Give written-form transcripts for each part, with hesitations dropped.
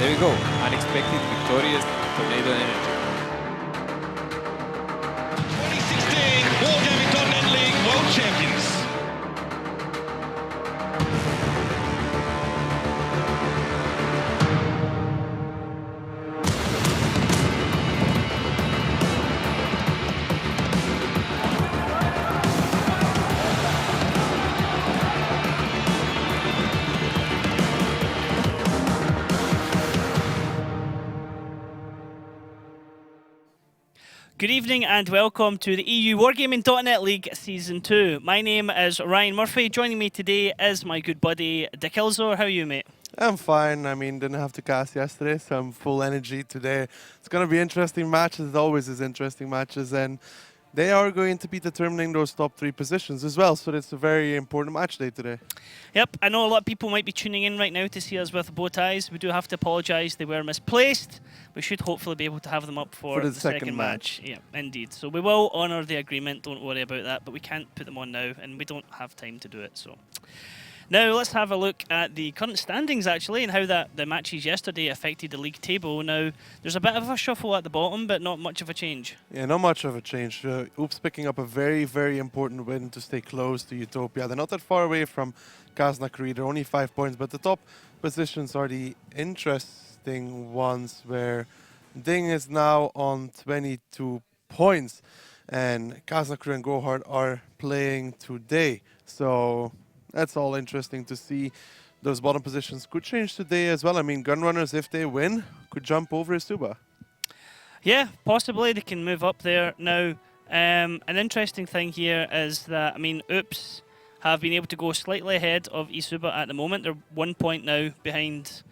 There we go. Unexpected victorious Tornado Energy. 2016 Wargaming.net League World Champions. Good evening and welcome to the EU Wargaming.net League Season 2. My name is Ryan Murphy. Joining me today is my good buddy Dick Ilzor. How are you, mate? I'm fine. I mean, didn't have to cast yesterday, so I'm full energy today. It's going to be interesting matches. It always is interesting matches, and they are going to be determining those top 3 positions as well, so it's a very important match day today. Yep, I know a lot of people might be tuning in right now to see us with bow ties. We do have to apologise, they were misplaced. We should hopefully be able to have them up for the second match. Yeah, indeed. So we will honour the agreement, don't worry about that, but we can't put them on now, and we don't have time to do it. So now let's have a look at the current standings, actually, and how the matches yesterday affected the league table. Now, there's a bit of a shuffle at the bottom, but not much of a change. Yeah, not much of a change. Oops picking up a very, very important win to stay close to Utopia. They're not that far away from Kaznakri. They're only 5 points, but the top positions are the interesting ones, where Ding is now on 22 points, and Kaznakri and Gohard are playing today. So that's all interesting to see. Those bottom positions could change today as well. I mean, Gunrunners, if they win, could jump over Isuba. Yeah, possibly they can move up there. Now, an interesting thing here is that, I mean, Oops have been able to go slightly ahead of Isuba at the moment. They're 1 point now behind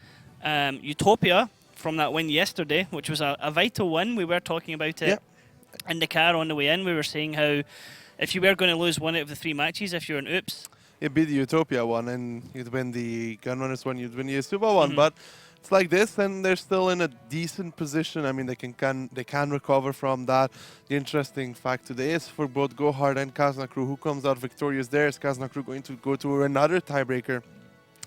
Utopia from that win yesterday, which was a vital win. We were talking about it in the car on the way in. We were saying how if you were going to lose one out of the 3 matches, if you're an Oops, It'd be the Utopia one, and you'd win the Gunrunners one, you'd win the Isuba one. But it's like this, and they're still in a decent position. I mean, they can recover from that. The interesting fact today is for both Gohard and Kaznakru, who comes out victorious there. Is Kaznakru going to go to another tiebreaker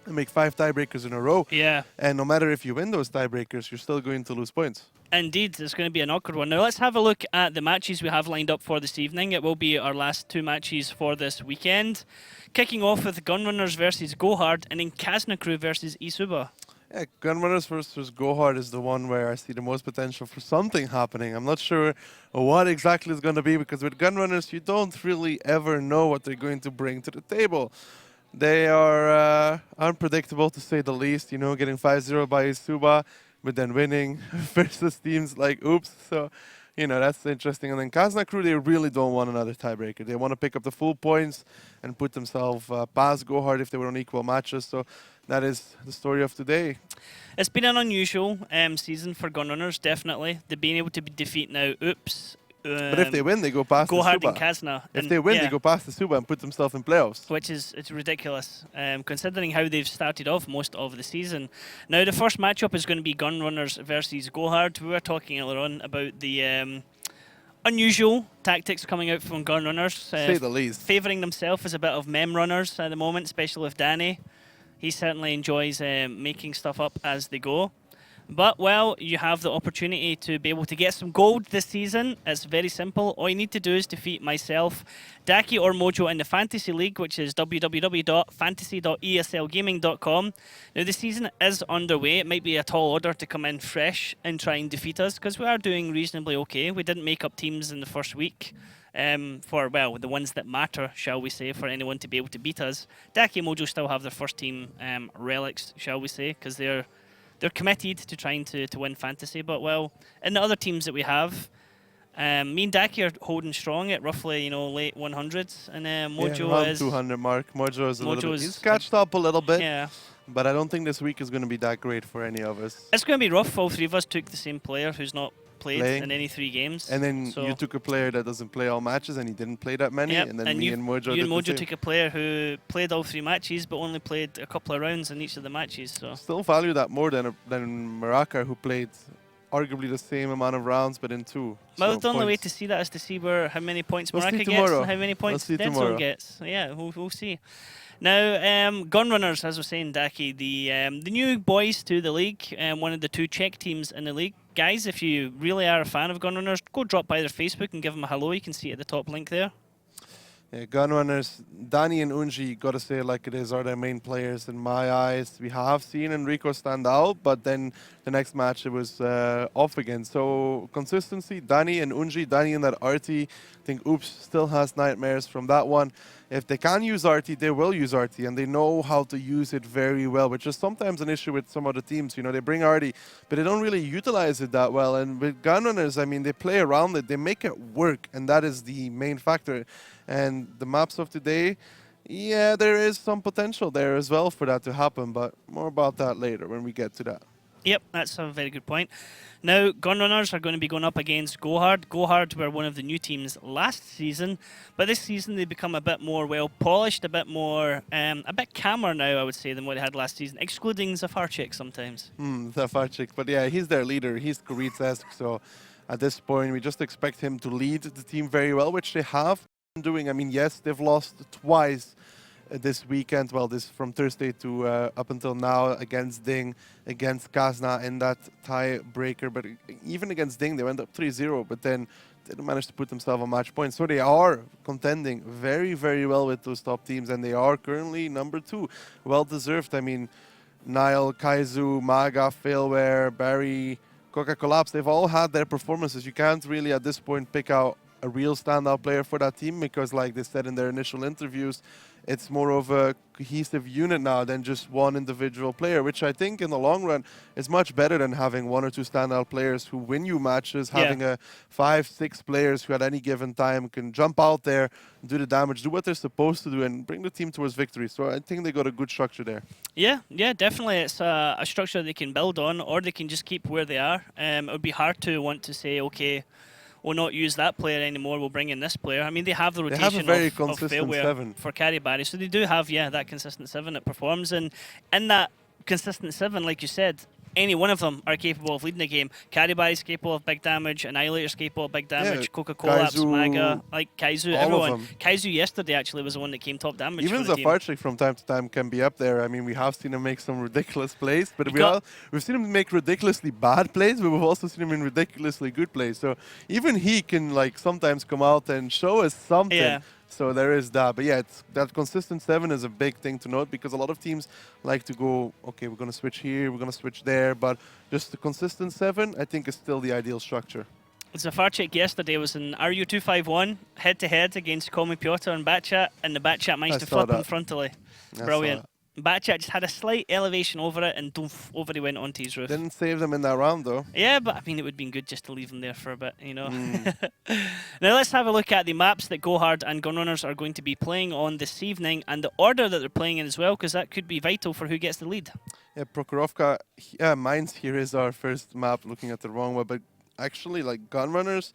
and make 5 tiebreakers in a row? Yeah. And no matter if you win those tiebreakers, you're still going to lose points. Indeed, it's going to be an awkward one. Now let's have a look at the matches we have lined up for this evening. It will be our last 2 matches for this weekend. Kicking off with Gunrunners versus Gohard, and then Kaznakru versus Isuba. Yeah, Gunrunners versus Gohard is the one where I see the most potential for something happening. I'm not sure what exactly is going to be, because with Gunrunners, you don't really ever know what they're going to bring to the table. They are unpredictable, to say the least, you know, getting 5-0 by Isuba, but then winning versus teams like Oops. So, you know, that's interesting. And then Kaznakru, they really don't want another tiebreaker. They want to pick up the full points and put themselves past Gohard if they were on equal matches. So that is the story of today. It's been an unusual season for Gunrunners, definitely. They've been able to defeat now Oops. But if they win, they go past Gohard the Suba. and Kazna. If they win, they go past the Suba and put themselves in playoffs. Which is ridiculous, considering how they've started off most of the season. Now, the first matchup is going to be Gunrunners versus Gohard. We were talking earlier on about the unusual tactics coming out from Gunrunners. Say the least. Favouring themselves as a bit of mem runners at the moment, especially with Danny. He certainly enjoys making stuff up as they go. But, well, you have the opportunity to be able to get some gold this season. It's very simple. All you need to do is defeat myself, Daki or Mojo in the Fantasy League, which is www.fantasy.eslgaming.com. Now, the season is underway. It might be a tall order to come in fresh and try and defeat us, because we are doing reasonably okay. We didn't make up teams in the first week for, well, the ones that matter, shall we say, for anyone to be able to beat us. Daki and Mojo still have their first team relics, shall we say, because they're committed to trying to win fantasy. But, well, in the other teams that we have, me and Daki are holding strong at roughly, you know, late 100s, and Mojo is 200 mark. Mojo is a little bit. He's catched up a little bit. Yeah. But I don't think this week is going to be that great for any of us. It's going to be rough. All 3 of us took the same player who's not played in any 3 games. And then you took a player that doesn't play all matches, and he didn't play that many. Yep. And then me and Mojo you and Mojo took a player who played all 3 matches, but only played a couple of rounds in each of the matches. So still value that more than Maraka, who played arguably the same amount of rounds, but in 2. Well, the only way to see that is to see how many points Maraka gets and how many points Denzel gets. So, yeah, we'll see. Now, Gunrunners, as I was saying, Daki, the new boys to the league, one of the 2 Czech teams in the league. Guys, if you really are a fan of Gunrunners, go drop by their Facebook and give them a hello. You can see it at the top link there. Yeah, Gunrunners, Danny and Unji, gotta say it like it is, are their main players in my eyes. We have seen Enrico stand out, but then the next match it was off again. So consistency, Danny and Unji, Danny in that RT. I think Oops still has nightmares from that one. If they can use RT, they will use RT, and they know how to use it very well, which is sometimes an issue with some other teams. You know, they bring RT, but they don't really utilize it that well. And with Gunrunners, I mean, they play around it, they make it work, and that is the main factor. And the maps of today, yeah, there is some potential there as well for that to happen, but more about that later when we get to that. Yep, that's a very good point. Now, Gunrunners are going to be going up against Gohard. Gohard were one of the new teams last season, but this season they become a bit more well-polished, a bit calmer now, I would say, than what they had last season, excluding Zafarchik sometimes. Zafarchik, but yeah, he's their leader. He's Koritz-esque, so at this point we just expect him to lead the team very well, which they have been doing. I mean, yes, they've lost twice this weekend, well, this from Thursday to up until now, against Ding, against Kazna in that tiebreaker. But even against Ding, they went up 3-0, but then didn't manage to put themselves on match point. So they are contending very, very well with those top teams, and they are currently number 2. Well deserved. I mean, Niall, Kaizu, Maga, Failware, Barry, Coca Collapse, they've all had their performances. You can't really at this point pick out a real standout player for that team because, like they said in their initial interviews, it's more of a cohesive unit now than just one individual player, which I think in the long run is much better than having 1 or 2 standout players who win you matches, having a 5-6 players who at any given time can jump out there, do the damage, do what they're supposed to do, and bring the team towards victory. So I think they got a good structure there. Yeah, definitely. It's a structure they can build on, or they can just keep where they are. It would be hard to want to say, okay, we'll not use that player anymore, we'll bring in this player. I mean, they have the rotation have a very of consistent Failware 7 for Carry Barry, so they do have, that consistent 7 that performs. And in that consistent 7, like you said, any one of them are capable of leading the game. Carry Barry's capable of big damage, Annihilator's capable of big damage, Coca-Cola, Maga, like Kaizu, everyone. Kaizu yesterday actually was the one that came top damage. Even for the Zafarchik from time to time can be up there. I mean, we have seen him make some ridiculous plays, but we've seen him make ridiculously bad plays, but we've also seen him in ridiculously good plays. So even he can like sometimes come out and show us something. Yeah. So there is that. But yeah, that consistent 7 is a big thing to note because a lot of teams like to go, okay, we're going to switch here, we're going to switch there. But just the consistent 7, I think, is still the ideal structure. Zafarchik yesterday was in RU251 head-to-head against Komi Piotr and Batchat, and the Batchat managed to flip him frontally. Brilliant. Batchat just had a slight elevation over it, and doof, over he went onto his roof. Didn't save them in that round, though. Yeah, but I mean, it would have been good just to leave him there for a bit, you know. Now let's have a look at the maps that Gohard and Gunrunners are going to be playing on this evening, and the order that they're playing in as well, because that could be vital for who gets the lead. Yeah, Prokhorovka, Mines here is our first map, looking at the wrong one, but actually, like, Gunrunners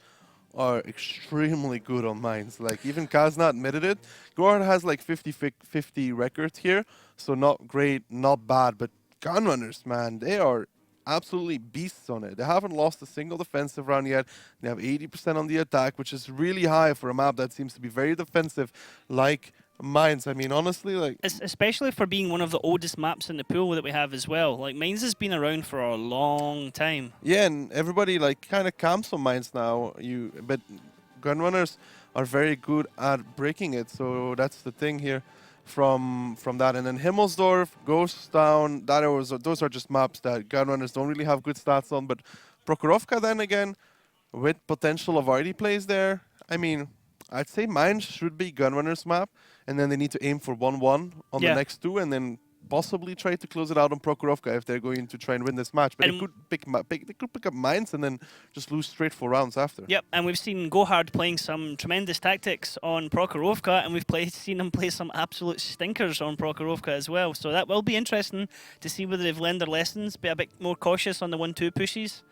are extremely good on mines. Like, even Kazna admitted it. Gohard has like 50-50 record here, so not great, not bad, but Gunrunners, man, they are absolutely beasts on it. They haven't lost a single defensive round yet. They have 80% on the attack, which is really high for a map that seems to be very defensive, like Mines. I mean, honestly, like, especially for being one of the oldest maps in the pool that we have as well. Like, Mines has been around for a long time. Yeah, and everybody like kind of camps on Mines now. But Gunrunners are very good at breaking it, so that's the thing here from that. And then Himmelsdorf, Ghost Town, those are just maps that Gunrunners don't really have good stats on. But Prokhorovka, then again, with potential of already plays there, I mean, I'd say Mines should be Gunrunners map, and then they need to aim for 1-1 on the next 2, and then possibly try to close it out on Prokhorovka if they're going to try and win this match. But they could pick up Mines and then just lose straight 4 rounds after. Yep, and we've seen Gohard playing some tremendous tactics on Prokhorovka, and we've seen them play some absolute stinkers on Prokhorovka as well. So that will be interesting to see whether they've learned their lessons, be a bit more cautious on the 1-2 pushes.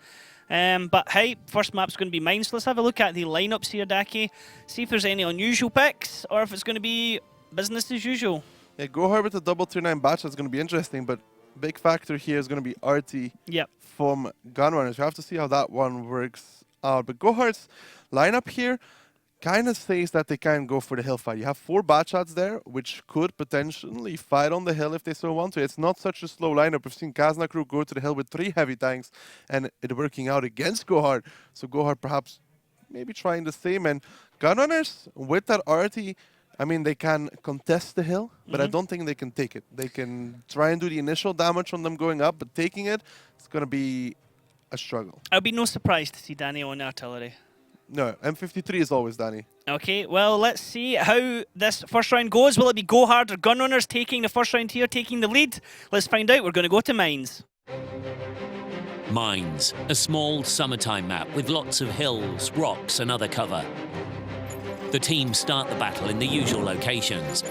But hey, first map's going to be Mines. So let's have a look at the lineups here, Daki. See if there's any unusual picks or if it's going to be business as usual. Yeah, Gohard with a double 3-9 batch is going to be interesting, but big factor here is going to be RT from Gunrunners. We have to see how that one works out. But Gohard's lineup here kind of says that they can go for the hill fight. You have 4 bat shots there, which could potentially fight on the hill if they so want to. It's not such a slow lineup. We've seen Kazna crew go to the hill with 3 heavy tanks and it working out against Gohard. So Gohard perhaps maybe trying the same. And Gunrunners, with that arty, I mean, they can contest the hill, but I don't think they can take it. They can try and do the initial damage on them going up, but taking it, it's going to be a struggle. I'll be no surprise to see Danny on artillery. No, M53 is always Danny. Okay, well, let's see how this first round goes. Will it be Gohard or Gunrunners taking the first round here, taking the lead? Let's find out. We're going to go to Mines. Mines, a small summertime map with lots of hills, rocks and other cover. The teams start the battle in the usual locations,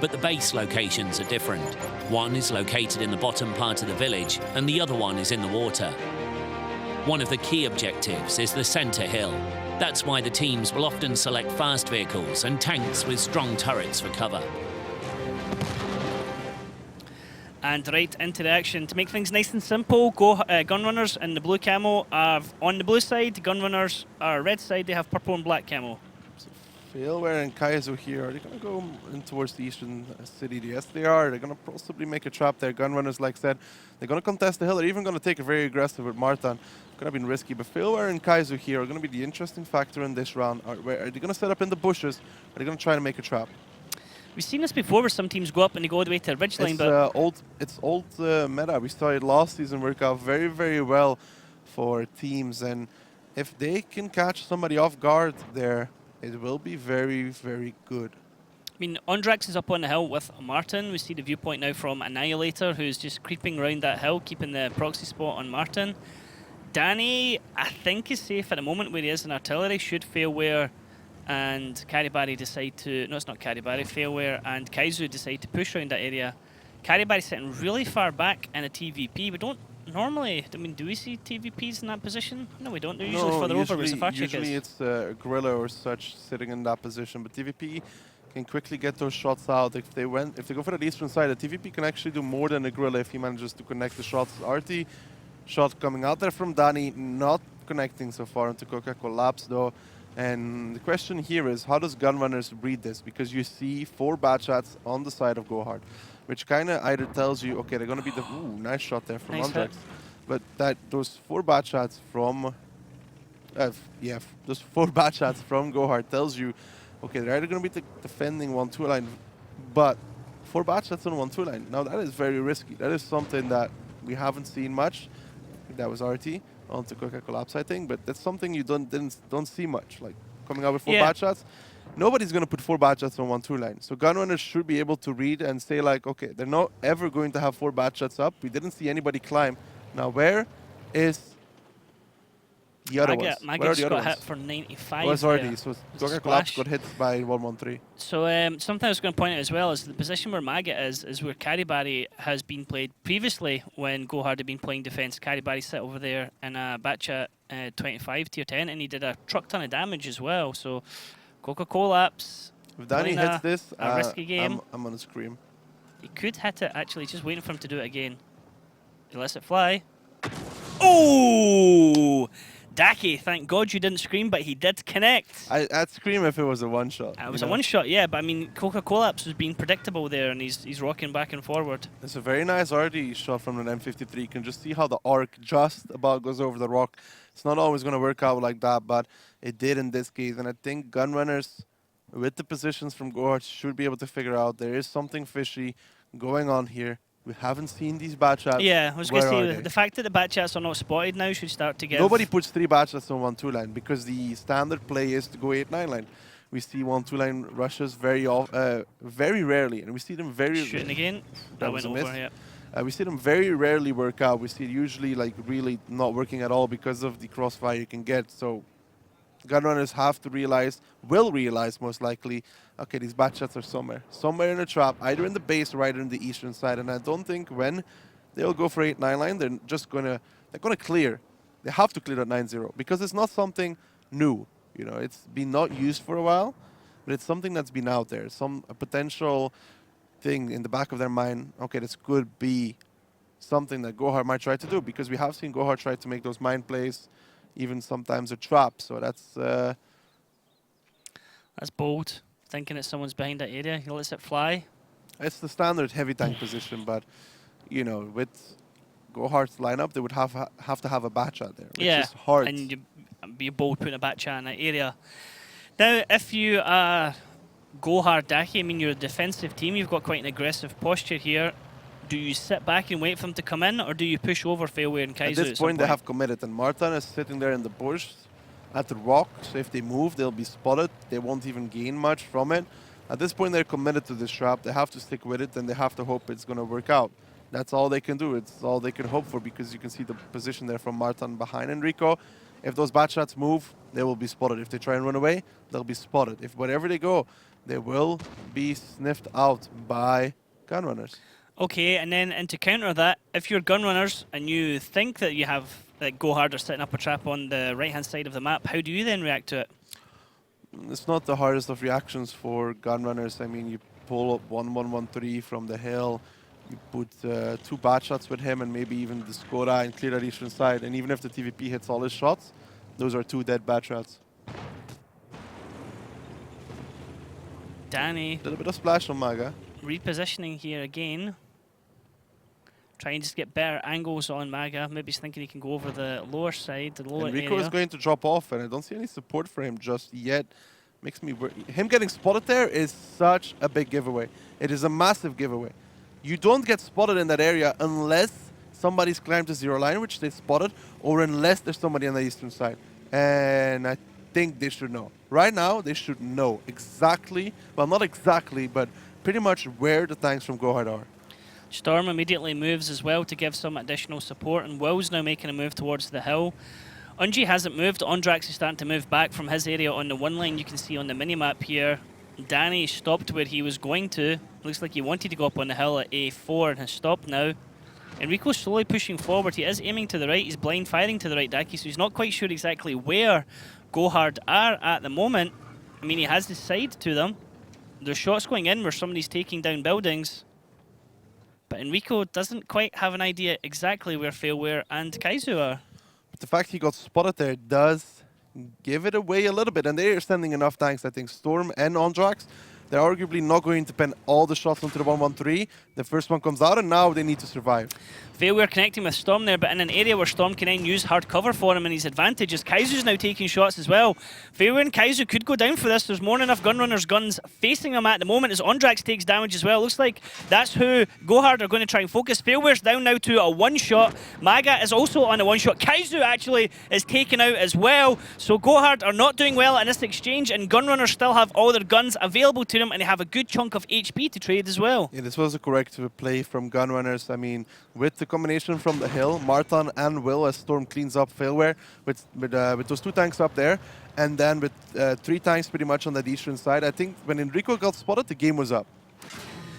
but the base locations are different. One is located in the bottom part of the village and the other one is in the water. One of the key objectives is the centre hill. That's why the teams will often select fast vehicles and tanks with strong turrets for cover. And right into the action. To make things nice and simple, Gunrunners in the blue camo are on the blue side, Gunrunners are red side, they have purple and black camo. Failware and Kaizo here, are they going to go in towards the eastern city? Yes, they are. They're going to possibly make a trap there. Gunrunners, like I said, they're going to contest the hill. They're even going to take it very aggressive with Martin. Going to be risky, but Failware and Kaizo here are going to be the interesting factor in this round. Are they going to set up in the bushes? Are they going to try to make a trap? We've seen this before where some teams go up and they go all the way to the ridgeline. It's old meta. We started last season, work out very, very well for teams. And if they can catch somebody off guard there, it will be very, very good. I mean, Ondrax is up on the hill with Martin. We see the viewpoint now from Annihilator, who's just creeping around that hill, keeping the proxy spot on Martin. Danny, I think, is safe at the moment where he is in artillery. Should Failware and Karibari decide to... No, it's not Karibari. Failware and Kaizu decide to push around that area. Karibari sitting really far back in a TVP. We don't normally... I mean, do we see TVPs in that position? No, we don't. They're usually further over where Zafarchik is. Usually it's a gorilla or such sitting in that position, but TVP can quickly get those shots out. If they go for the eastern side, the TVP can actually do more than a gorilla if he manages to connect the shots. RT shot coming out there from Danny, not connecting so far into Coca-Cola Labs though. And the question here is, how does Gunrunners read this? Because you see 4 bad shots on the side of Gohard, which kind of either tells you, okay, they're going to be the... Ooh, nice shot there from Andrex. But those 4 bad shots from... those 4 bad shots from Gohard tells you, okay, they're either going to be defending 1-2 line, but 4 bad shots on 1-2 line. Now, that is very risky. That is something that we haven't seen much. That was RT onto Coca-Cola Labs, I think, but that's something you don't see much, like coming out with 4 bad shots. Nobody's going to put 4 bad shots on 1-2 line. So Gunrunners should be able to read and say like, okay, they're not ever going to have 4 bad shots up. We didn't see anybody climb. Now where is the other ones? Maggot got hit for 95. Was already, so Coca-Cola Labs got hit by 113. So something I was going to point out as well is the position where Maggot is where Karibari has been played previously when Gohard had been playing defense. Karibari sit over there in a Batcha 25 tier 10 and he did a truck ton of damage as well. So Coca-Cola Labs. If Danny hits this, a risky game. I'm going to scream. He could hit it actually, just waiting for him to do it again. He lets it fly. Oh! Daki, thank God you didn't scream, but he did connect. I'd scream if it was a one-shot. It was a one-shot, yeah, but I mean, Coca-Cola was being predictable there, and he's rocking back and forward. It's a very nice RD shot from an M53. You can just see how the arc just about goes over the rock. It's not always going to work out like that, but it did in this case. And I think Gunrunners, with the positions from Gohard, should be able to figure out there is something fishy going on here. We haven't seen these bat shots. Yeah, I was going to say, the fact that the bat shots are not spotted now should start to give... Nobody puts 3 bat shots on 1-2 line because the standard play is to go 8-9 line. We see 1-2 line rushes very rarely, and we see them very... Shooting again. That went over, yeah. We see them very rarely work out. We see it usually like really not working at all because of the crossfire you can get. So Gunrunners have to realize, will realize most likely, okay, these bat shots are somewhere in a trap, either in the base or either in the eastern side. And I don't think when they'll go for 8-9 line, they're gonna clear. They have to clear that 9-0 because it's not something new. You know, it's been not used for a while, but it's something that's been out there. A potential thing in the back of their mind. Okay, this could be something that Gohard might try to do because we have seen Gohard try to make those mind plays, even sometimes a trap. So that's That's bold. Thinking that someone's behind that area. He lets it fly. It's the standard heavy tank position, but you know, with Gohard's lineup, they would have to have a Batchat there, which is hard. And you'd be bold putting a Batchat in that area. Now, if you are Gohard Daki, I mean, you're a defensive team, you've got quite an aggressive posture here. Do you sit back and wait for them to come in, or do you push over Failware and Kaiser? At this point, they have committed, and Martin is sitting there in the bush at the rock, so if they move, they'll be spotted. They won't even gain much from it. At this point, they're committed to this trap. They have to stick with it, and they have to hope it's going to work out. That's all they can do. It's all they can hope for, because you can see the position there from Martin behind Enrico. If those Batchats move, they will be spotted. If they try and run away, they'll be spotted. If wherever they go, they will be sniffed out by Gunrunners. Okay, and then and to counter that, if you're Gunrunners and you think that you have that Gohard are setting up a trap on the right-hand side of the map, how do you then react to it? It's not the hardest of reactions for Gunrunners. I mean, you pull up 1-1-1-3 from the hill, you put 2 Batchats with him and maybe even the Skora and clear that eastern side. And even if the TVP hits all his shots, those are 2 dead Batchats. Danny. A little bit of splash on Maga. Repositioning here again. Trying to just get better angles on Maga. Maybe he's thinking he can go over the lower side, the lower Enrico area. is going to drop off, and I don't see any support for him just yet. Makes me worry. Him getting spotted there is such a big giveaway. It is a massive giveaway. You don't get spotted in that area unless somebody's climbed the 0 line, which they spotted, or unless there's somebody on the eastern side. And I think they should know. Right now, they should know exactly, well, not exactly, but pretty much where the tanks from Gohard are. Storm immediately moves as well to give some additional support, and Will's now making a move towards the hill. Unji hasn't moved. Ondrax is starting to move back from his area on the 1 line. You can see on the minimap here, Danny stopped where he was going to. Looks like he wanted to go up on the hill at A4 and has stopped now. Enrico's slowly pushing forward. He is aiming to the right. He's blind firing to the right, Daki, so he's not quite sure exactly where Gohard are at the moment. I mean, he has the side to them. There's shots going in where somebody's taking down buildings. But Enrico doesn't quite have an idea exactly where Failware and Kaizu are. But the fact he got spotted there does give it away a little bit. And they're sending enough tanks. I think Storm and Ondrax, they're arguably not going to pen all the shots onto the 1-1-3. The first one comes out, and now they need to survive. Failware connecting with Storm there, but in an area where Storm can then use hard cover for him and his advantage, as Kaizu's now taking shots as well. Failware and Kaizu could go down for this. There's more than enough Gunrunners guns facing them at the moment as Ondrax takes damage as well. Looks like that's who Gohard are going to try and focus. Failware's down now to a 1-shot. Maga is also on a 1-shot. Kaizu actually is taken out as well. So Gohard are not doing well in this exchange, and Gunrunners still have all their guns available to them, and they have a good chunk of HP to trade as well. Yeah, this was a correct play from Gunrunners. I mean, with the combination from the hill, Martin and Will, as Storm cleans up Failware with those 2 tanks up there, and then with 3 tanks pretty much on the eastern side. I think when Enrico got spotted, the game was up.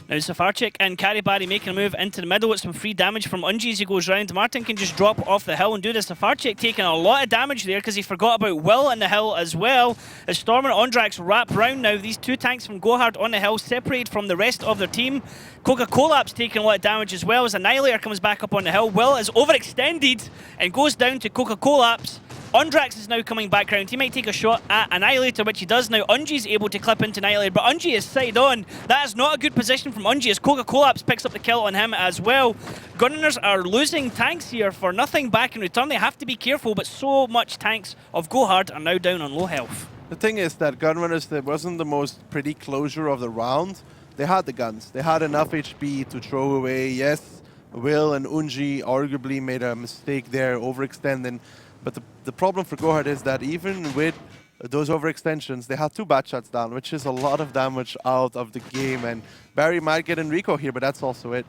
Now Safarchik and Karibari making a move into the middle with some free damage from Unji as he goes round. Martin can just drop off the hill and do this. Safarchik taking a lot of damage there because he forgot about Will in the hill as well. As Storm and Ondrax wrap round now, these 2 tanks from Gohard on the hill separated from the rest of their team. Coca-Colap's taking a lot of damage as well as Annihilator comes back up on the hill. Will is overextended and goes down to Coca-Colap's. Ondrax is now coming back round. He might take a shot at Annihilator, which he does now. Unji's able to clip into Annihilator, but Unji is side on. That is not a good position from Unji as Coca-Colap's picks up the kill on him as well. Gunrunners are losing tanks here for nothing back in return. They have to be careful, but so much tanks of Gohard are now down on low health. The thing is that Gunrunners, there wasn't the most pretty closure of the round. They had the guns. They had enough HP to throw away. Yes, Will and Unji arguably made a mistake there, overextending. But the problem for Gohard is that even with those overextensions, they had 2 Batchats down, which is a lot of damage out of the game. And Barry might get Enrico here, but that's also it.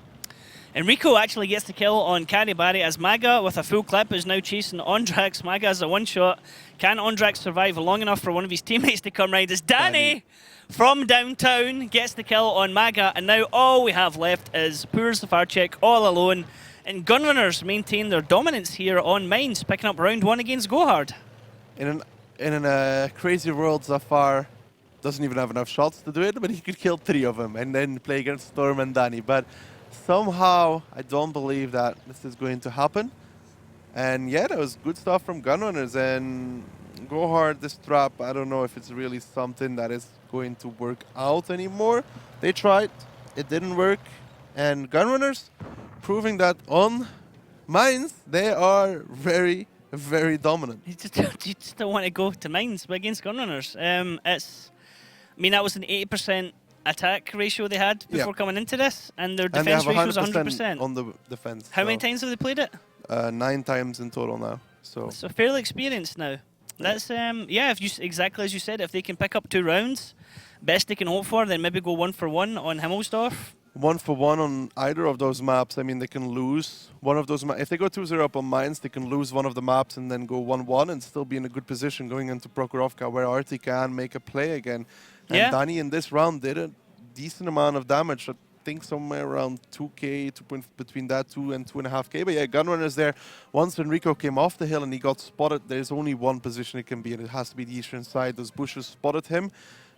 Enrico actually gets the kill on Karibari as Maga with a full clip is now chasing Ondrax. Maga has a 1-shot. Can Ondrax survive long enough for one of his teammates to come round? As Danny from downtown gets the kill on Maga, and now all we have left is poor Safarchik all alone. And Gunrunners maintain their dominance here on Mines, picking up round 1 against Gohard. In a crazy world, Zafar doesn't even have enough shots to do it, but he could kill 3 of them and then play against Storm and Danny. But somehow, I don't believe that this is going to happen. And yeah, that was good stuff from Gunrunners. And Gohard, this trap, I don't know if it's really something that is going to work out anymore. They tried, it didn't work, and Gunrunners proving that on Mines, they are very, very dominant. You just don't want to go to Mines against Gunrunners. I mean, that was an 80% attack ratio they had before coming into this, and their And they defense have ratio was 100% 100%. on the defense. How many times have they played it? 9 times in total now. So Fairly experienced now. That's yeah. If you exactly as you said, if they can pick up 2 rounds, best they can hope for, then maybe go 1 for 1 on Himmelsdorf. 1 for 1 on either of those maps. I mean, they can lose one of those. If they go 2-0 up on Mines, they can lose one of the maps and then go 1-1 and still be in a good position going into Prokhorovka, where Artie can make a play again. And Yeah. Danny in this round did a decent amount of damage. I think somewhere around 2k, between that 2 and 2.5k. But yeah, Gunrunners there. Once Enrico came off the hill and he got spotted, there's only one position it can be, and it has to be the eastern side. Those bushes spotted him.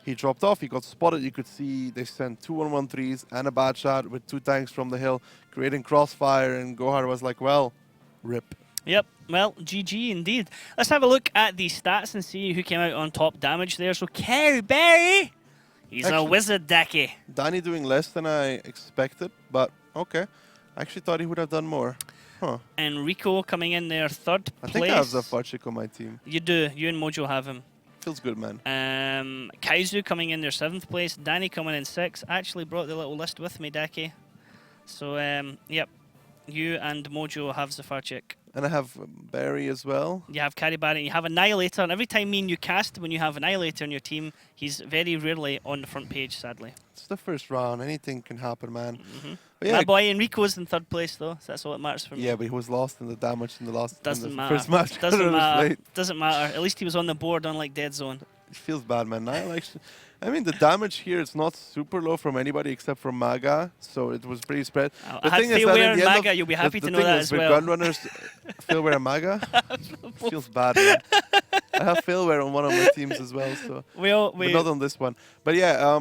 He dropped off, he got spotted. You could see they sent 2 1-1-3s and a bad shot with 2 tanks from the hill, creating crossfire, and Gohard was like, well, rip. Yep. Well, GG indeed. Let's have a look at the stats and see who came out on top damage there. So Kerry Berry, he's a Actually- wizard, Decky. Danny doing less than I expected, but okay. I actually thought he would have done more. Huh. Enrico coming in there 3rd I place. think I have Zafarchik on my team. You do. You and Mojo have him. Feels good, man. Kaizu coming in there 7th place. Danny coming in 6th. Actually brought the little list with me, Decky. So, yep. You and Mojo have Zafarchik. And I have Barry as well. You have Carrie Barrett. You have Annihilator. And every time me and you cast, when you have Annihilator in your team, he's very rarely on the front page, sadly. It's the first round. Anything can happen, man. But My yeah, boy Enrico's in 3rd place, though. So that's all that matters for me. yeah, but he was lost in the damage in the last Doesn't in the matter. first match. Doesn't It was matter. late. Doesn't matter. At least he was on the board, unlike Dead Zone. It feels bad, man. I mean, the damage here is not super low from anybody except from Maga, so it was pretty spread. I had Failware and Maga. You'll be happy to know that as well. With Gunrunners, Failware and Maga, feels bad, man. I have Failware on one of my teams as well, so but not on this one. But yeah,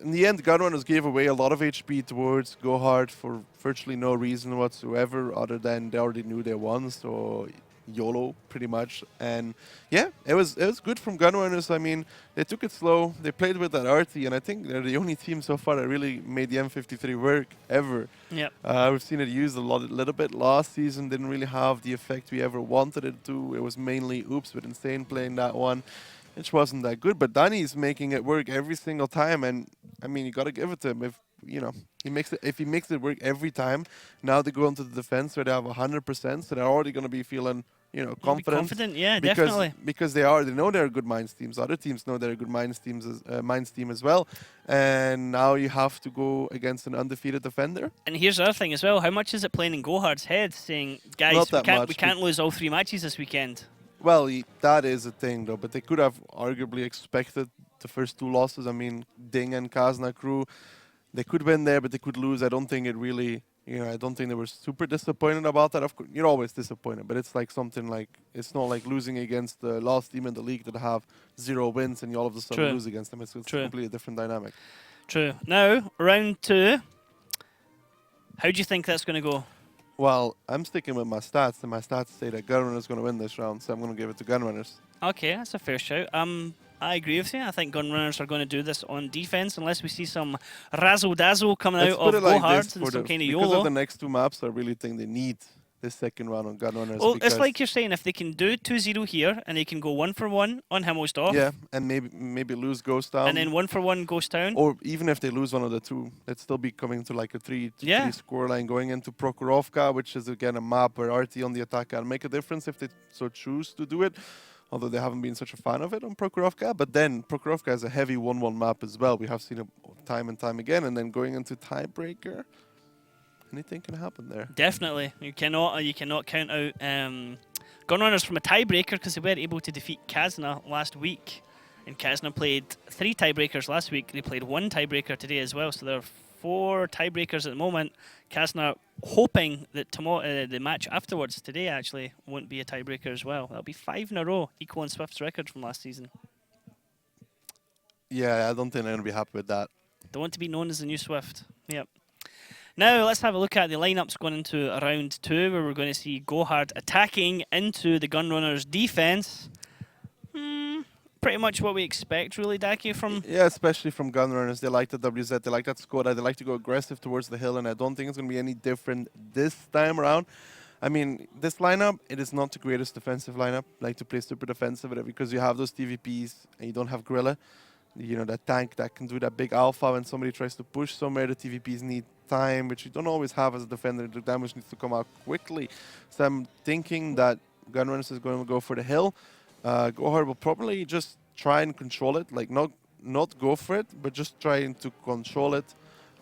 in the end, Gunrunners gave away a lot of HP towards Gohard for virtually no reason whatsoever, other than they already knew they won, so YOLO pretty much. And yeah, it was good from Gunrunners. I mean, they took it slow, they played with that arty, and I think they're the only team so far that really made the M53 work ever. Yep. We've seen it used a little bit last season, didn't really have the effect we ever wanted it to. It was mainly Oops with Insane playing that one, which wasn't that good, but Danny's making it work every single time, and I mean, you gotta give it to him. If he makes it work every time, now they go into the defense where they have 100%, so they're already gonna be feeling, confident. Yeah, because, definitely. Because they know they're good Mines teams. Other teams know they're a good Mines team as well. And now you have to go against an undefeated defender. And here's the other thing as well. How much is it playing in Gohard's head, saying, guys, Not we that much. can't lose all 3 matches this weekend? Well, that is a thing, though. But they could have arguably expected the first 2 losses. I mean, Ding and Kazna crew, they could win there, but they could lose. I don't think it really... I don't think they were super disappointed about that. Of course, you're always disappointed, but it's like something like, it's not like losing against the last team in the league that have 0 wins and you all of a sudden True. lose against them. It's a True. completely different dynamic. True. Now, round 2. How do you think that's going to go? Well, I'm sticking with my stats, and my stats say that Gunrunners going to win this round, so I'm going to give it to Gunrunners. Okay, that's a fair shout. I agree with you. I think Gunrunners are going to do this on defense unless we see some razzle-dazzle coming Let's out put of it like Gohard this, and some kind of because YOLO. of the next 2 maps, I really think they need this second round on Gunrunners. Well, it's like you're saying, if they can do 2-0 here and they can go 1 for 1 on Himmelsdorf, yeah, and maybe lose Ghost Town. and then 1 for 1 Ghost Town. Or even if they lose one of the 2, it'd still be coming to like a 3 scoreline going into Prokhorovka, which is again a map where RT on the attack can make a difference if they so choose to do it. Although they haven't been such a fan of it on Prokhorovka. But then Prokhorovka is a heavy 1-1 map as well. We have seen it time and time again. And then going into tiebreaker, anything can happen there. Definitely. You cannot count out Gunrunners from a tiebreaker because they were able to defeat Kazna last week. And Kazna played 3 tiebreakers last week. They played 1 tiebreaker today as well. So there are 4 tiebreakers at the moment. Kazna hoping that tomorrow, the match afterwards today actually won't be a tiebreaker as well. That'll be 5 in a row, equaling Swift's record from last season. Yeah, I don't think they're going to be happy with that. They want to be known as the new Swift. Yep. Now let's have a look at the lineups going into round 2, where we're going to see Gohard attacking into the Gunrunners' defense. pretty much what we expect, really, Daki, from... Yeah, especially from Gunrunners. They like the WZ, they like that Skoda, they like to go aggressive towards the hill, and I don't think it's going to be any different this time around. I mean, this lineup, it is not the greatest defensive lineup, like to play super defensive, because you have those TVPs and you don't have Gorilla. You know, that tank that can do that big alpha when somebody tries to push somewhere. The TVPs need time, which you don't always have as a defender. The damage needs to come out quickly. So I'm thinking that Gunrunners is going to go for the hill. Gohard will probably just try and control it, like not go for it, but just trying to control it.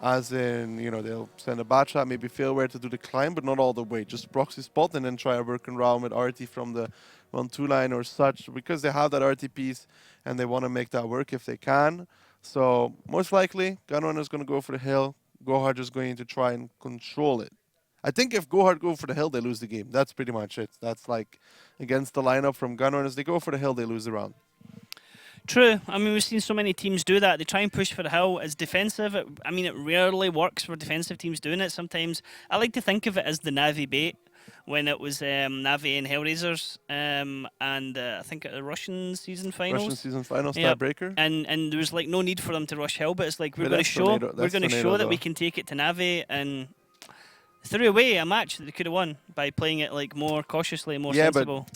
As in, you know, they'll send a bad shot, maybe Failware to do the climb, but not all the way. Just proxy spot and then try working around with RT from the 1-2 line or such, because they have that RT piece and they want to make that work if they can. So most likely, Gunrunner is going to go for the hill. Gohard is going to try and control it. I think if Gohard go for the hill, they lose the game. That's pretty much it. That's like against the lineup from Gunrunners. They go for the hill, they lose the round. True. I mean, we've seen so many teams do that. They try and push for the hill as defensive. I mean, it rarely works for defensive teams doing it. Sometimes I like to think of it as the Navi bait when it was Navi and Hellraisers and I think at the Russian season finals. Russian season finals, Yep. tiebreaker. And there was like no need for them to rush hill, but it's like we're But going to that's show Tornado that we though. can take it to Navi and threw away a match that they could have won by playing it like more cautiously, more Yeah, but sensible.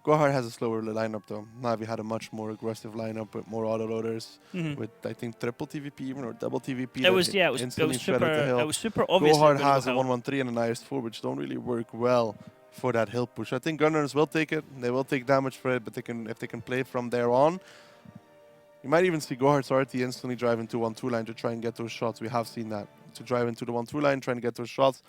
Gohard has a slower lineup though. Navi had a much more aggressive lineup with more autoloaders, with I think triple TVP even or double TVP. It was super obvious. Gohard has a 1-1-3 and an IS-4, which don't really work well for that hill push. I think Gunrunners will take it. They will take damage for it, but if they can play from there on, you might even see Gohard's RT instantly drive into 1-2 line to try and get those shots. We have seen that, to drive into the 1-2 line, trying to get those shots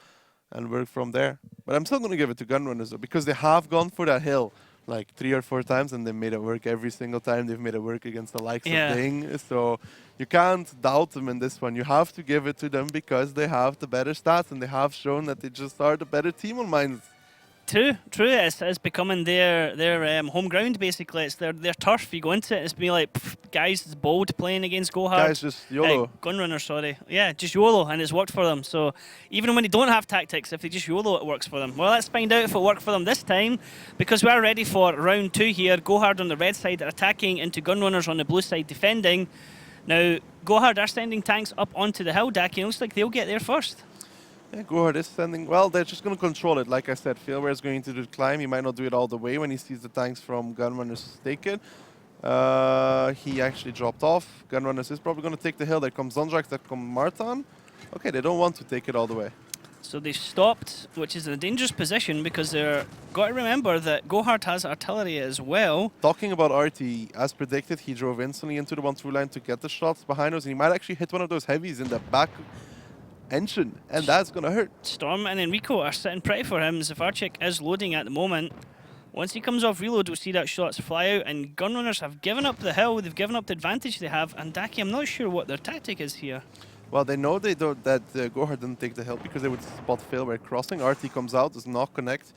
and work from there. But I'm still going to give it to Gunrunners though, because they have gone for that hill like 3 or 4 times, and they made it work every single time. They've made it work against the likes of Ding. So you can't doubt them in this one. You have to give it to them because they have the better stats, and they have shown that they just are the better team on mines. True. It's becoming their home ground basically. It's their turf. You go into it, it's been like, guys, it's bold playing against Gohard. Guys, just YOLO. Gunrunner, sorry. Yeah, just YOLO, and it's worked for them. So even when they don't have tactics, if they just YOLO, it works for them. Well, let's find out if it worked for them this time, because we're ready for round 2 here. Gohard on the red side are attacking into Gunrunners on the blue side defending. Now, Gohard are sending tanks up onto the hill, Daki. It looks like they'll get there first. Yeah, Gohard is sending. Well, they're just going to control it. Like I said, Failware is going to do the climb. He might not do it all the way when he sees the tanks from Gunrunners take it. He actually dropped off. Gunrunners is probably going to take the hill. There comes Zondrax, there comes Martin. Okay, they don't want to take it all the way. So they've stopped, which is in a dangerous position because they're got to remember that Gohard has artillery as well. Talking about RT, as predicted, he drove instantly into the 1-2 line to get the shots behind us, and he might actually hit one of those heavies in the back engine, and that's going to hurt. Storm and Enrico are sitting pretty for him. Zafarchik is loading at the moment. Once he comes off reload, we'll see that shots fly out, and Gunrunners have given up the hill. They've given up the advantage they have, and Daki, I'm not sure what their tactic is here. Well, they know that Gohard didn't take the hill because they would spot Failware crossing. RT comes out, does not connect.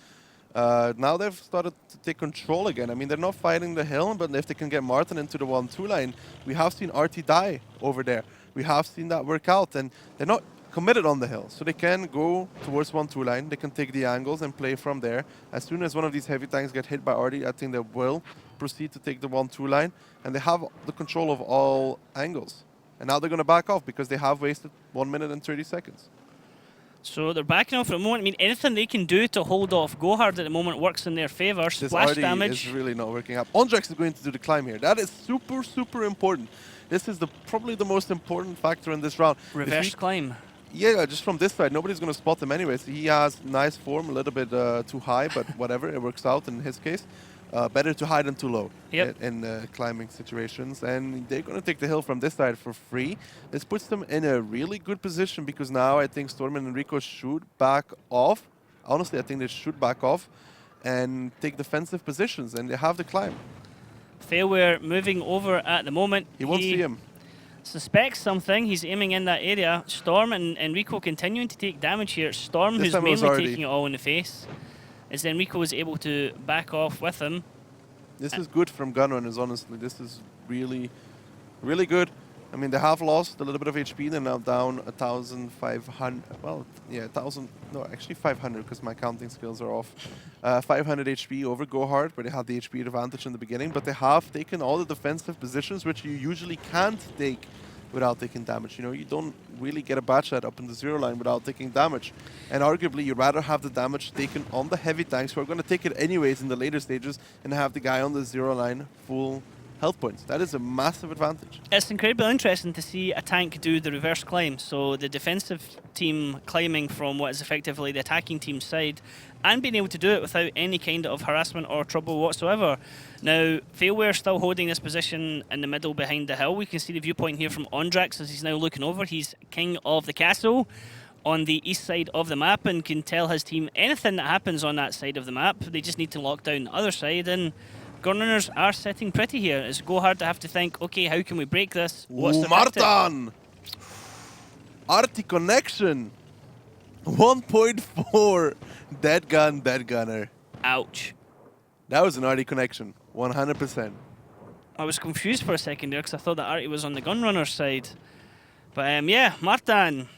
Now they've started to take control again. I mean, they're not fighting the hill, but if they can get Martin into the 1-2 line, we have seen RT die over there. We have seen that work out, and they're not committed on the hill, so they can go towards 1-2 line. They can take the angles and play from there. As soon as one of these heavy tanks get hit by RT, I think they will proceed to take the 1-2 line, and they have the control of all angles. And now they're going to back off because they have wasted 1 minute and 30 seconds. So they're backing off for a moment. I mean, anything they can do to hold off Gohard at the moment works in their favour. Splash damage is really not working out. Ondrax is going to do the climb here. That is super, super important. This is probably the most important factor in this round. reverse climb. Yeah, just from this side, nobody's going to spot him anyways. He has nice form, a little bit too high, but whatever, it works out in his case. Better to high than too low in climbing situations. And they're going to take the hill from this side for free. This puts them in a really good position because now I think Storm and Enrico should back off. Honestly, I think they should back off and take defensive positions, and they have the climb. Failware moving over at the moment. He won't see him. Suspects something. He's aiming in that area. Storm and Enrico continuing to take damage here. Storm, who's mainly taking it all in the face, as Enrico is able to back off with him. This is good from Gunrunners, honestly. This is really, really good. I mean, they have lost a little bit of HP. They're now down 1,500. Well, yeah, 1,000. No, actually 500 because my counting skills are off. 500 HP over Gohard, where they had the HP advantage in the beginning. But they have taken all the defensive positions, which you usually can't take without taking damage. You know, you don't really get a batch set up in the 0 line without taking damage. And arguably, you'd rather have the damage taken on the heavy tanks, who are going to take it anyways in the later stages, and have the guy on the 0 line full health points. That is a massive advantage. It's incredibly interesting to see a tank do the reverse climb. So the defensive team climbing from what is effectively the attacking team's side and being able to do it without any kind of harassment or trouble whatsoever. Now, Failware still holding this position in the middle behind the hill. We can see the viewpoint here from Ondrax as he's now looking over. He's king of the castle on the east side of the map and can tell his team anything that happens on that side of the map. They just need to lock down the other side, and Gunrunners are sitting pretty here. It's Gohard to have to think, okay, how can we break this? What's the tactic? Martin! Arty connection! 1.4. Dead gunner. Ouch. That was an Arty connection, 100%. I was confused for a second there because I thought that Arty was on the Gunrunner side. But yeah, Martin,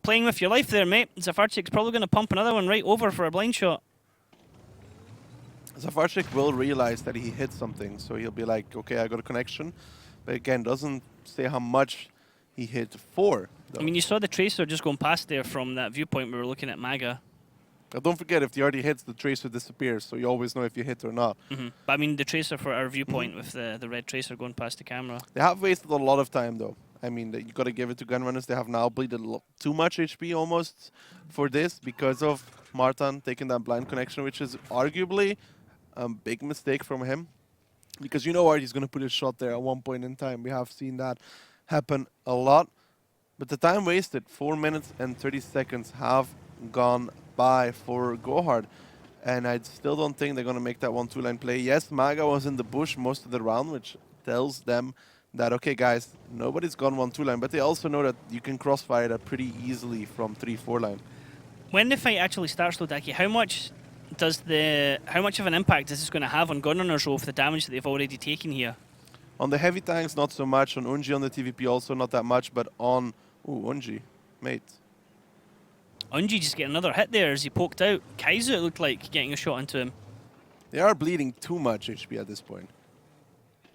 playing with your life there, mate. Zafarchik's probably going to pump another one right over for a blind shot. Zafarchik will realize that he hit something, so he'll be like, okay, I got a connection. But again, doesn't say how much he hit for. Though. I mean, you saw the Tracer just going past there from that viewpoint we were looking at Maga. Now, don't forget, if the already hits, the Tracer disappears, so you always know if you hit or not. But I mean, the Tracer for our viewpoint with the red Tracer going past the camera. They have wasted a lot of time, though. I mean, you got to give it to Gunrunners. They have now bleeded too much HP almost for this because of Martin taking that blind connection, which is arguably a big mistake from him. Because you know what, he's going to put his shot there at one point in time. We have seen that happen a lot. But the time wasted, 4 minutes and 30 seconds, have gone by for Gohard. And I still don't think they're going to make that 1-2 line play. Yes, Maga was in the bush most of the round, which tells them that, okay, guys, nobody's gone 1-2 line. But they also know that you can crossfire that pretty easily from 3-4 line. When the fight actually starts, though, Daki, how much of an impact is this going to have on Gunrunners with the damage that they've already taken here? On the heavy tanks, not so much. On Unji, on the TVP, also not that much. But on... Ooh, Unji, mate. Unji just getting another hit there as he poked out. Kaizu, it looked like, getting a shot into him. They are bleeding too much HP at this point.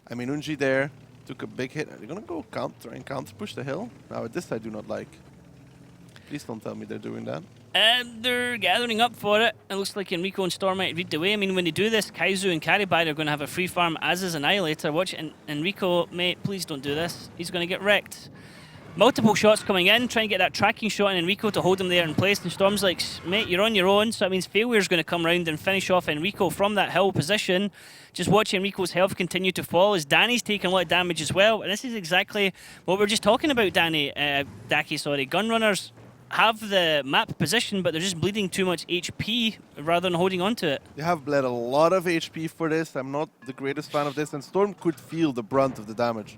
I mean, Unji there took a big hit. Are they going to go try and counter push the hill? Now, this I do not like. Please don't tell me they're doing that. They're gathering up for it. It looks like Enrico and Storm might read the way. I mean, when they do this, Kaizu and Karibide are going to have a free farm, as is Annihilator. Watch Enrico, mate, please don't do this. He's going to get wrecked. Multiple shots coming in, trying to get that tracking shot on Enrico to hold him there in place. And Storm's like, mate, you're on your own. So that means Failure's going to come round and finish off Enrico from that hill position. Just watch Enrico's health continue to fall as Danny's taking a lot of damage as well. And this is exactly what we're just talking about, Daki, sorry. Gunrunners have the map position, but they're just bleeding too much HP rather than holding on to it. They have bled a lot of HP for this. I'm not the greatest fan of this, and Storm could feel the brunt of the damage.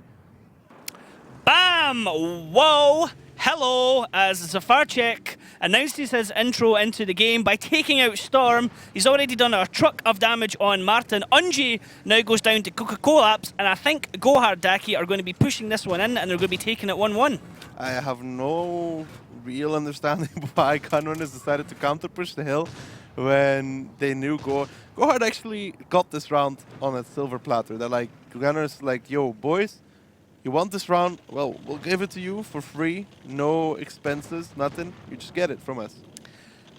Bam! Whoa! Hello! As Zafarchik announces his intro into the game by taking out Storm. He's already done a truck of damage on Martin. Unji now goes down to collapse, and I think Gohard Daki are going to be pushing this one in, and they're going to be taking it 1-1. I have no real understanding why Gunrunners decided to counter push the hill when they knew Gohard actually got this round on a silver platter. They're like, Gunrunners like, yo, boys, you want this round? Well, we'll give it to you for free. No expenses, nothing. You just get it from us.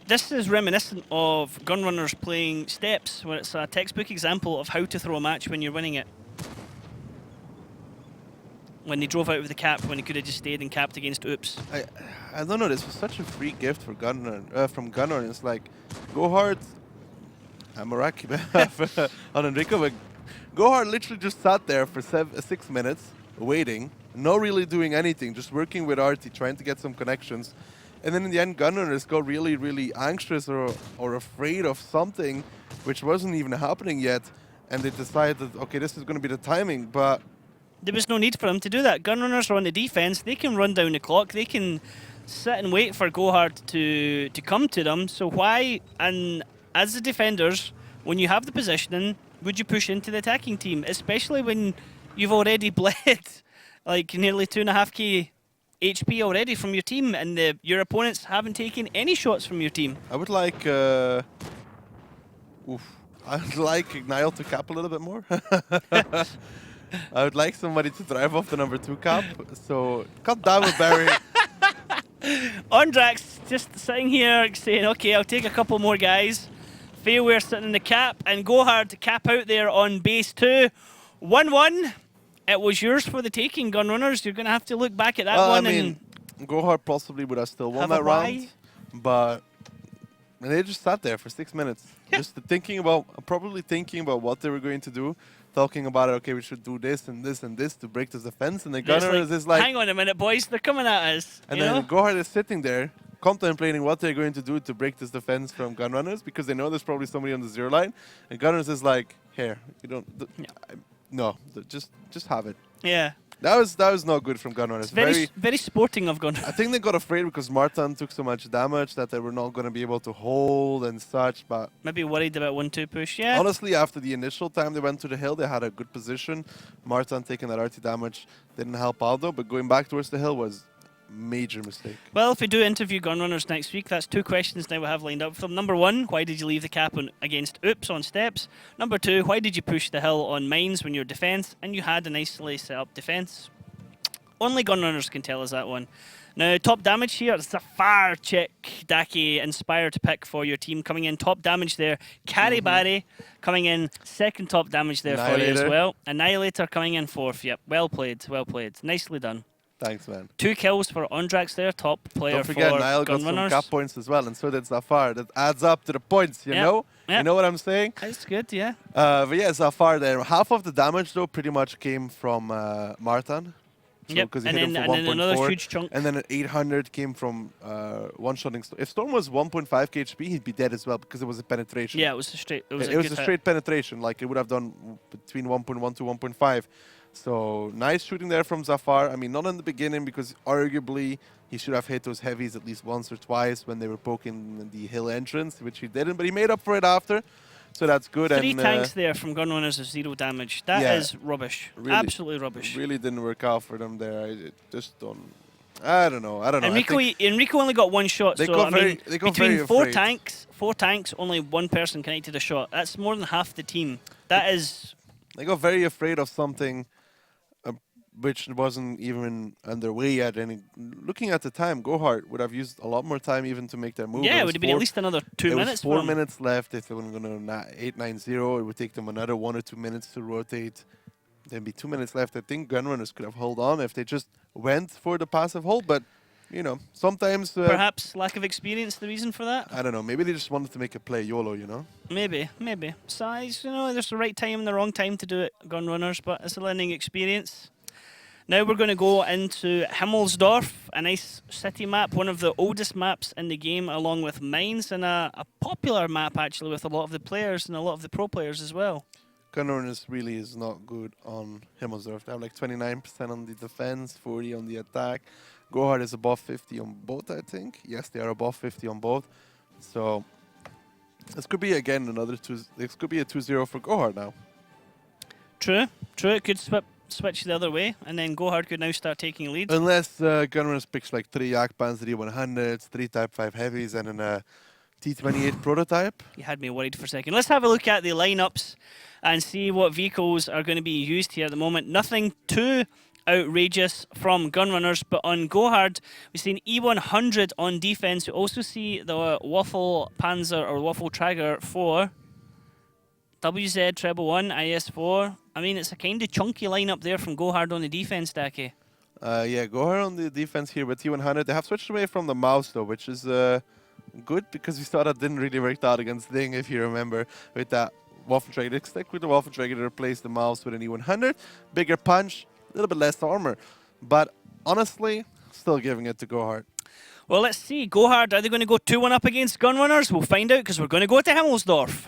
This is reminiscent of Gunrunners playing Steps, where it's a textbook example of how to throw a match when you're winning it. When they drove out with the cap, when he could have just stayed and capped against Oops. I don't know, this was such a free gift for from Gunrunner. It's like, Gohard, I'm Maraki on Enrico, but Gohard literally just sat there for 6 minutes, waiting, not really doing anything, just working with Arty, trying to get some connections. And then in the end, Gunrunners got really, really anxious or afraid of something which wasn't even happening yet. And they decided, okay, this is going to be the timing, but there was no need for them to do that. Gunrunners are on the defense. They can run down the clock. They can sit and wait for Gohard to come to them. So why, and as the defenders, when you have the positioning, would you push into the attacking team? Especially when you've already bled like nearly 2.5k HP already from your team, and your opponents haven't taken any shots from your team. I would like... I would like Niall to cap a little bit more. I would like somebody to drive off the number 2 cap. So cut down with Barry. Ondrax just sitting here saying, okay, I'll take a couple more guys. Fairware sitting in the cap, and go hard to cap out there on base 2. 1-1. It was yours for the taking, Gunrunners. You're going to have to look back at that one. I mean, Gohard possibly would have still won have that a round. why. But they just sat there for 6 minutes. Yeah. Just probably thinking about what they were going to do. Talking about, okay, we should do this and this and this to break this defense. And the Gunners is like... hang on a minute, boys. They're coming at us. And you then know? Gohard is sitting there contemplating what they're going to do to break this defense from Gunrunners, because they know there's probably somebody on the 0 line. And Gunners is like, here, you don't... just have it. Yeah. That was not good from Gunrunners. Very sporting of Gunrunners. I think they got afraid because Martin took so much damage that they were not going to be able to hold and such. But maybe worried about 1-2 push, yeah. honestly, after the initial time they went to the hill, they had a good position. Martin taking that RT damage didn't help out though, but going back towards the hill was major mistake. Well, if we do interview Gunrunners next week, that's 2 questions now we have lined up for them. Number 1, why did you leave the cap against Oops on steps? Number 2, why did you push the hill on mines when you're defence and you had a nicely set up defence? Only Gunrunners can tell us that one. Now, top damage here, it's a far check Daki inspired pick for your team coming in. Top damage there. Carry Barry coming in second top damage there for you as well. Annihilator coming in 4th. Yep, well played, well played. Nicely done. Thanks, man. 2 kills for Ondrax there, top player. Don't forget, for Niall got some cap points as well, and so did Zafar. That adds up to the points, you know? Yep. You know what I'm saying? That's good, yeah. But yeah, Zafar there. Half of the damage, though, pretty much came from Martin. So, Yep, he and hit him then, for and then another 1.4, huge chunk. and then an 800 came from one-shotting Storm. If Storm was 1.5 HP, he'd be dead as well because it was a penetration. Yeah, it was a straight. It was, It was a straight penetration, like it would have done between 1.1 to 1.5. So nice shooting there from Zafar. I mean, not in the beginning because arguably he should have hit those heavies at least once or twice when they were poking the hill entrance, which he didn't, but he made up for it after. So that's good. 3 and, tanks there from Gunrunners of 0 damage. That is rubbish. Really, absolutely rubbish. Really didn't work out for them there. I just don't. I don't know. Enrico only got 1 shot. They So got I very- mean, they got between very four afraid. tanks, only 1 person connected a shot. That's more than half the team. That is. They got very afraid of something which wasn't even underway yet. And looking at the time, Gohard would have used a lot more time even to make their move. Yeah, it would have been at least another 2 minutes. It was 4 for them. minutes left. If they were going to 8-9-0, it would take them another 1 or 2 minutes to rotate. There'd be 2 minutes left. I think Gunrunners could have held on if they just went for the passive hold. But, you know, sometimes... Perhaps lack of experience the reason for that? I don't know. Maybe they just wanted to make a play YOLO, you know? Maybe. Size, you know, there's the right time and the wrong time to do it, Gunrunners, but it's a learning experience. Now we're going to go into Himmelsdorf, a nice city map, one of the oldest maps in the game, along with Mines, and a popular map, actually, with a lot of the players and a lot of the pro players as well. Gunrunners really is not good on Himmelsdorf. They have like 29% on the defense, 40 on the attack. Gohard is above 50 on both, I think. Yes, they are above 50 on both. So this could be, again, this could be a 2-0 for Gohard now. True. It could switch the other way, and then Gohard could now start taking lead. Unless Gunrunners picks like 3 Jagdpanzer 100s, 3 Type 5 Heavies, and then a T28 prototype. You had me worried for a second. Let's have a look at the lineups and see what vehicles are going to be used here at the moment. Nothing too outrageous from Gunrunners, but on Gohard, we've seen E100 on defense. We also see the Waffle Panzer or Waffle Trager 4, WZ Treble 1, IS4. I mean, it's a kind of chunky lineup there from Gohard on the defense, Daki. Yeah, Gohard on the defense here with T100. They have switched away from the mouse though, which is good because we saw that didn't really work out against Ding, if you remember, with that Waffle Trager. They stick with the Waffle Trager to replace the mouse with an E100. Bigger punch, a little bit less armor. But honestly, still giving it to Gohard. Well, let's see. Gohard, are they going to go 2-1 up against Gunrunners? We'll find out because we're going to go to Himmelsdorf.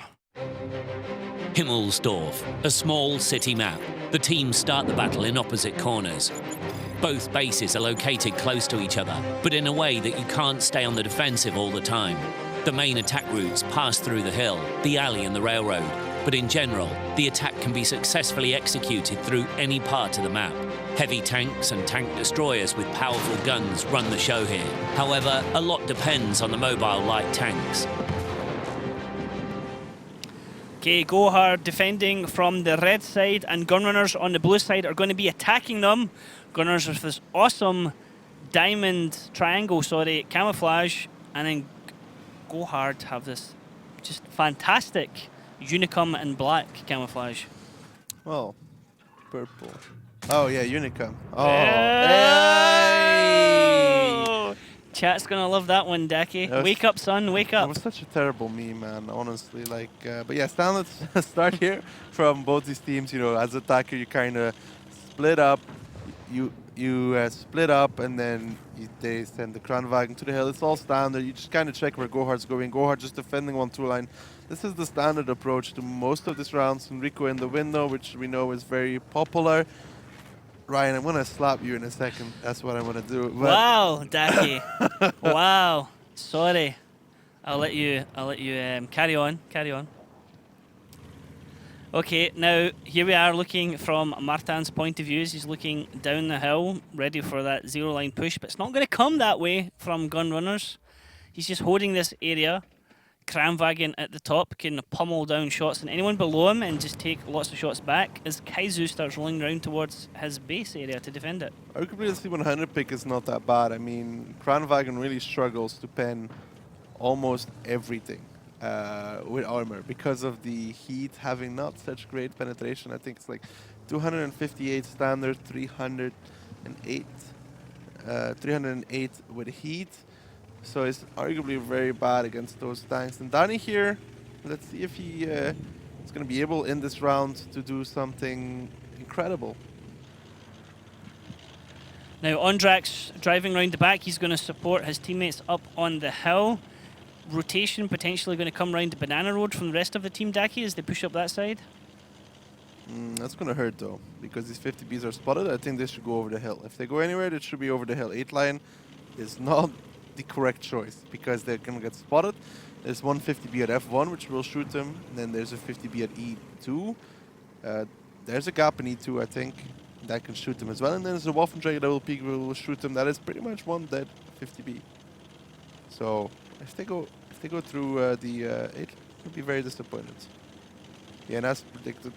Himmelsdorf, a small city map. The teams start the battle in opposite corners. Both bases are located close to each other, but in a way that you can't stay on the defensive all the time. The main attack routes pass through the hill, the alley and the railroad, but in general, the attack can be successfully executed through any part of the map. Heavy tanks and tank destroyers with powerful guns run the show here. However, a lot depends on the mobile light tanks. Okay, Gohard defending from the red side, and Gunrunners on the blue side are going to be attacking them. Gunrunners with this awesome camouflage, and then Gohard have this just fantastic Unicum and black camouflage. Well, purple. Oh yeah, Unicum. Oh, Oh! Chat's gonna love that one, Daki. Wake up, son, wake That up. was such a terrible meme, man. Honestly, like, but yeah, standard start here from both these teams. You know, as attacker, you kind of split up. You split up, and then they send the Kranwagen to the hill. It's all standard. You just kind of check where Gohard's going. Gohard just defending 1-2 line. This is the standard approach to most of these rounds. Enrico in the window, which we know is very popular. Ryan, I'm gonna slap you in a second. That's what I'm gonna do. But Wow, Daki. Wow. Sorry. I'll let you carry on. Carry on. Okay, now here we are looking from Martin's point of view. He's looking down the hill, ready for that zero line push, but it's not going to come that way from Gunrunners. He's just holding this area. Kramwagen at the top can pummel down shots and anyone below him and just take lots of shots back as Kaizu starts rolling around towards his base area to defend it. arguably the C100 pick is not that bad. I mean, Kranwagen really struggles to pen almost everything with armor because of the heat having not such great penetration. I think it's like 258 standard, 308 with heat. So it's arguably very bad against those tanks. And Danny here, let's see if he is going to be able in this round to do something incredible. Now Ondrax driving around the back, he's going to support his teammates up on the hill. Rotation potentially going to come round the Banana Road from the rest of the team, Daki, as they push up that side. That's going to hurt though, because these 50Bs are spotted. I think they should go over the hill. If they go anywhere, it should be over the hill. 8 line is not the correct choice because they're going to get spotted. There's one 50B at F1 which will shoot them, and then there's a 50B at E2. There's a gap in E2, I think, that can shoot them as well, and then there's a Waffenträger that will peek, will shoot them. That is pretty much one dead 50B. So if they go through the 8, I'll be very disappointed. Yeah, and as predicted,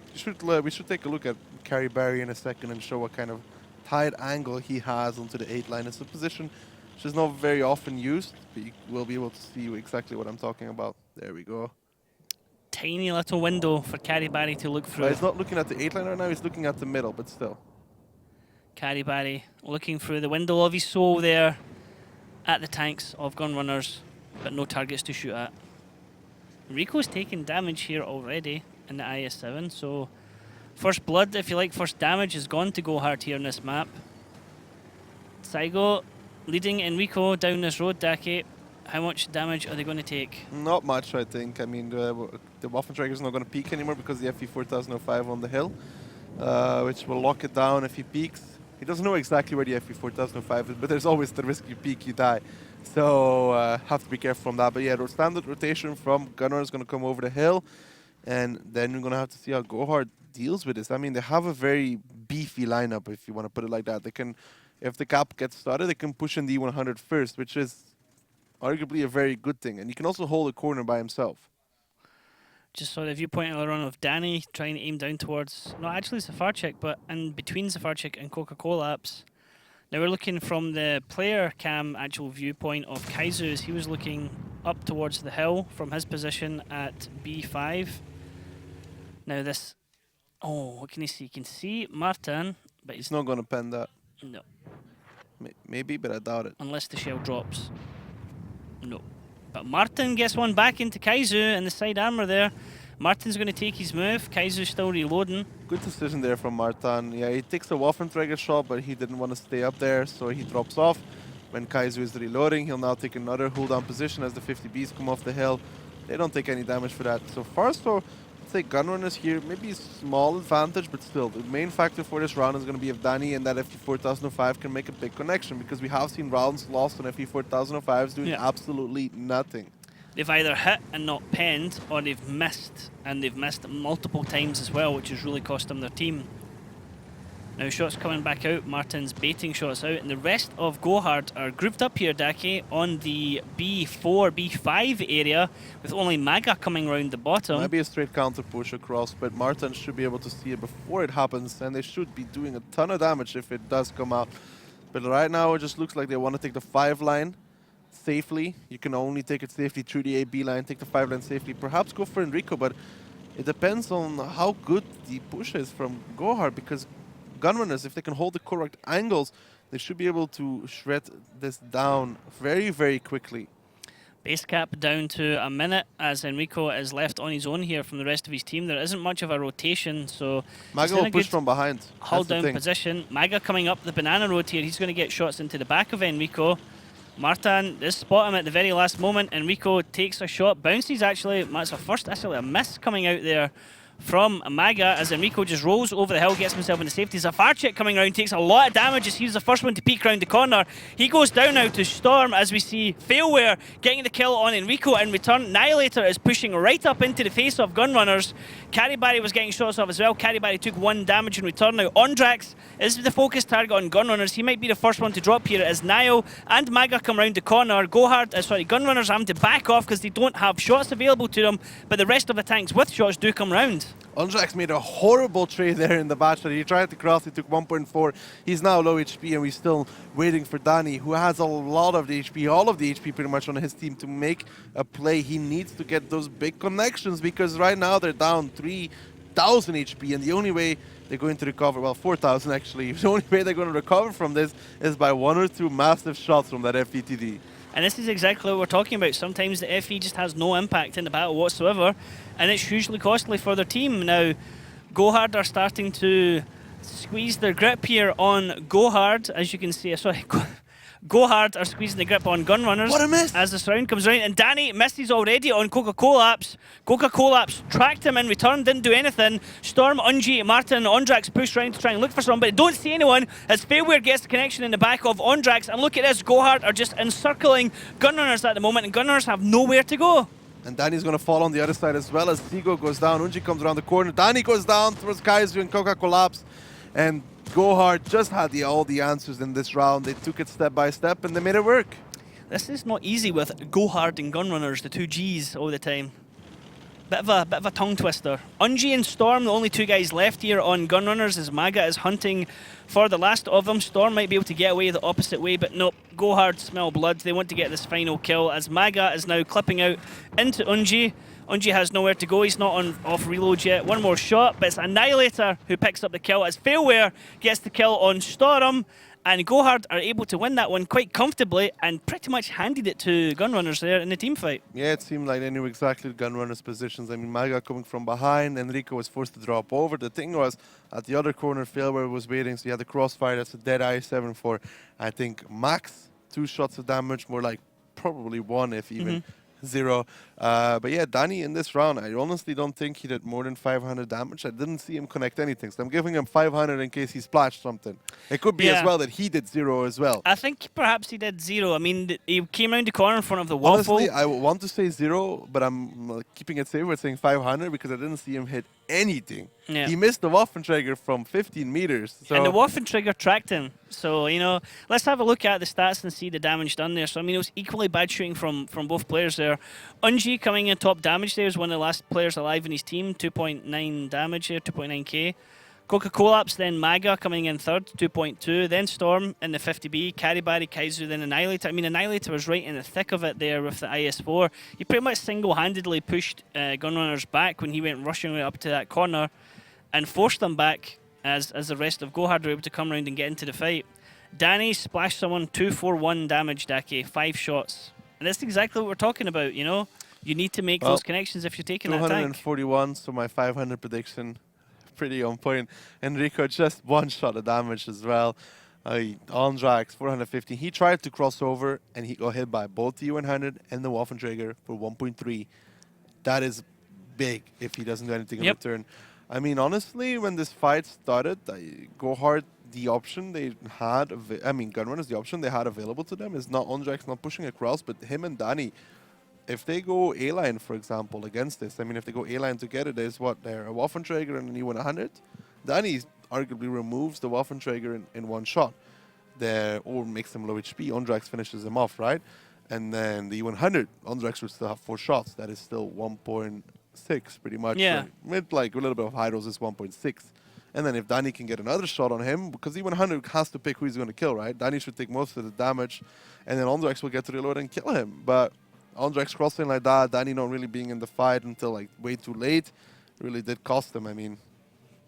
we should take a look at Carry Barry in a second and show what kind of tight angle he has onto the 8 line. It's a position which is not very often used, but you will be able to see exactly what I'm talking about. There we go. Tiny little window for Carry Barry to look through. He's not looking at the 8 line right now, he's looking at the middle, but still. Carry Barry looking through the window of his soul there at the tanks of Gunrunners, but no targets to shoot at. Rico's taking damage here already in the IS-7, so first blood, if you like, first damage is gone to Gohard here in this map. Saigo leading Enrico down this road, Daki. How much damage are they going to take? Not much, I think. I mean, the Waffenträger is not going to peek anymore because the FE 4005 on the hill, which will lock it down if he peeks. He doesn't know exactly where the FE 4005 is, but there's always the risk you peek, you die. So have to be careful from that. But yeah, the standard rotation from Gunner is going to come over the hill, and then we're going to have to see how Gohard deals with this. I mean, they have a very beefy lineup, if you want to put it like that. They can, if the gap gets started, they can push in the E100 first, which is arguably a very good thing. And you can also hold a corner by himself. Just saw the viewpoint earlier on of Danny trying to aim down towards, not actually Zafarchik, but in between Zafarchik and Coca-Cola apps. Now we're looking from the player cam actual viewpoint of Kaizu as he was looking up towards the hill from his position at B5. Now this, oh, what can you see? You can see Martin, but He's not going to pen that. no, Maybe, but I doubt it. unless the shell drops. No. But Martin gets one back into Kaizu and the side armor there. Martin's going to take his move. Kaizu's still reloading. Good decision there from Martin. Yeah, he takes a Waffenträger shot, but he didn't want to stay up there, so he drops off. When Kaizu is reloading, he'll now take another hold-down position as the 50Bs come off the hill. They don't take any damage for that. So far, so I'd say Gunrunners here, maybe a small advantage, but still, the main factor for this round is going to be if Danny and that FE 4005 can make a big connection, because we have seen rounds lost on FE 4005s doing absolutely nothing. They've either hit and not penned, or they've missed, and they've missed multiple times as well, which has really cost them their team. Now shots coming back out, Martin's baiting shots out, and the rest of Gohard are grouped up here, Daki, on the B4, B5 area, with only Maga coming round the bottom. Might be a straight counter push across, but Martin should be able to see it before it happens, and they should be doing a ton of damage if it does come out. But right now it just looks like they want to take the 5 line safely. You can only take it safely through the AB line, take the 5 line safely, perhaps go for Enrico, but it depends on how good the push is from Gohard, because Gunrunners, if they can hold the correct angles, they should be able to shred this down very, very quickly. Base cap down to a minute as Enrico is left on his own here from the rest of his team. There isn't much of a rotation, so Maga will push from behind. Hold down position. Maga coming up the banana road here. He's going to get shots into the back of Enrico. Martin does spot him at the very last moment. Enrico takes a shot, bounces actually. That's a miss coming out there from Maga as Enrico just rolls over the hill, gets himself into safety. Zafarchik coming round, takes a lot of damage as he's the first one to peek round the corner. He goes down now to Storm as we see Failware getting the kill on Enrico in return. Annihilator is pushing right up into the face of Gunrunners. Caribari was getting shots off as well. Caribari took 1 damage in return. Now Ondrax is the focus target on Gunrunners. He might be the first one to drop here as Niall and Maga come round the corner. Gunrunners having to back off because they don't have shots available to them, but the rest of the tanks with shots do come round. Ondrax made a horrible trade there in the bachelor. He tried to cross, he took 1.4. He's now low HP, and we're still waiting for Danny, who has a lot of the HP, all of the HP pretty much on his team to make a play. He needs to get those big connections because right now they're down 3,000 HP, and the only way they're going to recover, well, 4,000 actually, the only way they're going to recover from this is by 1 or 2 massive shots from that FETD. And this is exactly what we're talking about. Sometimes the FE just has no impact in the battle whatsoever, and it's hugely costly for their team. Now, Gohard are starting to squeeze their grip here on Gohard, as you can see. Gohard are squeezing the grip on Gunrunners. What a miss! As this round comes round, and Danny misses already on Coca-Collapse. Coca-Collapse tracked him in return, didn't do anything. Storm, Unji, Martin, Ondrax push round to try and look for someone, but don't see anyone as Failware gets the connection in the back of Ondrax. And look at this, Gohard are just encircling Gunrunners at the moment, and Gunrunners have nowhere to go. And Danny's going to fall on the other side as well as Sigo goes down. Unji comes around the corner. Danny goes down towards Kaiser and Coca collapse. And Gohard just had all the answers in this round. They took it step by step and they made it work. This is not easy with Gohard and Gunrunners, the 2 Gs all the time. Bit of a tongue twister. Unji and Storm, the only 2 guys left here on Gunrunners, as Maga is hunting for the last of them. Storm might be able to get away the opposite way, but nope. Gohard smell blood. They want to get this final kill as Maga is now clipping out into Unji. Unji has nowhere to go. He's not off reload yet. 1 more shot, but it's Annihilator who picks up the kill as Failware gets the kill on Storm. And Gohard are able to win that one quite comfortably and pretty much handed it to Gunrunners there in the team fight. Yeah, it seemed like they knew exactly the Gunrunners' positions. I mean, Maga coming from behind, Enrico was forced to drop over. The thing was, at the other corner, Failware was waiting, so you had the crossfire. That's a dead eye 7 for, I think, max 2 shots of damage, more like probably 1 if even 0. But yeah, Danny in this round, I honestly don't think he did more than 500 damage. I didn't see him connect anything, so I'm giving him 500 in case he splashed something. It could be as well that he did 0 as well. I think perhaps he did 0. I mean, he came around the corner in front of the waffle. Honestly, I want to say 0, but I'm keeping it safe with saying 500 because I didn't see him hit anything. Yeah. He missed the Waffentrigger from 15 meters. So. And the Waffentrigger tracked him. So, you know, let's have a look at the stats and see the damage done there. So, I mean, it was equally bad shooting from both players there. Unji coming in top damage there is one of the last players alive in his team. 2.9 damage here, 2.9k. Coca-Collapse, then Maga coming in third, 2.2. Then Storm in the 50B. Caribari, Kaizu, then Annihilator. I mean, Annihilator was right in the thick of it there with the IS-4. He pretty much single-handedly pushed Gunrunners back when he went rushing up to that corner and forced them back as the rest of Gohard were able to come around and get into the fight. Danny splashed someone, 241 damage, Daki, 5 shots. And that's exactly what we're talking about, you know? You need to make those connections if you're taking that tank. 241, so my 500 prediction, pretty on point. Enrico just 1 shot of damage as well. Ondrax, 450. He tried to cross over and he got hit by both the U100 and the Waffentrigger for 1.3. That is big if he doesn't do anything in return. I mean, honestly, when this fight started, Gohard, the option they had, Gunrunners, the option they had available to them is not Ondrax not pushing across, but him and Danny if they go A-line, for example, against this, I mean, if they go A-line together, there's what? They're a Waffenträger and an E100. Danny arguably removes the Waffenträger in one shot. Or makes them low HP. Ondrax finishes them off, right? And then the E100, Ondrax would still have 4 shots. That is still 1.6, pretty much. Yeah. Right? With like a little bit of high rolls, it's 1.6. And then if Danny can get another shot on him, because E100 has to pick who he's going to kill, right? Danny should take most of the damage, and then Ondrax will get to reload and kill him. But Ondrax crossing like that, Danny not really being in the fight until like way too late, really did cost him. I mean,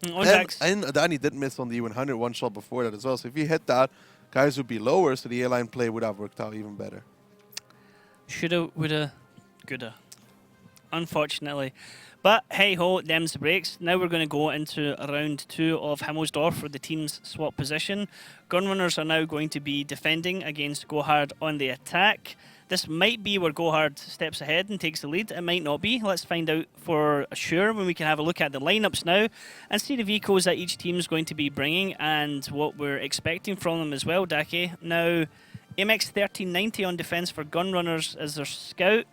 and Danny did miss on the E100 one shot before that as well. So if he hit that, guys would be lower, so the A-line play would have worked out even better. Shoulda, woulda, coulda. Unfortunately. But hey-ho, them's the breaks. Now we're going to go into round 2 of Himmelsdorf, where the teams swap position. Gunrunners are now going to be defending against Gohard on the attack. This might be where Gohard steps ahead and takes the lead. It might not be. Let's find out for sure when we can have a look at the lineups now and see the vehicles that each team is going to be bringing and what we're expecting from them as well, Dake. Now, MX 1390 on defense for Gunrunners as their scout.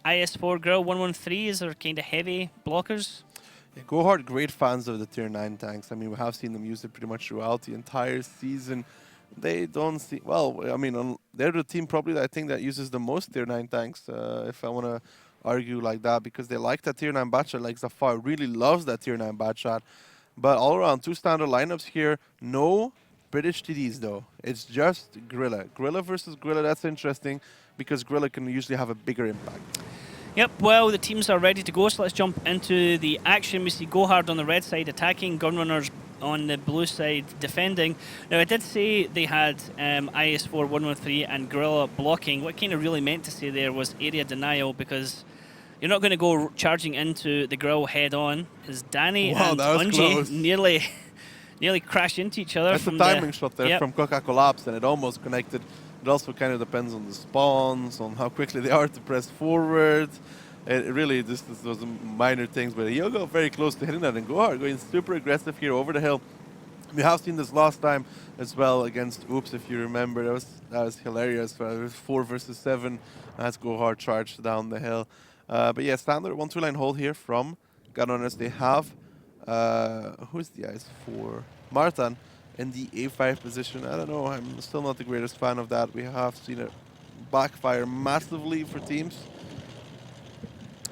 IS4 Grill 113 is their kind of heavy blockers. Yeah, Gohard, great fans of the tier 9 tanks. I mean, we have seen them use it pretty much throughout the entire season. They don't see, well, I mean, they're the team probably that I think that uses the most tier 9 tanks, if I want to argue like that, because they like that tier 9 batshot. Like Zafar really loves that tier 9 batshot. But all around, 2 standard lineups here. No British TDs though. It's just Grilla. Grilla versus Grilla, that's interesting, because Grilla can usually have a bigger impact. Yep, well, the teams are ready to go, so let's jump into the action. We see Gohard on the red side attacking, Gunrunners on the blue side defending. Now, I did say they had IS4 113 and Gorilla blocking. What I kind of really meant to say there was area denial, because you're not going to go charging into the Grill head-on, as Danny and Unji nearly crash into each other. That's a timing shot there from Coca Collapse, and it almost connected. It also kind of depends on the spawns, on how quickly they are to press forward. It really, this was minor things, but he'll go very close to hitting that, and Gohard going super aggressive here over the hill. We have seen this last time as well against Oops, if you remember. That was hilarious. It was 4 versus 7 as Gohard charged down the hill. But yeah, standard 1-2 line hold here from Gunrunners. They have who's the IS4? Martin in the A5 position. I don't know, I'm still not the greatest fan of that. We have seen it backfire massively for teams.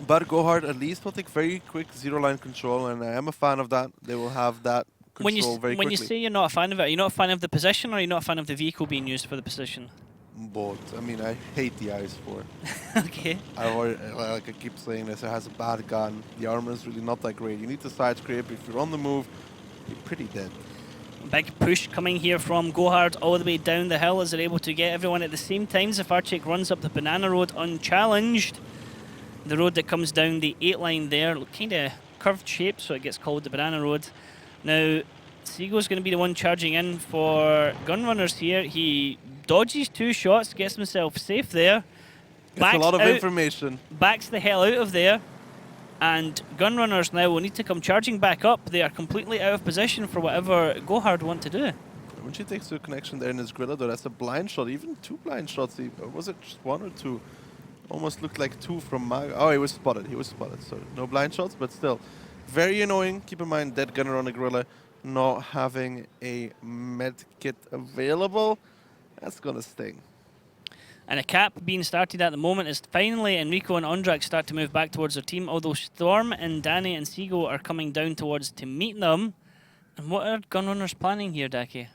But Gohard at least will take very quick zero-line control, and I am a fan of that. They will have that control very quickly. When you say you're not a fan of it, are you not a fan of the position, or are you not a fan of the vehicle being used for the position? Both. I mean, I hate the IS4. Okay. Like I keep saying this, it has a bad gun. The armor is really not that great. You need to side scrape. If you're on the move, you're pretty dead. Big push coming here from Gohard all the way down the hill as they're able to get everyone at the same time. Zafarchik runs up the banana road unchallenged. The road that comes down the 8 line there, kind of curved shape, so it gets called the banana road. Now, Seago's going to be the one charging in for Gunrunners here. He dodges 2 shots, gets himself safe there. That's a lot of information. Backs the hell out of there. And Gunrunners now will need to come charging back up. They are completely out of position for whatever Gohard want to do. When she takes the connection there in his Grilla, though, that's a blind shot. Even 2 blind shots. Or was it just 1 or 2? Almost looked like 2 from Mag. Oh, he was spotted. He was spotted. So no blind shots, but still very annoying. Keep in mind, dead gunner on the Grilla, not having a med kit available. That's gonna sting. And a cap being started at the moment as finally Enrico and Ondrax start to move back towards their team, although Storm and Danny and Seago are coming down towards to meet them. And what are Gunrunners planning here, Dake?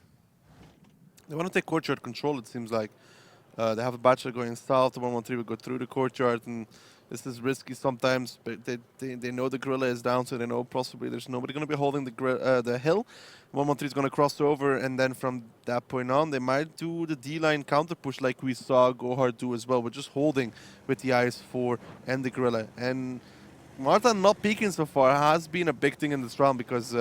They want to take courtyard control, it seems like. They have a bachelor going south, the 113 will go through the courtyard, and this is risky sometimes, but they know the Gorilla is down, so they know possibly there's nobody going to be holding the hill. 113 is going to cross over, and then from that point on, they might do the D-line counter push like we saw Gohard do as well. We're just holding with the IS4 and the Gorilla. And Martin not peeking so far has been a big thing in this round, because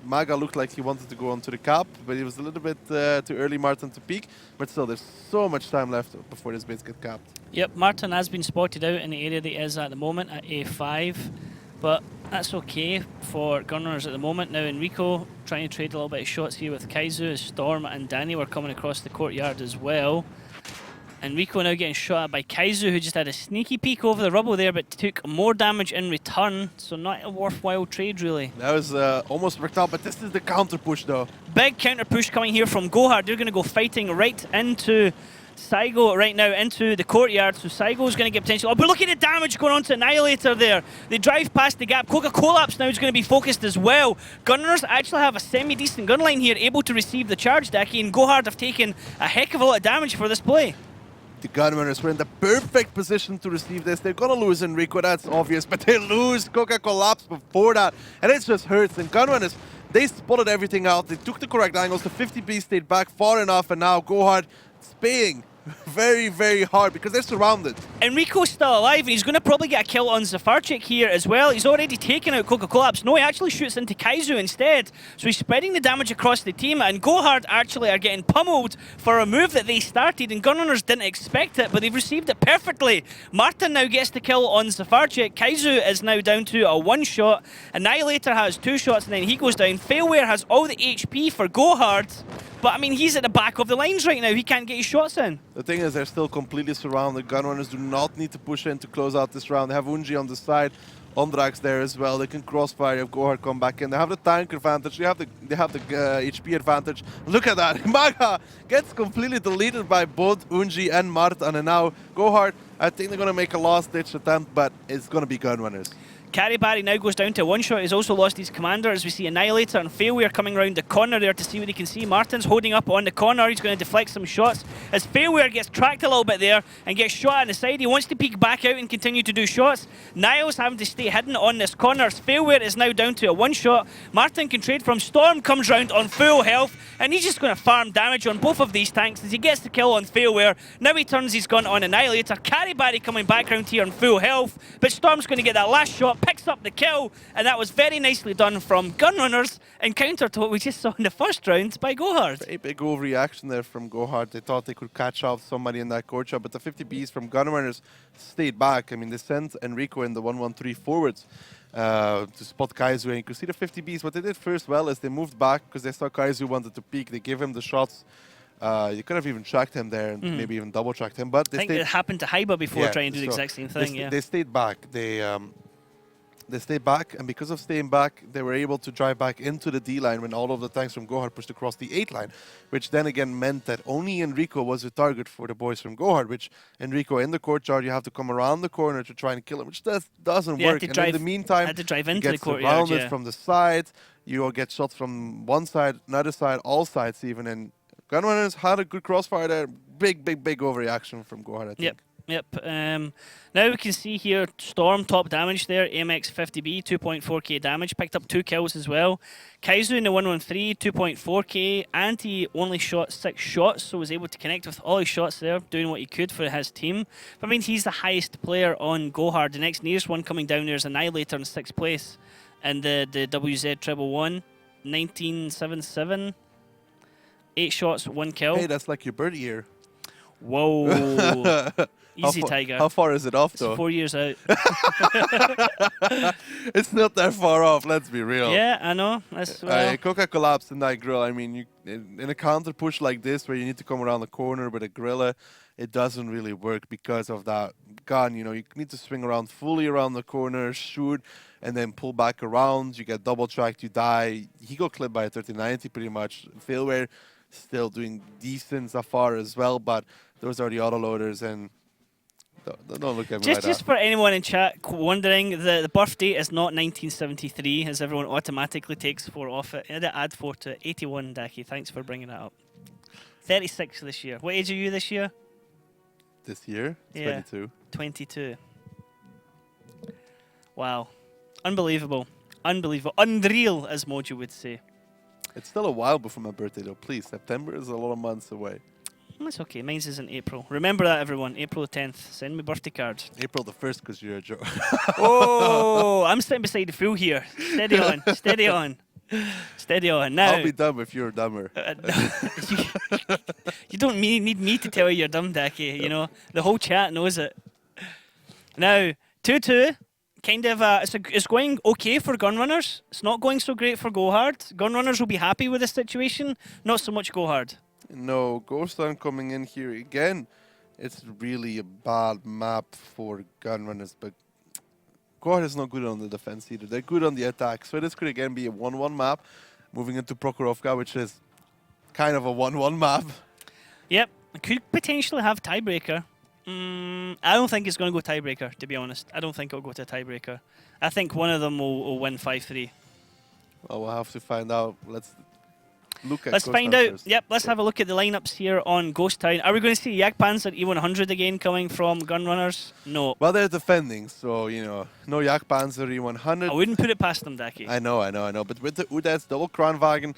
Maga looked like he wanted to go onto the cap, but it was a little bit too early, Martin, to peek. But still, there's so much time left before this base gets capped. Yep, Martin has been spotted out in the area that he is at the moment at A5, but that's okay for Gunrunners at the moment. Now Enrico trying to trade a little bit of shots here with Kaizu as Storm and Danny were coming across the courtyard as well. Enrico now getting shot at by Kaizu, who just had a sneaky peek over the rubble there, but took more damage in return. So not a worthwhile trade, really. That was almost worked out, but this is the counter push, though. Big counter push coming here from Gohard. They're going to go fighting right into Saigo right now, into the courtyard. So Saigo's going to get potential. Oh, but look at the damage going on to Annihilator there. They drive past the gap. Coca-Collapse now is going to be focused as well. Gunners actually have a semi-decent gun line here, able to receive the charge, Daki, and Gohard have taken a heck of a lot of damage for this play. The Gunrunners were in the perfect position to receive this. They're going to lose Enrico, that's obvious, but they lose Coca-Collapse before that, and it just hurts. And Gunrunners, they spotted everything out. They took the correct angles. The 50B stayed back far enough, and now Gohard is paying very, very hard because they're surrounded. Enrico's still alive, and he's going to probably get a kill on Zafarchik here as well. He's already taken out Coca-Collapse. No, he actually shoots into Kaizu instead. So he's spreading the damage across the team, and Gohard actually are getting pummeled for a move that they started, and Gunrunners didn't expect it, but they've received it perfectly. Martin now gets the kill on Zafarchik. Kaizu is now down to a one-shot. Annihilator has 2 shots, and then he goes down. Failware has all the HP for Gohard, but I mean, he's at the back of the lines right now. He can't get his shots in. The thing is, they're still completely surrounded. Gunrunners do not need to push in to close out this round. They have Unji on the side, Ondrax there as well. They can crossfire if Gohard come back in. They have the tank advantage. They have the HP advantage. Look at that. Maga gets completely deleted by both Unji and Martin. And now Gohard, I think they're going to make a last-ditch attempt, but it's going to be Gunrunners. Caribari now goes down to one shot. He's also lost his commander as we see Annihilator and Failware coming around the corner there to see what he can see. Martin's holding up on the corner. He's going to deflect some shots as Failware gets tracked a little bit there and gets shot on the side. He wants to peek back out and continue to do shots. Niles having to stay hidden on this corner. Failware is now down to a one shot. Martin can trade from Storm, comes round on full health, and he's just going to farm damage on both of these tanks as he gets the kill on Failware. Now he turns his gun on Annihilator. Caribari coming back round here on full health, but Storm's going to get that last shot, picks up the kill, and that was very nicely done from Gunrunners in counter to what we just saw in the first round by Gohard. Very big overreaction there from Gohard. They thought they could catch out somebody in that courtyard, but the 50Bs from Gunrunners stayed back. I mean, they sent Enrico in the 1-1-3 forwards to spot Kaizu, and you could see the 50Bs. What they did first well is they moved back because they saw Kaizu wanted to peek. They gave him the shots. You could have even tracked him there and maybe even double-tracked him, but I think it happened to Haiba before trying to do the exact same thing. They stayed back. They stayed back, and because of staying back, they were able to drive back into the D line when all of the tanks from Gohard pushed across the 8 line, which then again meant that only Enrico was a target for the boys from Gohard, which Enrico in the courtyard, you have to come around the corner to try and kill him, which doesn't work. And in the meantime, had to drive into you get the courtyard, surrounded from the side, you will get shots from one side, another side, all sides even, and Gunrunners had a good crossfire there. Big overreaction from Gohard, I think. Yep. Now we can see here Storm top damage there. AMX 50B 2.4k damage, picked up 2 kills as well. Kaizu in the 1-1-3 2.4k. Anti only shot 6 shots, so was able to connect with all his shots there, doing what he could for his team. But I mean, he's the highest player on Gohard. The next nearest one coming down there is Annihilator in 6th place, and the WZ treble 1 1977. 8 shots, 1 kill. Hey, that's like your bird year. Whoa. Easy, Tiger. How far is it off, though? It's 4 years out. It's not that far off, let's be real. Yeah, I know. Coca collapsed in that grill. I mean, in a counter push like this, where you need to come around the corner with a grilla, it doesn't really work because of that gun. You know, you need to swing around fully around the corner, shoot, and then pull back around. You get double tracked, you die. He got clipped by a 3090 pretty much. Failware still doing decent so far as well, but those are the autoloaders, and don't look at me like that. Just for anyone in chat wondering, the birth date is not 1973, as everyone automatically takes 4 off it. I had to add 4 to it. 81, Daki. Thanks for bringing that up. 36 this year. What age are you this year? This year? Yeah. 22. 22. Wow. Unbelievable. Unbelievable. Unreal, as Mojo would say. It's still a while before my birthday, though. Please, September is a lot of months away. That's okay. Mine's is in April. Remember that, everyone. April the 10th. Send me birthday cards. April the 1st, because you're a joke. Oh, I'm sitting beside the fool here. Steady on. Steady on. Steady on. Now, I'll be dumb if you're dumber. You don't need me to tell you you're dumb, Daki. You know, the whole chat knows it. Now, 2-2. Kind of, it's going okay for Gunrunners. It's not going so great for Gohard. Gunrunners will be happy with this situation. Not so much Gohard. No, Ghost Run coming in here again. it's really a bad map for Gunrunners, but Gohard is not good on the defense either. They're good on the attack, so this could again be a 1-1 map, moving into Prokhorovka, which is kind of a 1-1 map. Yep, could potentially have tiebreaker. I don't think it's going to go tiebreaker, to be honest. I don't think it'll go to tiebreaker. I think one of them will win 5-3. Well, we'll have to find out. Let's look at Let's Ghost find Town out. first. Yep, let's have a look at the lineups here on Ghost Town. Are we going to see Jagdpanzer E100 again coming from Gunrunners? No. Well, they're defending, so, you know, no Jagdpanzer E100. I wouldn't put it past them, Daki. I know. But with the UDES double Kranwagen,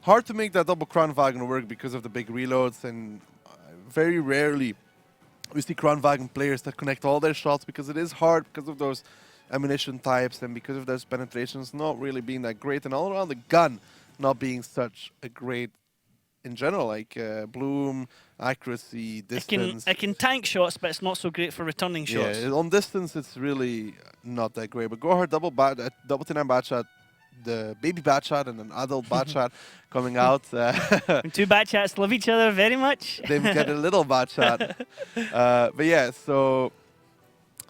hard to make that double Kranwagen work because of the big reloads, and very rarely we see Kranwagen players that connect all their shots because it is hard because of those ammunition types and because of those penetrations not really being that great, and all around the gun not being such a great in general, like bloom, accuracy, distance. It can tank shots, but it's not so great for returning shots. Yeah, on distance it's really not that great. But Gohard double T9 Batchat, the baby Batchat and an adult Batchat coming out. When two Batchats love each other very much. They get a little Batchat. But yeah, so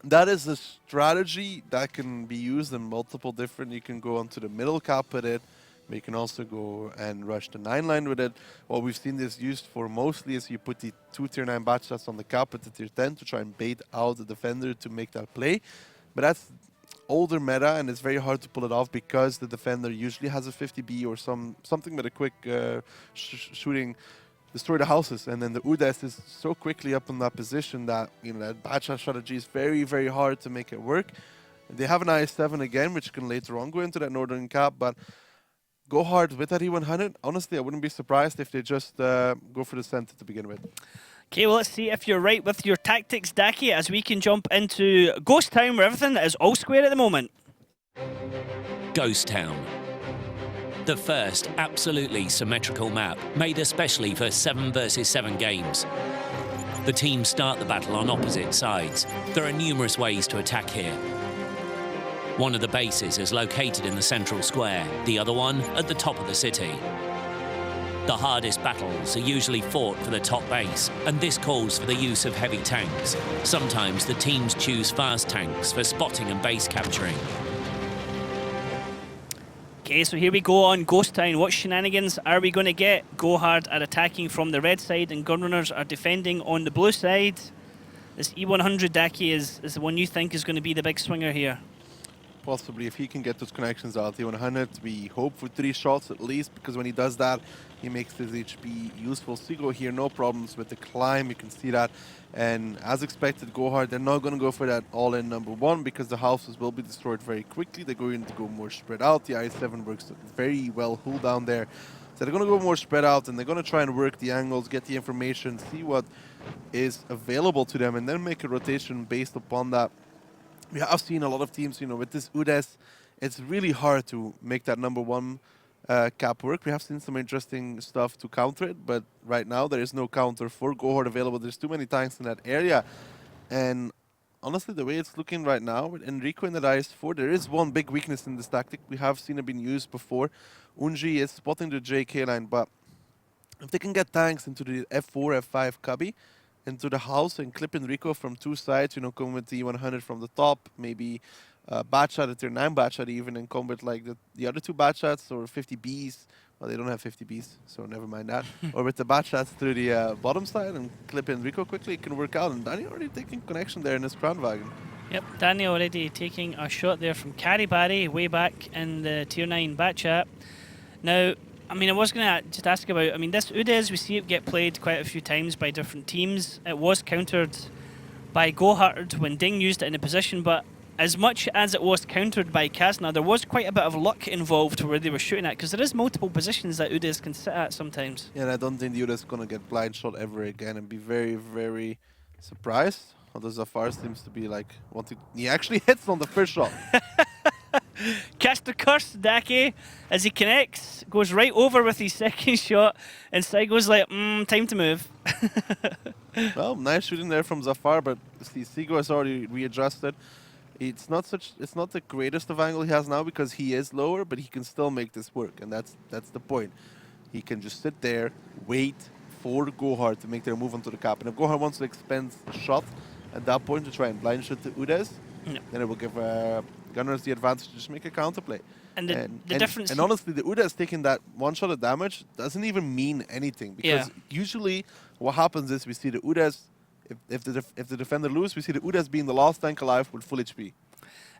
that is a strategy that can be used in multiple different. You can go onto the middle cap with it. But you can also go and rush the 9 line with it. What we've seen this used for mostly is you put the 2 tier 9 Batchats on the cap at the tier 10 to try and bait out the defender to make that play. But that's older meta, and it's very hard to pull it off because the defender usually has a 50B or something with a quick shooting, destroy the houses, and then the UDES is so quickly up in that position that, you know, that Batchat strategy is very, very hard to make it work. They have an IS-7 again, which can later on go into that northern cap, but Gohard with that E100, honestly, I wouldn't be surprised if they just go for the center to begin with. Okay, well, let's see if you're right with your tactics, Daki, as we can jump into Ghost Town, where everything is all square at the moment. Ghost Town. The first absolutely symmetrical map, made especially for 7 versus 7 games. The teams start the battle on opposite sides. There are numerous ways to attack here. One of the bases is located in the central square, the other one at the top of the city. The hardest battles are usually fought for the top base, and this calls for the use of heavy tanks. Sometimes the teams choose fast tanks for spotting and base capturing. Okay, so here we go on Ghost Town. What shenanigans are we going to get? Gohard are attacking from the red side and Gunrunners are defending on the blue side. This E100 Daki is the one you think is going to be the big swinger here. Possibly, if he can get those connections out, E100, we hope for 3 shots at least, because when he does that, he makes his HP useful. Seago here, no problems with the climb, you can see that. And as expected, Gohard, they're not going to go for that all-in number 1, because the houses will be destroyed very quickly. They're going to go more spread out. The I-7 works very well hull down there. So they're going to go more spread out, and they're going to try and work the angles, get the information, see what is available to them, and then make a rotation based upon that. We have seen a lot of teams, you know, with this UDES, it's really hard to make that number 1 cap work. We have seen some interesting stuff to counter it, but right now there is no counter for Gohard available. There's too many tanks in that area. And honestly, the way it's looking right now, with Enrico in the IS-4, there is one big weakness in this tactic. We have seen it being used before. Unji is spotting the JK line, but if they can get tanks into the F4, F5 cubby, into the house and clip Enrico from 2 sides, you know, come with the 100 from the top, maybe Batchat at their 9 Batchat even, and come with like the other 2 Batchats or 50Bs. Well, they don't have 50Bs, so never mind that. Or with the Batchats through the bottom side and clip Enrico quickly, it can work out. And Danny already taking connection there in his Kranwagen. Yep, Danny already taking a shot there from Caribari way back in the tier 9 Batchat. Now, I mean, I was going to just ask about, I mean, this UDES, we see it get played quite a few times by different teams. It was countered by Gohard when Ding used it in a position, but as much as it was countered by Kazna, there was quite a bit of luck involved where they were shooting at, because there is multiple positions that UDES can sit at sometimes. Yeah, and I don't think the UDES is going to get blind shot ever again and be very, very surprised. Although Zafar seems to be like wanting, he actually hits on the first shot. Cast the curse, Daki, as he connects, goes right over with his second shot, and Saigo's like, time to move. Well, nice shooting there from Zafar, but see, Seago has already readjusted. It's not the greatest of angle he has now because he is lower, but he can still make this work, and that's the point. He can just sit there, wait, for Gohard to make their move onto the cap. And if Gohard wants to expend a shot at that point to try and blind shot to Udes, then it will give Gunners the advantage to just make a counterplay. And the difference... And honestly, the Udes taking that one shot of damage doesn't even mean anything. Because usually what happens is we see the Udes, if the defender loses, we see the Udes being the last tank alive with full HP.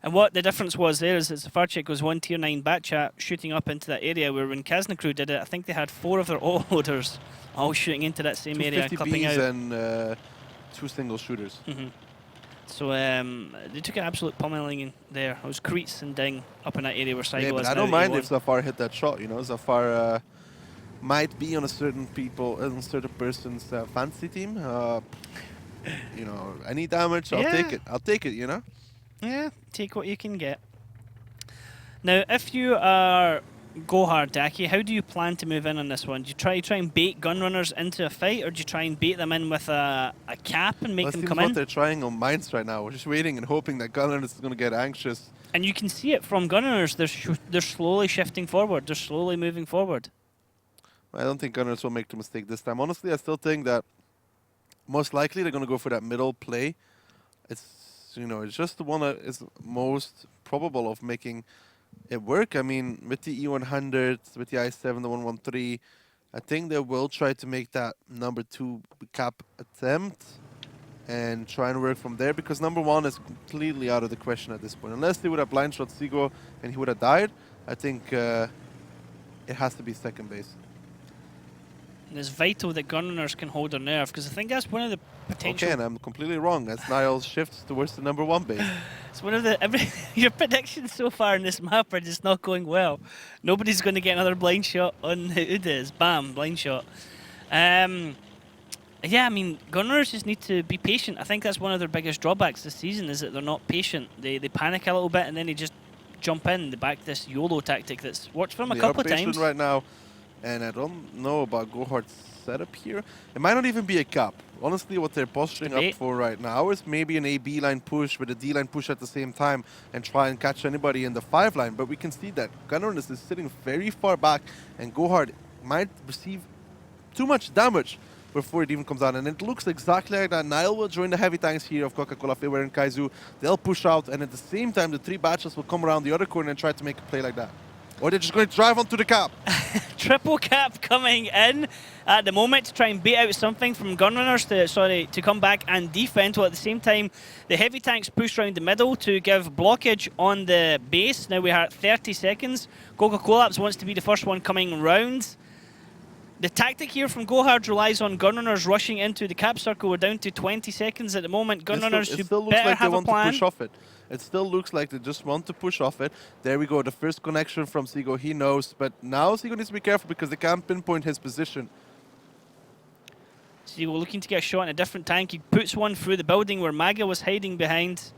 And what the difference was there is that Safarchik was one tier 9 Batchat shooting up into that area, where when Kaznakru did it, I think they had 4 of their autoloaders all shooting into that same area and clipping out. And 2 single shooters. So they took an absolute pummeling in there. It was Kreitz and Ding up in that area where Saigo yeah, but is I now don't mind A1. if Zafar hit that shot. You know, Zafar might be on a certain person's fantasy team. You know, any damage, I'll take it. I'll take it. You know. Yeah, take what you can get. Now, if you are Gohard, Daki, how do you plan to move in on this one? Do you try and bait Gunrunners into a fight, or do you try and bait them in with a cap and make them come in? That's what they're trying on Mainz right now. We're just waiting and hoping that Gunrunners is going to get anxious. And you can see it from Gunrunners. They're slowly shifting forward. They're slowly moving forward. I don't think Gunners will make the mistake this time. Honestly, I still think that most likely they're going to go for that middle play. It's just the one that is most probable of making it work. I mean, with the E100, with the i7, the 113, I think they will try to make that number 2 cap attempt and try and work from there, because number 1 is completely out of the question at this point. Unless they would have blind shot Sigo and he would have died, I think it has to be second base. And it's vital that Gunrunners can hold their nerve, because I think that's one of the potential... Okay, and I'm completely wrong, as Niall shifts towards the number 1 base. It's one of the... your predictions so far in this map are just not going well. Nobody's going to get another blind shot on Udes. Bam, blind shot. Yeah, I mean, Gunrunners just need to be patient. I think that's one of their biggest drawbacks this season, is that they're not patient. They panic a little bit and then they just jump in. They back this YOLO tactic that's worked for them a couple of times. Right now. And I don't know about Gohard's setup here. It might not even be a cap. Honestly, what they're posturing up for right now is maybe an A-B line push with a D-line push at the same time and try and catch anybody in the 5 line. But we can see that Gunrunners is sitting very far back, and Gohard might receive too much damage before it even comes out. And it looks exactly like that. Niall will join the heavy tanks here of Coca-Cola, Fever, and Kaizu. They'll push out, and at the same time, the 3 batches will come around the other corner and try to make a play like that. Or they're just going to drive onto the cap. Triple cap coming in at the moment to try and bait out something from Gunrunners to come back and defend, while at the same time the heavy tanks push around the middle to give blockage on the base. Now we are at 30 seconds. Coca-Cola wants to be the first one coming round. The tactic here from Gohard relies on Gunrunners rushing into the cap circle. We're down to 20 seconds at the moment. Gunrunners should better have a plan. To push off it. It still looks like they just want to push off it. There we go, the first connection from Sigo. He knows, but now Sigo needs to be careful because they can't pinpoint his position. Sigo looking to get a shot in a different tank. He puts one through the building where Maga was hiding behind.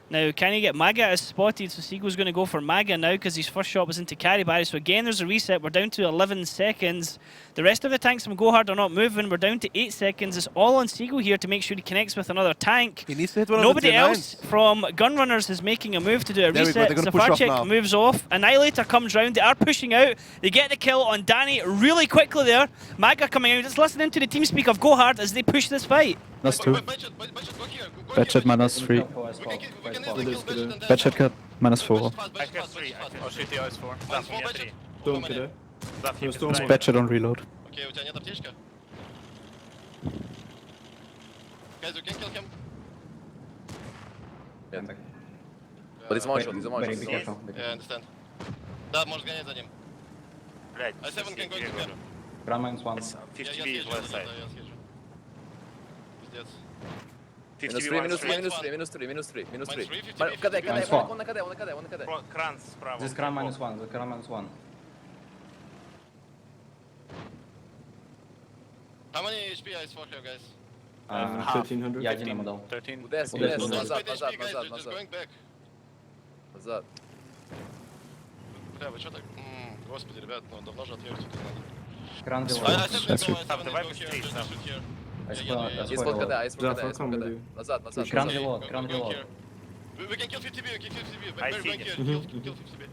Now, can he get Maga as spotted? So Sigo's going to go for Maga now because his first shot was into Carry Barry. So again, there's a reset. We're down to 11 seconds. The rest of the tanks from Gohard are not moving. We're down to 8 seconds. It's all on Sigo here to make sure he connects with another tank. He needs to hit one Nobody of the else from Gunrunners is making a move to do a reset. Safarchik moves off. Annihilator comes round. They are pushing out. They get the kill on Danny really quickly there. Maga coming out. Just listening to the team speak of Gohard as they push this fight. -2. Batchat -3. Batchat cut -4. It's Batchat on reload. Окей, у тебя нет аптечка? Кайзу, can kill him? But it's one shot, he's a one shot. Yeah, I understand. Да, можешь гонять за ним. I7 can go to him. Ground mines 1. 50B is left side. Пиздец. -3. Minus КД, 4. он на КД. Кран справа. This ground minus 1. The ground minus 1. How many HP is for you guys? 1300. Я один ему дал. 13. Удес, назад. Just going back. Назад. Бля, вы что так? Господи, ребят, ну давно же отверть тут надо. Ground Давай быстрее, Сав. Есть под КД, есть под КД. Назад. Ground reload. Ground reload. We can kill 50B, I see it. kill 50B.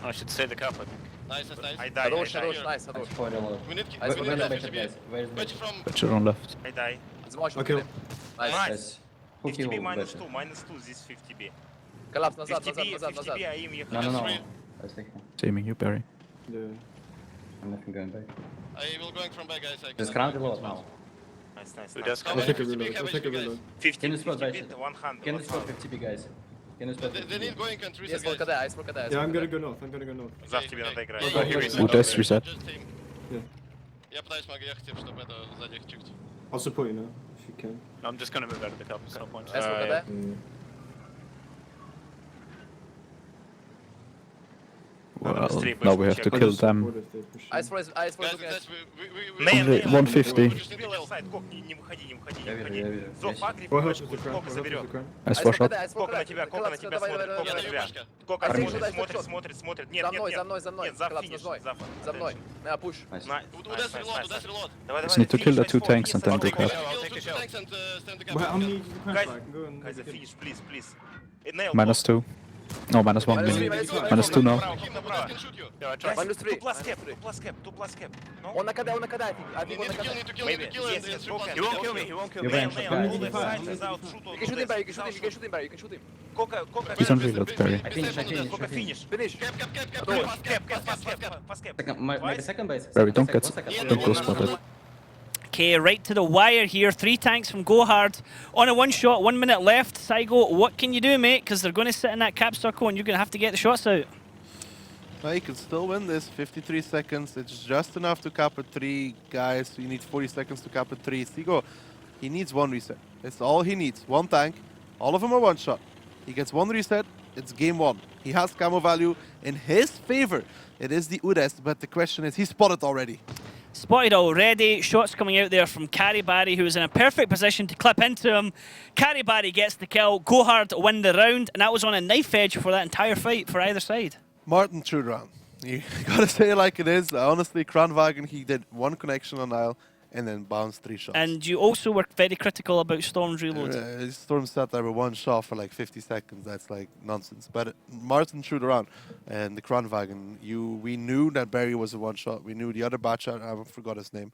I should say the cap, I think. Nice. I die. Хорош, nice, Nice хорош. for reload. We need Where's we need the to Betched, be. guys? Where's Betch Betched? from. Betched on left. I die. Nice. Nice. Who FTB killed minus Betched? 2, minus 2, this 50B. Collapse, назад. 50B, I aim you. No. Three. Let's take him. Aiming you, Barry. I'm not going back. I will going from back, guys. I There's cannot- crown reload now. Nice. Come on, 50B, have HP, guys. 50, Can you spot 50B, Betched? 100. Can you spot 50B, guys? Can you spot They 50B? need going and reset, Yes, guys. Volkada. Yeah, I'm gonna go north. Завтра тебе надо играть. Go here, reset. Udes reset. Just team. Yeah. Я пытаюсь много ехать, чтобы это сзади их чикать. I'll support you now, if you can. I'm just gonna move out of the cup, there's no point. Yes, Volkada. Well, быстрее, now больше we have to check. kill Just them. support if they push you. Ice for Guys, looking at. guys, we Only 150. Тебе left side, Кок, не выходи, Я вижу. Зов агри, Go ahead with the crown. Кока заберет. Nice for shot. Кока на тебя смотрит, Кока на тебя. Кока Армин. смотрит. Нет, За мной. Нет, зав Коллапс финиш, за мной. зав. За мной. На, пуш. Nice. Удас релот. Давай, Just need to kill the two tanks and then go Kill cap. two tanks and stand the Well, gap. I'm gonna use the crown Guys, flag. Go and Guys, kill. finish, please. Nail. Minus 2. No, minus 1. Minus three, Minus, minus two. minus 2 now. Удас can shoot you. Minus three. Two plus cap. No? Он на КД, I think on Need the to kill, КД. need to kill, Maybe. need to kill, and Yes, three plus He kill. won't kill me. You ran shot, guys. Only five. Side, out, shoot You can shoot him, Barry, you can shoot him, Barry, you can shoot him. Coca. He's on reload, Barry. I finish. Coca finish. Finish. Cap. Fast cap. Maybe second base. Barry, don't get, Second. don't go spotted. Okay, right to the wire here. 3 tanks from Go Hard on a one shot. 1 minute left. Saigo, what can you do, mate? Because they're going to sit in that cap circle and you're going to have to get the shots out. No, you can still win this. 53 seconds. It's just enough to cap at 3 guys. So you need 40 seconds to cap at 3. Sigo, he needs 1 reset. It's all he needs. 1 tank. All of them are 1 shot. He gets 1 reset. It's game 1. He has camo value in his favor. It is the Udes, but the question is, he's spotted already. Spotted already. Shots coming out there from Carry Barry, who is in a perfect position to clip into him. Carry Barry gets the kill. Go Hard win the round, and that was on a knife edge for that entire fight for either side. Martin threw round. You gotta say it like it is. Honestly, Kranwagen, he did 1 connection on Isle and then bounced 3 shots. And you also were very critical about Storm's reload. Storm sat there with 1 shot for like 50 seconds. That's like nonsense. But Martin threw it around, and the Kranwagen, we knew that Barry was a 1 shot. We knew the other batch, I forgot his name,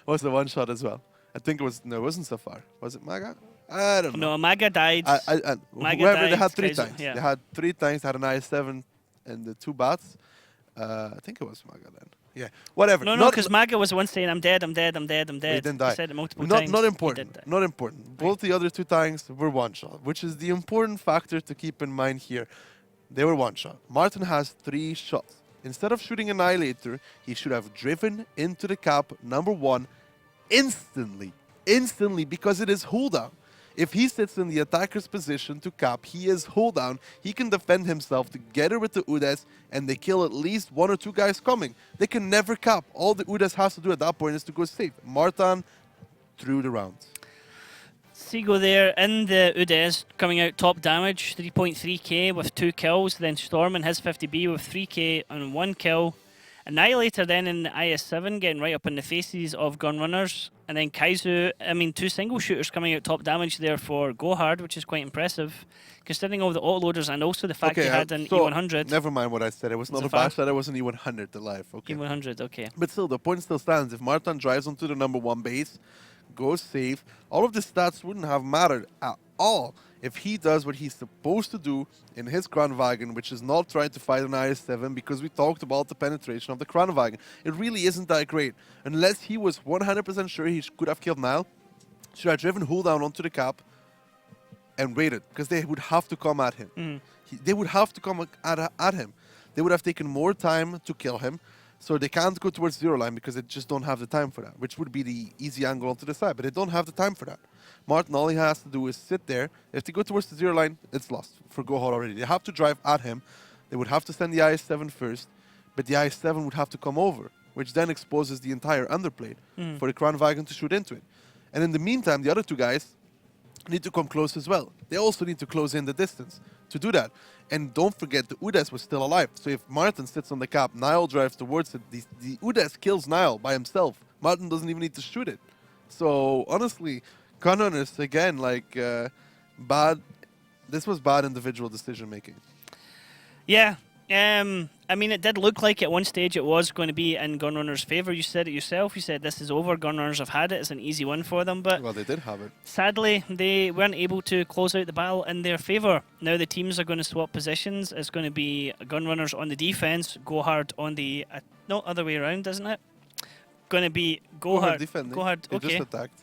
was a 1 shot as well. I think it was, no, it wasn't Safar. Was it Maga? I don't know. No, Maga died. Maga Whoever, they died, had 3 Kaiser, tanks. yeah. They had 3 tanks, had an IS-7 and the 2 bats. I think it was Maga then. Yeah, whatever. No, because Maga was the one saying, I'm dead. He didn't die. He said it multiple times. Not He important. did die. Not important. Both the other 2 tanks were 1 shot, which is the important factor to keep in mind here. They were 1 shot. Martin has 3 shots. Instead of shooting Annihilator, he should have driven into the cap number 1 instantly, because it is hold down. If he sits in the attacker's position to cap, he is hold down. He can defend himself together with the Udes, and they kill at least 1 or 2 guys coming. They can never cap. All the Udes has to do at that point is to go safe. Martin threw the round. Sigo there in the Udes coming out top damage, 3.3k with 2 kills. Then Storm in his 50B with 3k and 1 kill. Annihilator then in the IS-7 getting right up in the faces of gunrunners. And then Kaizu, 2 single shooters coming out top damage there for Go Hard, which is quite impressive, considering all the autoloaders and also the fact they had an E100. Never mind what I said. It was not a Zafar? bash, that it was an E100 alive. Okay. E100, okay. But still, the point still stands. If Martin drives onto the number 1 base, goes safe, all of the stats wouldn't have mattered at all if he does what he's supposed to do in his Kranwagen, which is not trying to fight an IS-7, because we talked about the penetration of the Kranwagen. It really isn't that great. Unless he was 100% sure he could have killed Nile, should have driven Hull down onto the cap and waited, because they would have to come at him. They would have to come at him. They would have taken more time to kill him. So they can't go towards 0 line because they just don't have the time for that, which would be the easy angle onto the side, but they don't have the time for that. Martin, all he has to do is sit there. If they go towards the 0 line, it's lost for Go Hard already. They have to drive at him. They would have to send the IS-7 first, but the IS-7 would have to come over, which then exposes the entire underplate for the Kranwagen to shoot into it. And in the meantime, the other 2 guys need to come close as well. They also need to close in the distance to do that. And don't forget, the Udes was still alive. So if Martin sits on the cap, Niall drives towards it, the Udes kills Niall by himself. Martin doesn't even need to shoot it. So honestly, Gunrunners, again, bad. This was bad individual decision making. Yeah, I mean, it did look like at one stage it was going to be in Gunrunner's favour. You said it yourself. You said this is over. Gunrunners have had it. It's an easy win for them. But Well, they did have it. sadly, they weren't able to close out the battle in their favour. Now the teams are going to swap positions. It's going to be Gunrunners on the defence, Go Hard on the... no, other way around, isn't it? Going to be Go Hard. defending. Go Hard, They okay. just attacked.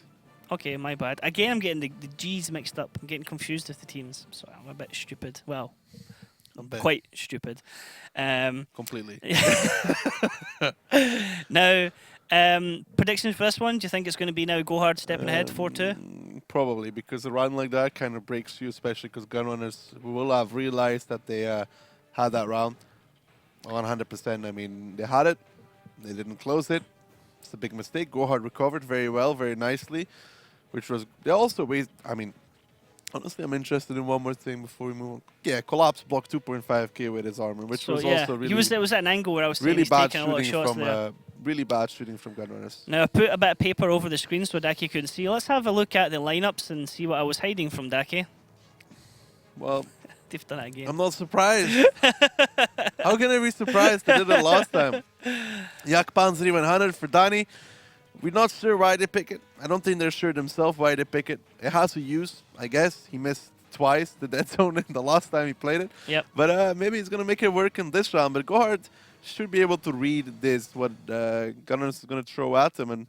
Okay, my bad. Again, I'm getting the G's mixed up. I'm getting confused with the teams. So I'm a bit stupid. Well, quite stupid. Completely. Now, predictions for this one? Do you think it's going to be now Go Hard stepping ahead 4-2? Probably, because a run like that kind of breaks you, especially because Gunrunners will have realized that they had that round 100%. I mean, they had it. They didn't close it. It's a big mistake. Go Hard recovered very well, very nicely, which was... They also waste... I mean, honestly, I'm interested in one more thing before we move on. Yeah, Collapse blocked 2.5k with his armor, which was also really... It was at an angle where I was saying really he's bad taking a lot of shooting shots from there. really bad shooting from Gunrunners. Now, I put a bit of paper over the screen so Daki couldn't see. Let's have a look at the lineups and see what I was hiding from Daki. Well, They've done it again. I'm not surprised. How can I be surprised? They did it last time. Yak Panzer 100 for Danny. We're not sure why they pick it. I don't think they're sure themselves why they pick it. It has a use, I guess. He missed twice the dead zone in the last time he played it. Yep. But maybe he's going to make it work in this round. But Go Hard should be able to read this, what Gunners is going to throw at him, and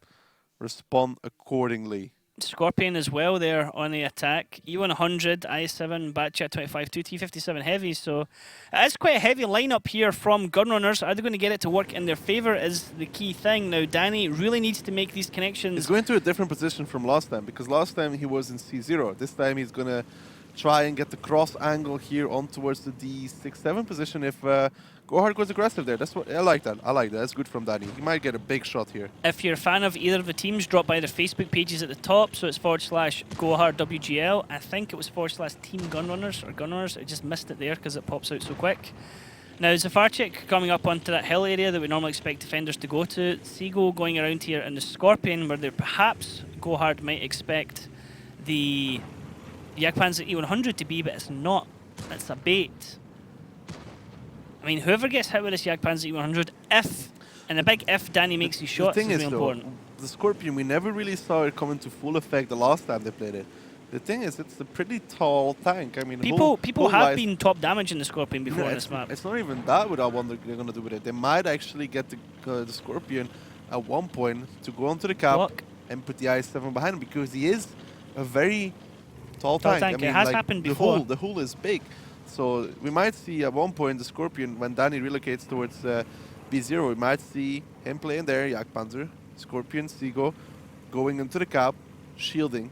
respond accordingly. Scorpion as well there on the attack. E100, I7, Batchat 25, 2 T57 heavies. So it's quite a heavy lineup here from Gunrunners. Are they going to get it to work in their favour is the key thing. Now Danny really needs to make these connections. He's going to a different position from last time, because last time he was in C0. This time he's going to try and get the cross angle here on towards the D6-7 position if Go Hard goes aggressive there. That's what I like that. I like that. That's good from Danny. He might get a big shot here. If you're a fan of either of the teams, drop by their Facebook pages at the top. So it's /GoHard WGL. I think it was /Team Gunrunners or Gunrunners. I just missed it there because it pops out so quick. Now Zafarchik coming up onto that hill area that we normally expect defenders to go to. Seagull going around here in the Scorpion where they perhaps Go Hard might expect the Jagdpanzer E100 to be, but it's not. It's a bait. I mean, whoever gets hit with this Jagdpanzer E100, if, and a big if Danny makes these shots, the thing is is, really though, important. the Scorpion, we never really saw it come into full effect the last time they played it. The thing is, it's a pretty tall tank. I mean, People have whole-wise- been top damage in the Scorpion before No, on this map. It's not even that what I wonder they're going to do with it. They might actually get the Scorpion at one point to go onto the cap Block. and put the I7 behind him, because he is a very tall tank. tank. I mean, It has like, happened before. The hull is big. So we might see at one point the Scorpion, when Danny relocates towards B0, we might see him playing there, Jagdpanzer, Scorpion, Seago, going into the cap, shielding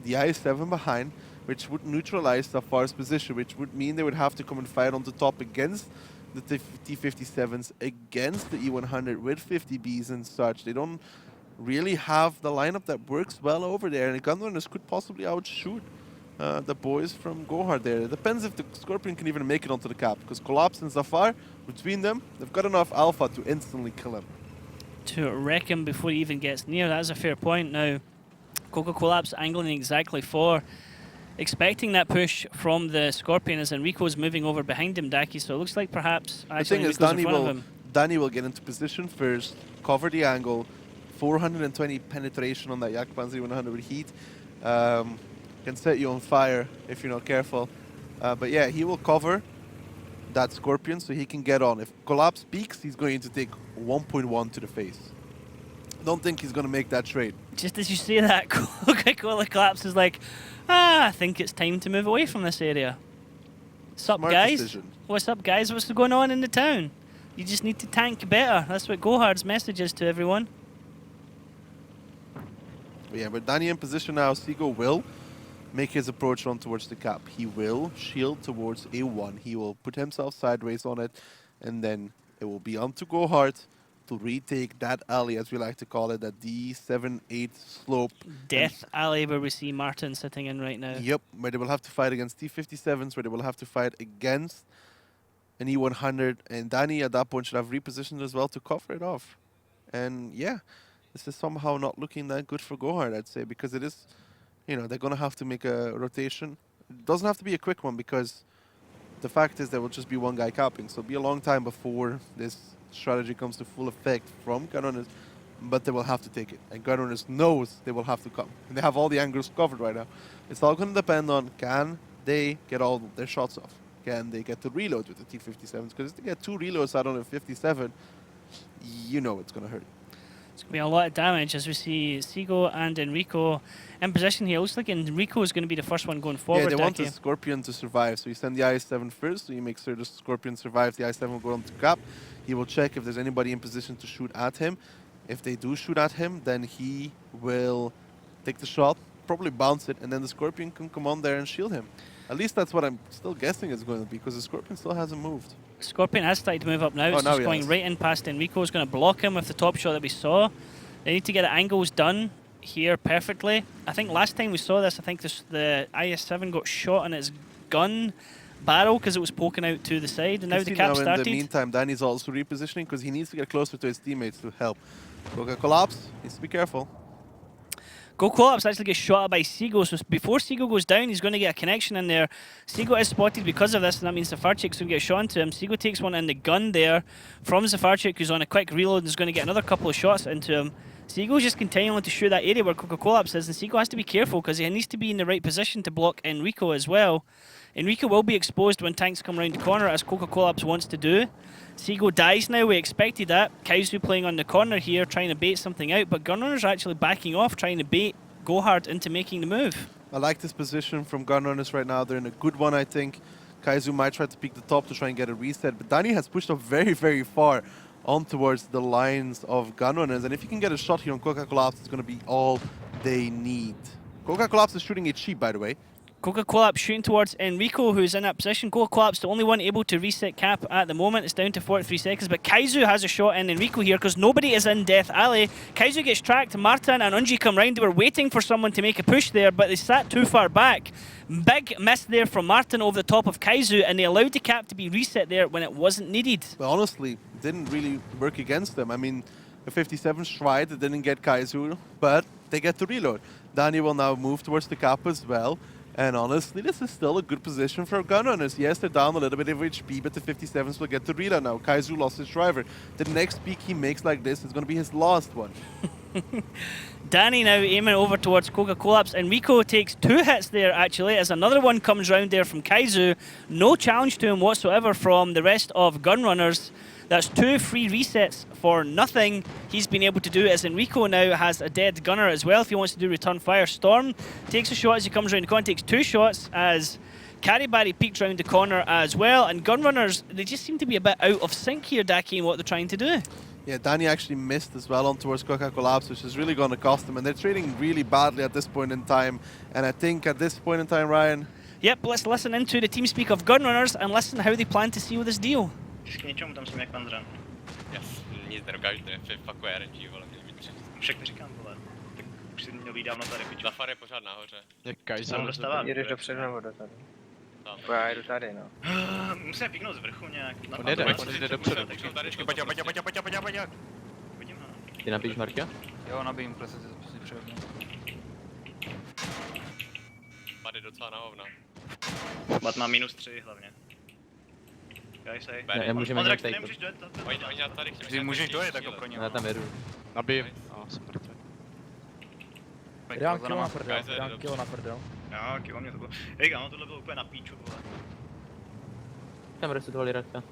the I7 behind, which would neutralize Zafar's position, which would mean they would have to come and fight on the top against the T57s, against the E100 with 50Bs and such. They don't really have the lineup that works well over there, and the Gunrunners could possibly outshoot the boys from Go Hard there. It depends if the Scorpion can even make it onto the cap, because Collapse and Zafar, between them, they've got enough alpha to instantly kill him. To wreck him before he even gets near, that's a fair point. Now, Coco Collapse angling exactly for expecting that push from the Scorpion as Enrico's moving over behind him, Daki, so it looks like perhaps The actually thing is, Enrico's in front of him. Danny will get into position first, cover the angle, 420 penetration on that Jagdpanzer 100 with heat. Can set you on fire if you're not careful. But yeah, he will cover that Scorpion so he can get on. If Collapse peaks, he's going to take 1.1 to the face. I don't think he's going to make that trade. Just as you say that, Coca-Cola Collapse is like, I think it's time to move away from this area. Sup, Smart guys? decision. What's up, guys? What's going on in the town? You just need to tank better. That's what Go Hard's message is to everyone. Yeah, but Danny in position now. Seago will make his approach on towards the cap. He will shield towards A1. He will put himself sideways on it, and then it will be on to Go Hard to retake that alley, as we like to call it, that D7-8 slope. Death alley where we see Martin sitting in right now. Yep, where they will have to fight against T57s, where they will have to fight against an E100, and Danny at that point should have repositioned as well to cover it off. And yeah, this is somehow not looking that good for Go Hard, I'd say, because it is, you know, they're going to have to make a rotation. It doesn't have to be a quick one, because the fact is there will just be one guy capping, so it'll be a long time before this strategy comes to full effect from Gunrunners, but they will have to take it. And Gunrunners knows they will have to come. And they have all the angles covered right now. It's all going to depend on, can they get all their shots off? Can they get the reload with the T-57s? Because if they get 2 reloads out on a 57, you know it's going to hurt. It's going to be a lot of damage as we see Seago and Enrico in position here. Looks like Enrico is going to be the first one going forward. Yeah, they want Daki. the Scorpion to survive, so you send the IS-7 first, so you make sure the Scorpion survives. The IS-7 will go on to cap. He will check if there's anybody in position to shoot at him. If they do shoot at him, then he will take the shot, probably bounce it, and then the Scorpion can come on there and shield him. At least that's what I'm still guessing it's going to be, because the Scorpion still hasn't moved. Scorpion has started to move up now. Oh, It's now just he going has. right in past Enrico. Is going to block him with the top shot that we saw. They need to get the angles done here perfectly. I think last time we saw this, I think the IS-7 got shot on its gun barrel because it was poking out to the side, and now the cap started. In the meantime, Danny's also repositioning because he needs to get closer to his teammates to help. Goga collapse, needs to be careful. Go Collapse actually gets shot at by Seago, so before Seago goes down, he's going to get a connection in there. Seago is spotted because of this, and that means Zafarchik's going to get shot into him. Seago takes one in the gun there from Zafarchik, who's on a quick reload and is going to get another couple of shots into him. Seago's just continuing to shoot that area where Coca-Collapse is, and Seago has to be careful because he needs to be in the right position to block Enrico as well. Enrico will be exposed when tanks come around the corner, as Coca-Collapse wants to do. Seago dies now, we expected that. Kaizu playing on the corner here, trying to bait something out, but Gunrunners are actually backing off, trying to bait Gohard into making the move. I like this position from Gunrunners right now. They're in a good one, I think. Kaizu might try to peek the top to try and get a reset, but Danny has pushed up very, very far on towards the lines of Gunrunners, and if you can get a shot here on Coca-Collapse, it's going to be all they need. Coca-Collapse is shooting it cheap, by the way. Coca-Collapse shooting towards Enrico, who's in that position. Coca-Collapse, the only one able to reset cap at the moment. It's down to 43 seconds, but Kaizu has a shot in Enrico here because nobody is in Death Alley. Kaizu gets tracked. Martin and Unji come round. They were waiting for someone to make a push there, but they sat too far back. Big miss there from Martin over the top of Kaizu, and they allowed the cap to be reset there when it wasn't needed. But honestly, it didn't really work against them. I mean, the 57 tried, they didn't get Kaizu, but they get the reload. Danny will now move towards the cap as well. And honestly, this is still a good position for Gunrunners. Yes, they're down a little bit of HP, but the 57s will get the reload now. Kaizu lost his driver. The next peak he makes like this is going to be his last one. Danny now aiming over towards Coca-Collapse. Enrico takes 2 hits there, actually, as another one comes round there from Kaizu. No challenge to him whatsoever from the rest of Gunrunners. That's 2 free resets for nothing he's been able to do, as Enrico now has a dead gunner as well if he wants to do return fire. Storm takes a shot as he comes around the corner, takes 2 shots as Caribari peeks round the corner as well. And Gunrunners, they just seem to be a bit out of sync here, Daki, in what they're trying to do. Yeah, Danny actually missed as well on towards Coca-Collapse, which is really going to cost them. And they're trading really badly at this point in time. And I think at this point in time, Ryan... Yep, let's listen into the team speak of Gunrunners and listen how they plan to seal this deal. K něčemu tam jsem jak Vandran. Jas, nic nedokážete, fuck RNG, vole, mě víc. Všechno říkám, vole. Tak už jsi měl být dávno tady, pičo. Zafar je pořád nahoře. Jak Kaiser Tam dostávám. Jedeš dopředu nebo do tady? Tam. Já jedu tady, no. Musíme píknout z vrchu nějak. On jde dopředu. Počkej, Paťa. Vidím ho. Ty nabíjíš Marka? Jo, nabijím, prostě si přehodně. Pady docela na hovna. Mat má -3 hlavně. Kajsej. Ne, můžeme Ondrak, nějak ty tady. nemůžeš dojet. Oni nás tady chtějí. Ty můžeš dojet jako pro ně. Já tam jedu. Nabijím. Jsem mrtvý. Dám kilo Kaiser, na prdel. Jo, kilo mě to bylo. Hej, kámo, tohle bylo úplně na píču, vole. Tam resetovali Radka.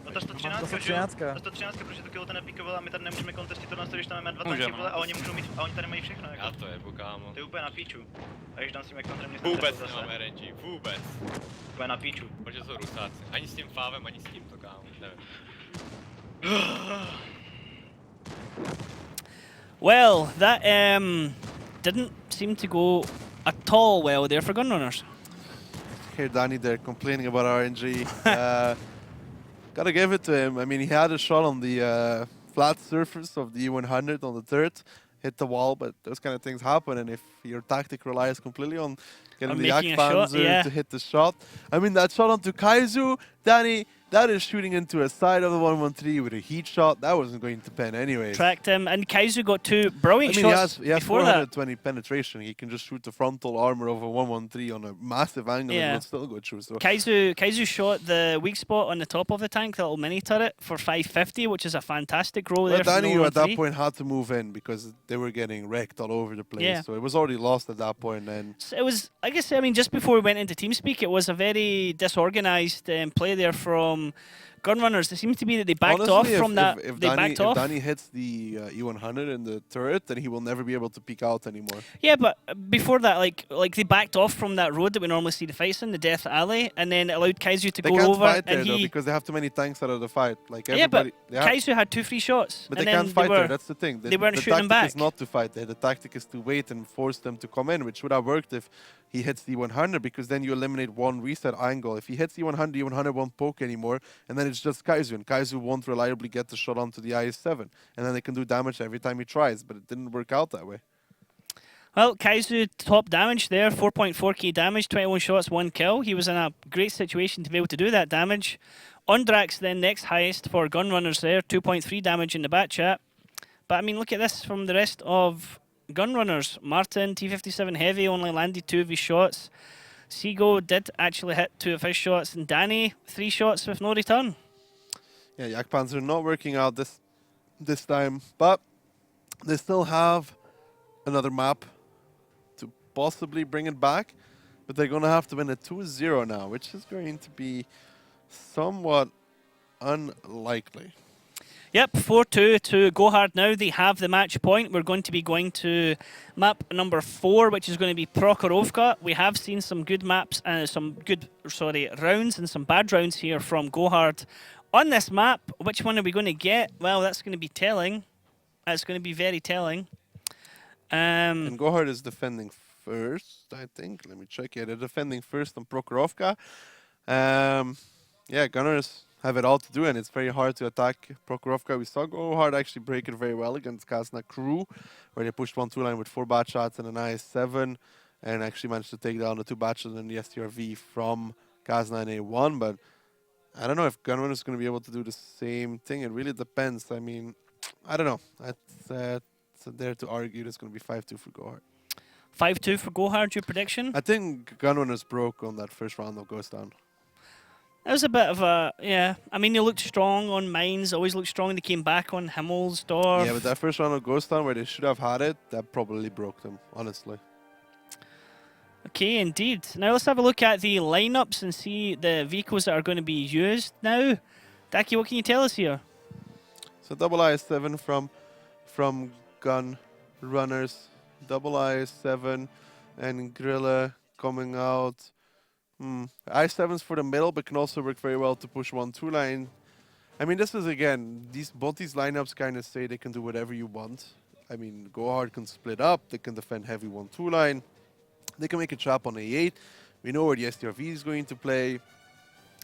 No ta 113, že jo? Ta 113, protože to kilo ten nepíkoval a my tady nemůžeme kontestit to nás, když tam máme 2 tanky, vole, a oni můžou mít, a oni tady mají všechno, jako. Já to jebu, kámo. To je úplně na píču. A když tam s tím jak kontrem Vůbec nemám RNG, vůbec. Úplně na píču. Protože jsou rusáci. Ani s tím fávem, ani s tím to, kámo. Nevím. Well, that didn't seem to go at all well there for Gunrunners. Hear Danny there complaining about RNG. Gotta give it to him. I mean, he had a shot on the flat surface of the E100 on the third, hit the wall, but those kind of things happen. And if your tactic relies completely on getting the making a shot, Akpanzer yeah. to hit the shot, I mean, that shot onto Kaizu, Danny, That is shooting into a side of the 113 with a heat shot. That wasn't going to pen anyways. Tracked him, and Kaizu got 2 brilliant I mean, shots he has before that. 420 penetration. He can just shoot the frontal armor of a 113 on a massive angle and will still go through. So Kaizu shot the weak spot on the top of the tank, that little mini turret, for 550, which is a fantastic roll there. Danny from at that point had to move in because they were getting wrecked all over the place. Yeah. So it was already lost at that point. And So it was, I guess, I mean, just before we went into TeamSpeak, it was a very disorganized play there from Gunrunners. It seems to be that they backed honestly, off from that. If They backed off. If Danny hits the E100 in the turret, then he will never be able to peek out anymore. Yeah, but before that, like they backed off from that road that we normally see the fights in, the Death Alley, and then it allowed Kaizu to They go can't over. fight there And though because they have too many tanks out of the fight. Like yeah, but everybody, Kaizu had 2 free shots. But and they then can't fight were, there. That's the thing. They weren't the shooting them tactic back. is not to fight there. The tactic is to wait and force them to come in, which would have worked if he hits the 100 because then you eliminate one reset angle. If he hits the 100, the 100 won't poke anymore, and then it's just Kaizu, and Kaizu won't reliably get the shot onto the IS-7, and then they can do damage every time he tries, but it didn't work out that way. Well, Kaizu top damage there, 4.4k damage, 21 shots, 1 kill. He was in a great situation to be able to do that damage. Ondrax then next highest for Gunrunners there, 2.3 damage in the bat chat. But I mean, look at this from the rest of Gunrunners. Martin, T57 Heavy, only landed 2 of his shots. Seago did actually hit 2 of his shots, and Danny, 3 shots with no return. Yeah, Jagdpanzer not working out this time, but they still have another map to possibly bring it back, but they're going to have to win a 2-0 now, which is going to be somewhat unlikely. Yep, 4-2 to go hard now. They have the match point. We're going to be going to map number 4, which is going to be Prokhorovka. We have seen some good maps and some good, rounds and some bad rounds here from Go Hard on this map. Which one are we going to get? Well, that's going to be telling. That's going to be very telling. And Go Hard is defending first, I think. Let me check. Yeah, they're defending first on Prokhorovka. Yeah, Gunners have it all to do, and it's very hard to attack Prokhorovka. We saw Go Hard actually break it very well against Kazna Crew, where they pushed 1-2 line with 4 bat shots and an IS-7, and actually managed to take down the 2 bat shots and the STRV from Kazna in A1. But I don't know if Gunrunner is going to be able to do the same thing. It really depends. I mean, I don't know. It's there to argue. It's going to be 5-2 for Go Hard. 5-2 for Go Hard, your prediction? I think Gunrunners broke on that first round of Ghost Down. That was a bit of a, yeah. I mean, they looked strong on Mines, always looked strong. They came back on Himmelsdorf. Yeah, but that first round of Ghost Town where they should have had it, that probably broke them, honestly. Okay, indeed. Now let's have a look at the lineups and see the vehicles that are going to be used now. Daki, what can you tell us here? So double IS-7 from Gun Runners, double IS-7 and Grilla coming out. IS-7's for the middle, but can also work very well to push 1-2 line. I mean, this is, again, both these lineups kind of say they can do whatever you want. I mean, Go Hard can split up, they can defend heavy 1-2 line, they can make a trap on A8. We know where the STRV is going to play.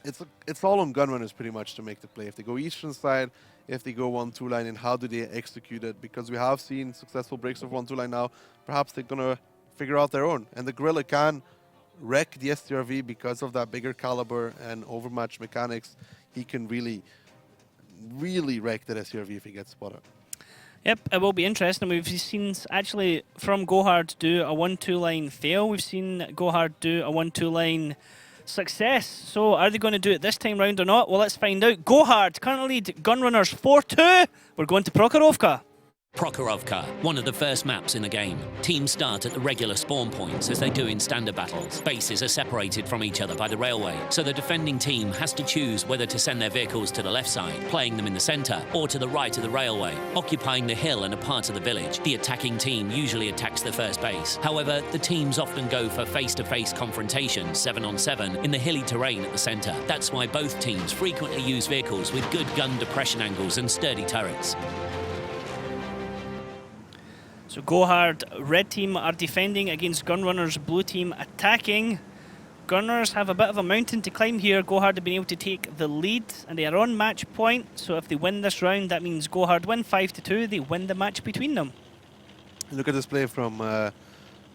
It's all on Gunrunners pretty much to make the play. If they go eastern side, if they go 1-2 line, and how do they execute it? Because we have seen successful breaks of 1-2 line now. Perhaps they're going to figure out their own. And the Gorilla can wreck the STRV because of that bigger caliber and overmatch mechanics. He can really wreck that STRV if he gets spotted. Yep, it will be interesting. We've seen actually from Go Hard do a 1-2 line fail. We've seen Go Hard do a 1-2 line success. So are they going to do it this time round or not? Well, let's find out. Go Hard currently lead Gunrunners 4-2. We're going to Prokhorovka. Prokhorovka, one of the first maps in the game. Teams start at the regular spawn points as they do in standard battles. Bases are separated from each other by the railway, so the defending team has to choose whether to send their vehicles to the left side, playing them in the centre, or to the right of the railway, occupying the hill and a part of the village. The attacking team usually attacks the first base. However, the teams often go for face-to-face confrontations, 7-on-7, in the hilly terrain at the centre. That's why both teams frequently use vehicles with good gun depression angles and sturdy turrets. So Go Hard, red team are defending against Gunrunners, blue team attacking. Gunners have a bit of a mountain to climb here. Go Hard have been able to take the lead and they are on match point. So if they win this round, that means Go Hard win 5-2. They win the match between them. Look at this play from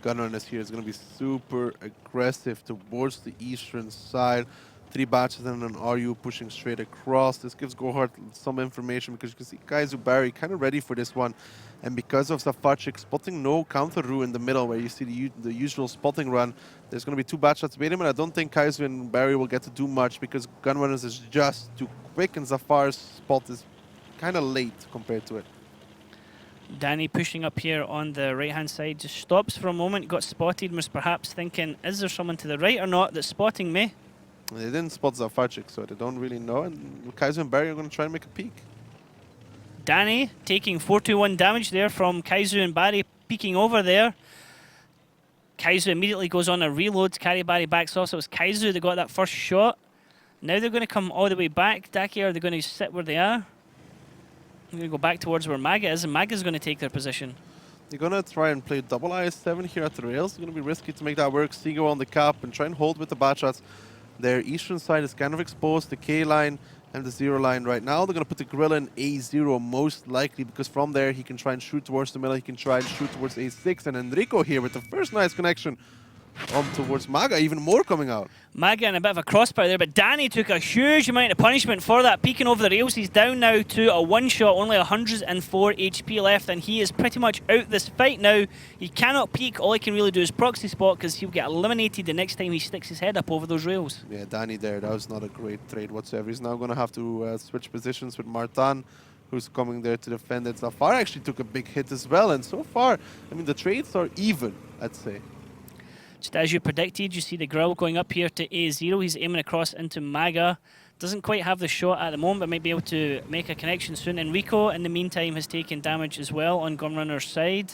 Gunrunners here. It's going to be super aggressive towards the eastern side. 3 batches and an RU pushing straight across. This gives Gohard some information because you can see Kaizu Barry kind of ready for this one. And because of Zafarchik spotting no counter Ru in the middle where you see the usual spotting run, there's going to be 2 batch shots waiting, and I don't think Kaizu and Barry will get to do much because Gunrunners is just too quick and Zafar's spot is kind of late compared to it. Danny pushing up here on the right-hand side, just stops for a moment, got spotted, was perhaps thinking, is there someone to the right or not that's spotting me? They didn't spot Zafarchik, so they don't really know, and Kaizu and Barry are going to try and make a peek. Danny taking 421 damage there from Kaizu and Barry peeking over there. Kaizu immediately goes on a reload, Carry Barry backs off, so it was Kaizu that got that first shot. Now they're going to come all the way back. Daki, are they going to sit where they are? They're going to go back towards where Maga is, and Maga's going to take their position. They're going to try and play double IS-7 here at the rails. It's going to be risky to make that work. Seago on the cap and try and hold with the bat shots. Their eastern side is kind of exposed, the K line and the 0 line right now. They're going to put the Gorilla in A0 most likely because from there he can try and shoot towards the middle. He can try and shoot towards A6. And Enrico here with the first nice connection on towards Maga, even more coming out. Maga in a bit of a crossbar there, but Danny took a huge amount of punishment for that, peeking over the rails. He's down now to a one-shot, only 104 HP left, and he is pretty much out this fight now. He cannot peek. All he can really do is proxy spot because he'll get eliminated the next time he sticks his head up over those rails. Yeah, Danny there, that was not a great trade whatsoever. He's now going to have to switch positions with Martin, who's coming there to defend it. Zafar actually took a big hit as well, and so far, I mean, the trades are even, I'd say. Just as you predicted, you see the Grill going up here to A0. He's aiming across into Maga. Doesn't quite have the shot at the moment, but might be able to make a connection soon. Enrico, in the meantime, has taken damage as well on Gunrunner's side.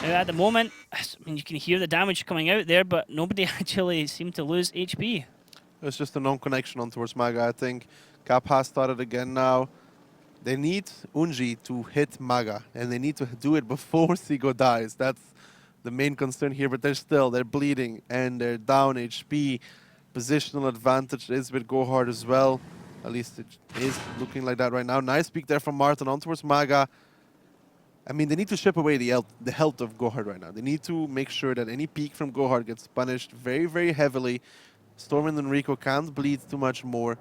Now, at the moment, I mean, you can hear the damage coming out there, but nobody actually seemed to lose HP. It's just a non-connection on towards Maga, I think. Cap has started again now. They need Unji to hit Maga, and they need to do it before Seago dies. That's the main concern here, but they're bleeding and they're down HP. Positional advantage is with Gohard as well. At least it is looking like that right now. Nice peek there from Martin on towards Maga. I mean, they need to chip away the health of Gohard right now. They need to make sure that any peek from Gohard gets punished very, very heavily. Storm and Enrico can't bleed too much more.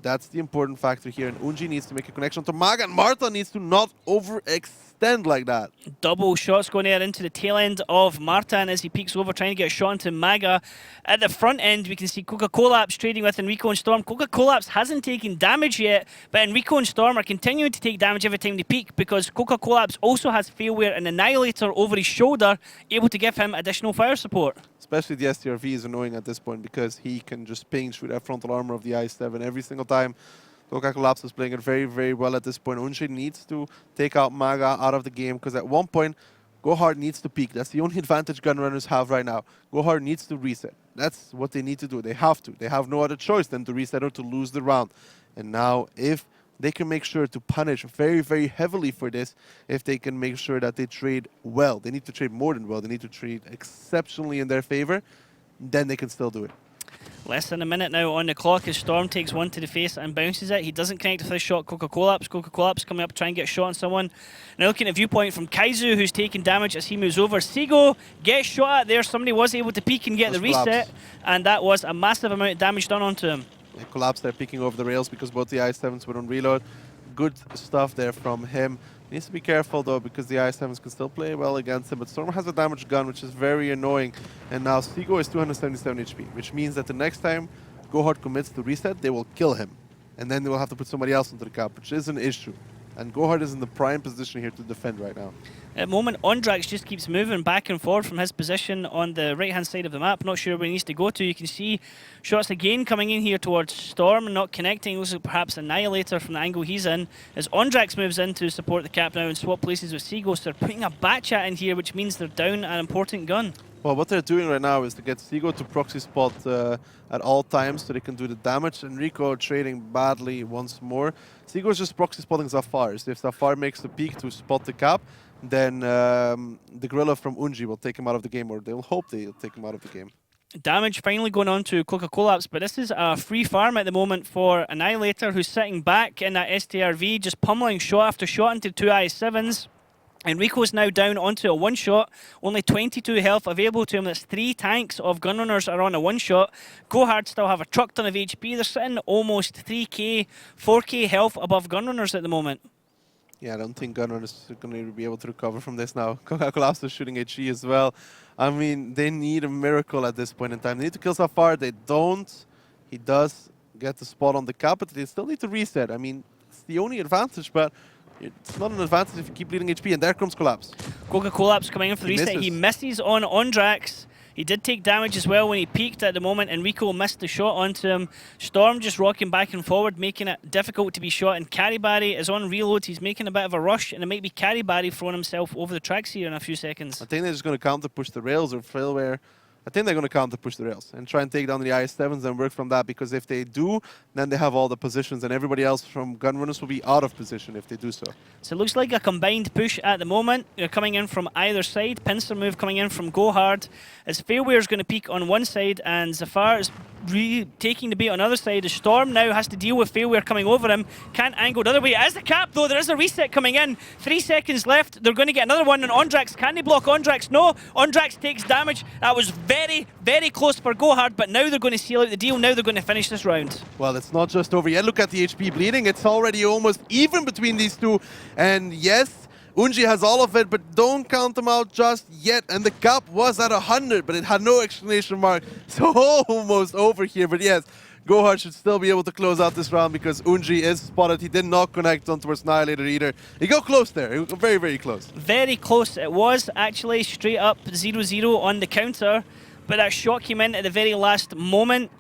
That's the important factor here. And Unji needs to make a connection to Maga, and Marta needs to not overextend like that. Double shots going there into the tail end of Martin as he peeks over, trying to get a shot into Maga. At the front end, we can see Coca-Collapse trading with Enrico and Storm. Coca-Collapse hasn't taken damage yet, but Enrico and Storm are continuing to take damage every time they peek because Coca-Collapse also has Failware and Annihilator over his shoulder, able to give him additional fire support. Especially the STRV is annoying at this point because he can just ping through that frontal armor of the i7 every single time. Coca-Collapse is playing it very, very well at this point. Unji needs to take out Maga out of the game because at one point, Gohard needs to peek. That's the only advantage Gunrunners have right now. Gohard needs to reset. That's what they need to do. They have to. They have no other choice than to reset or to lose the round. And now, if they can make sure to punish very, very heavily for this, if they can make sure that they trade well. They need to trade more than well. They need to trade exceptionally in their favor. Then they can still do it. Less than a minute now on the clock as Storm takes one to the face and bounces it. He doesn't connect with his shot. Coca-Collapse. Coca-Collapse coming up, try and get a shot on someone. Now looking at viewpoint from Kaizu, who's taking damage as he moves over. Seago gets shot at there. Somebody was able to peek and get the reset. Collapse. And that was a massive amount of damage done onto him. They collapsed there, peeking over the rails because both the i7s were on reload. Good stuff there from him. Needs to be careful though because the i7s can still play well against him, but Storm has a damaged gun, which is very annoying. And now Seago is 277 HP, which means that the next time Gohard commits to reset, they will kill him. And then they will have to put somebody else into the cap, which is an issue. And Gohard is in the prime position here to defend right now. At the moment, Ondrax just keeps moving back and forward from his position on the right-hand side of the map. Not sure where he needs to go to. You can see shots again coming in here towards Storm, not connecting. Looks like perhaps Annihilator from the angle he's in. As Ondrax moves in to support the cap now and swap places with Seago, so they're putting a Batchat in here, which means they're down an important gun. Well, what they're doing right now is to get Seago to proxy spot at all times so they can do the damage. Enrico trading badly once more. Seago is just proxy spotting Zafar. So if Zafar makes the peek to spot the cap, then the Gorilla from Unji will take him out of the game, or they'll hope they'll take him out of the game. Damage finally going on to Coca-Collapse, but this is a free farm at the moment for Annihilator, who's sitting back in that STRV, just pummeling shot after shot into two i7s. Enrico's now down onto a one-shot. Only 22 health available to him. That's 3 tanks of Gunrunners are on a one-shot. Gohard still have a truck ton of HP. They're sitting almost 3k, 4k health above Gunrunners at the moment. Yeah, I don't think Gunrunners are going to be able to recover from this now. Collapse is shooting HE as well. I mean, they need a miracle at this point in time. They need to kill Safar. They don't. He does get the spot on the cap, but they still need to reset. I mean, it's the only advantage, but it's not an advantage if you keep leading HP, and there comes Collapse. Goga Collapse coming in for the reset. He misses on Ondrax. He did take damage as well when he peaked at the moment. Enrico missed the shot onto him. Storm just rocking back and forward, making it difficult to be shot. And Caribari is on reload. He's making a bit of a rush, and it might be Caribari throwing himself over the tracks here in a few seconds. I think they're just going to counter push the rails or failware. I think they're going to counter push the rails and try and take down the IS-7s and work from that, because if they do, then they have all the positions, and everybody else from Gunrunners will be out of position if they do so. So it looks like a combined push at the moment. They're coming in from either side. Pincer move coming in from Gohard. As Failware is going to peak on one side, and Zafar is taking the bait on the other side. The Storm now has to deal with Failware coming over him. Can't angle the other way. As the cap, though, there is a reset coming in. 3 seconds left. They're going to get another one on Ondrax. Can they block Ondrax? No. Ondrax takes damage. That was very, very close for Gohard, but now they're going to seal out the deal. Now they're going to finish this round. Well, it's not just over yet. Look at the HP bleeding. It's already almost even between these two. And yes, Unji has all of it, but don't count them out just yet. And the cap was at 100, but it had no exclamation mark. So almost over here. But yes, Gohard should still be able to close out this round because Unji is spotted. He did not connect on towards Annihilator either. He got close there. He got very, very close. Very close. It was actually straight up 0-0 on the counter, but that shot came in at the very last moment.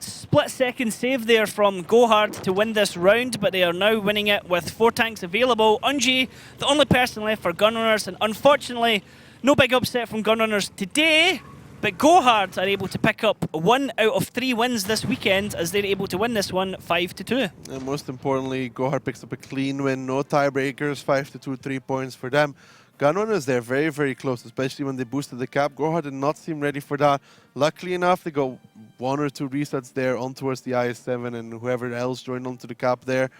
Split-second save there from Gohard to win this round, but they are now winning it with 4 tanks available. Unji, the only person left for Gunrunners, and unfortunately, no big upset from Gunrunners today, but Gohard are able to pick up 1 out of 3 wins this weekend as they're able to win this one 5-2. And most importantly, Gohard picks up a clean win, no tiebreakers, 5-2, 3 points for them. Gunrunners, they're very, very close, especially when they boosted the cap. Gohard did not seem ready for that. Luckily enough, they got 1 or 2 resets there on towards the IS-7 and whoever else joined onto the cap there.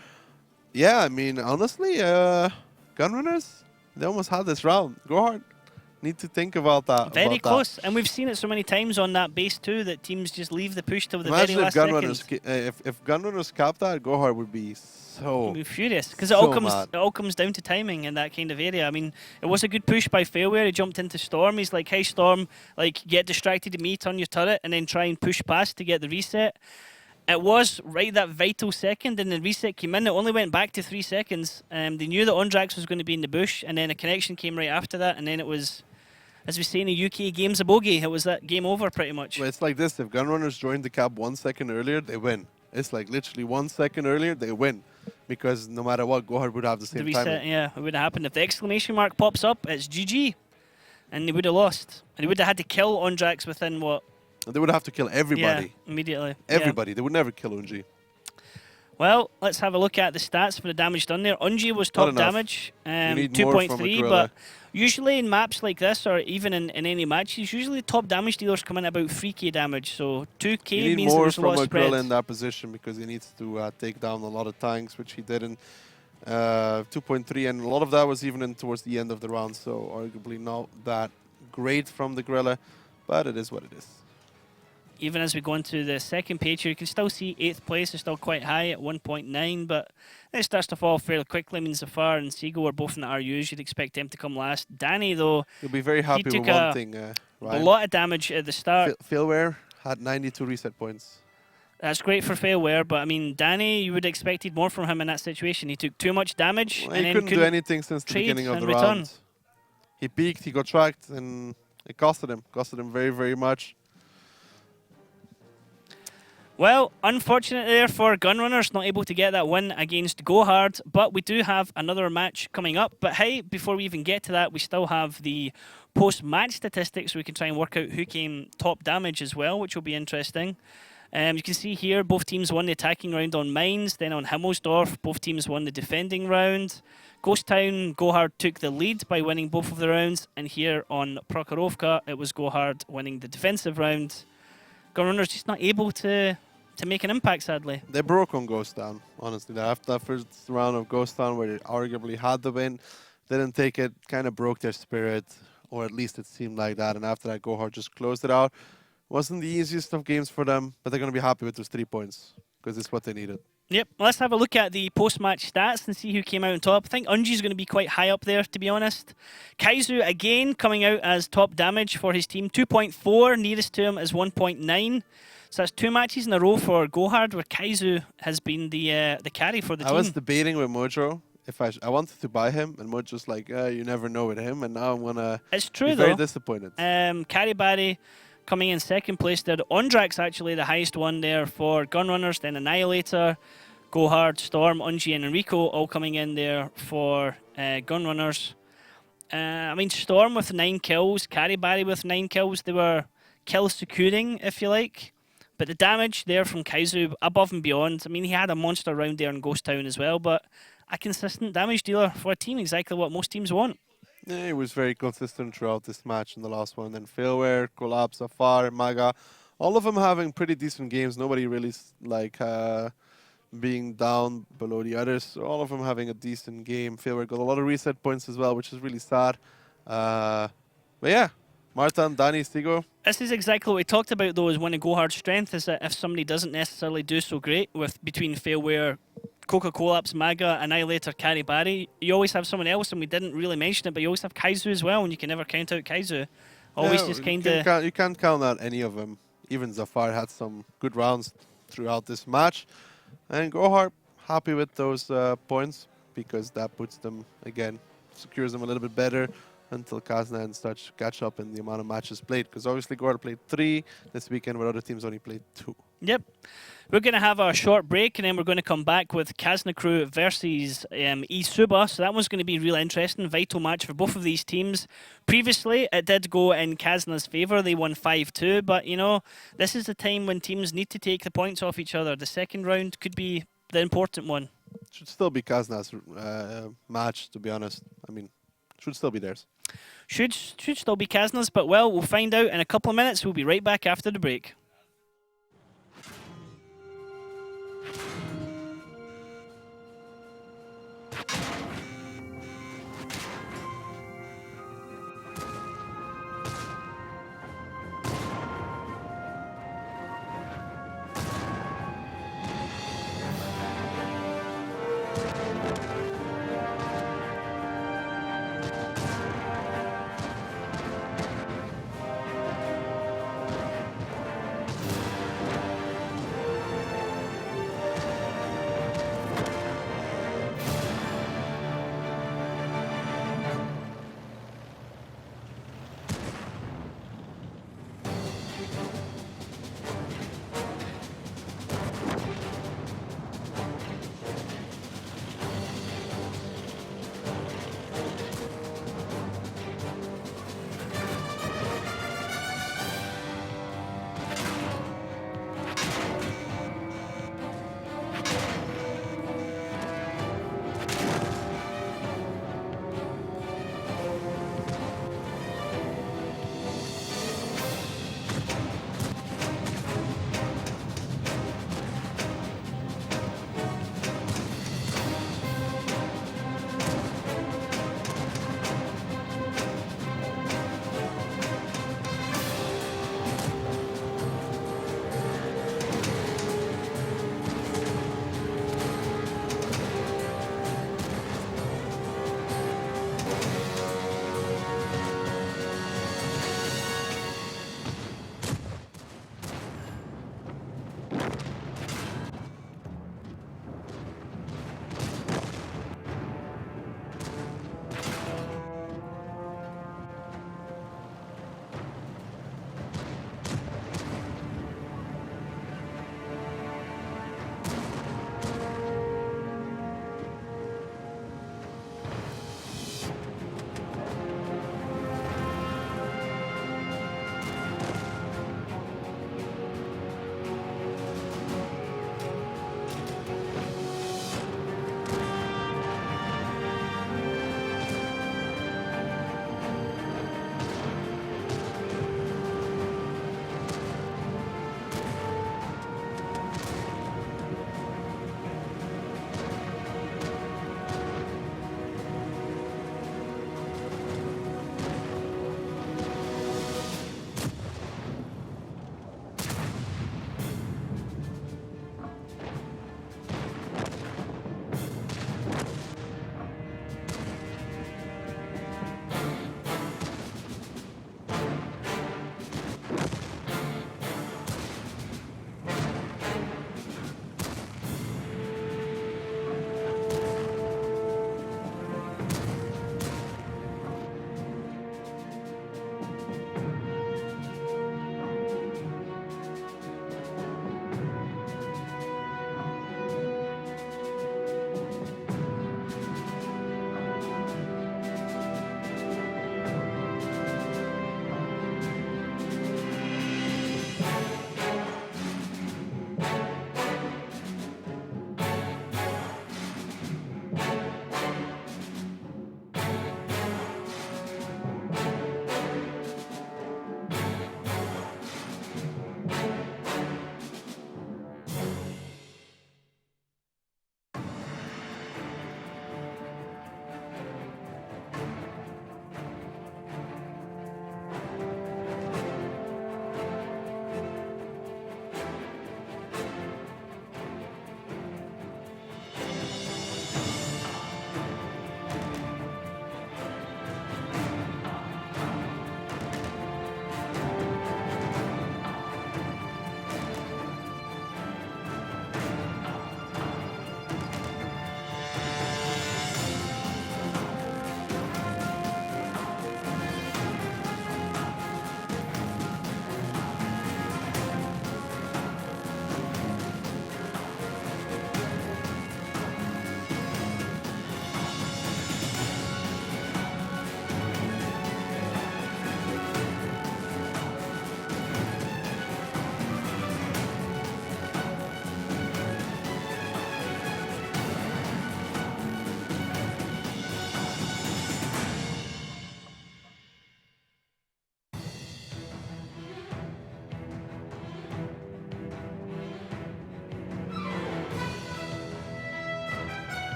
Yeah, I mean, honestly, Gunrunners, they almost had this round. Gohard need to think about that. Very close, and we've seen it so many times on that base too that teams just leave the push till the Imagine very last second. If Gunrunners capped that, Gohard would be so... Be furious, because so it all comes down to timing in that kind of area. I mean, it was a good push by Failware. He jumped into Storm. He's like, hey Storm, like get distracted to me, turn your turret, and then try and push past to get the reset. It was right that vital second, and the reset came in. It only went back to 3 seconds. They knew that Ondrax was going to be in the bush, and then a connection came right after that, and then it was, as we say in the UK, game's a bogey. It was that game over pretty much. Well, it's like this. If Gunrunners joined the cap 1 second earlier, they win. It's like literally 1 second earlier, they win. Because no matter what, Gohard would have the same reset, timing. yeah, it would have happened. If the exclamation mark pops up, it's GG. And they would have lost. And they would have had to kill Ondrax within what? They would have to kill everybody. Yeah, immediately. Everybody. Yeah. They would never kill Unji. Well, let's have a look at the stats for the damage done there. Unji was top damage, 2.3, but usually in maps like this, or even in any matches, usually top damage dealers come in about 3k damage, so 2k means there's a lot of spread. You need more from in that position because he needs to take down a lot of tanks, which he didn't. 2.3, and a lot of that was even in towards the end of the round, so arguably not that great from the Gorilla, but it is what it is. Even as we go into the second page here, you can still see 8th place is still quite high at 1.9, but it starts to fall fairly quickly. I mean, Zafar and Seagull are both in the RUs. You'd expect them to come last. Danny, though, you'll be very happy with one thing, a lot of damage at the start. Failware had 92 reset points. That's great for Failware, but I mean, Danny, you would have expected more from him in that situation. He took too much damage. Well, and he then couldn't do anything since the beginning of the round. He peaked, he got tracked, and it costed him very, very much. Well, unfortunately there for Gunrunners, not able to get that win against Gohard, but we do have another match coming up. But hey, before we even get to that, we still have the post-match statistics, so we can try and work out who came top damage as well, which will be interesting. You can see here, both teams won the attacking round on Mines, then on Himmelsdorf, both teams won the defending round. Ghost Town, Gohard took the lead by winning both of the rounds, and here on Prokhorovka, it was Gohard winning the defensive round. Gunrunners just not able to make an impact, sadly. They broke on Ghost Town, honestly. After that first round of Ghost Town, where they arguably had the win, didn't take it, kind of broke their spirit, or at least it seemed like that. And after that, Gohard just closed it out. Wasn't the easiest of games for them, but they're going to be happy with those 3 points because it's what they needed. Yep, let's have a look at the post-match stats and see who came out on top. I think Unji's going to be quite high up there, to be honest. Kaizu, again, coming out as top damage for his team. 2.4, nearest to him is 1.9. So that's 2 matches in a row for Gohard, where Kaizu has been the carry for the team. I was debating with Mojo if I wanted to buy him, and Mojo's like, you never know with him, and now I'm going to be very disappointed. Karibari coming in second place there. Ondrax actually the highest one there for Gunrunners, then Annihilator, Gohard, Storm, Unji and Enrico all coming in there for Gunrunners. I mean, Storm with 9 kills, Karibari with 9 kills. They were kill securing, if you like. But the damage there from Kaizu above and beyond. I mean, he had a monster round there in Ghost Town as well, but a consistent damage dealer for a team, exactly what most teams want. Yeah, he was very consistent throughout this match and the last one. Then Failware, Collapse, Afar, Maga, all of them having pretty decent games. Nobody really being down below the others. So all of them having a decent game. Failware got a lot of reset points as well, which is really sad. But yeah, Martin, Danny, Stigo. This is exactly what we talked about, though, is one of Gohard's strength is that if somebody doesn't necessarily do so great with between Failware, Coca-Collapse, Maga, Annihilator, Karibari, you always have someone else, and we didn't really mention it, but you always have Kaizu as well, and you can never count out Kaizu. Always just kind of... You can't count out any of them. Even Zafar had some good rounds throughout this match. And Gohard happy with those points, because that puts them, again, secures them a little bit better until Kazna and such catch up in the amount of matches played. Because obviously Gohard played 3 this weekend, where other teams only played 2. Yep. We're going to have a short break, and then we're going to come back with Kazna Crew versus eSuba. So that one's going to be real interesting. Vital match for both of these teams. Previously, it did go in Kazna's favour. They won 5-2. But, you know, this is the time when teams need to take the points off each other. The second round could be the important one. Should still be Kazna's match, to be honest. I mean, should still be theirs. Should still be Kazna's, but, well, we'll find out in a couple of minutes. We'll be right back after the break.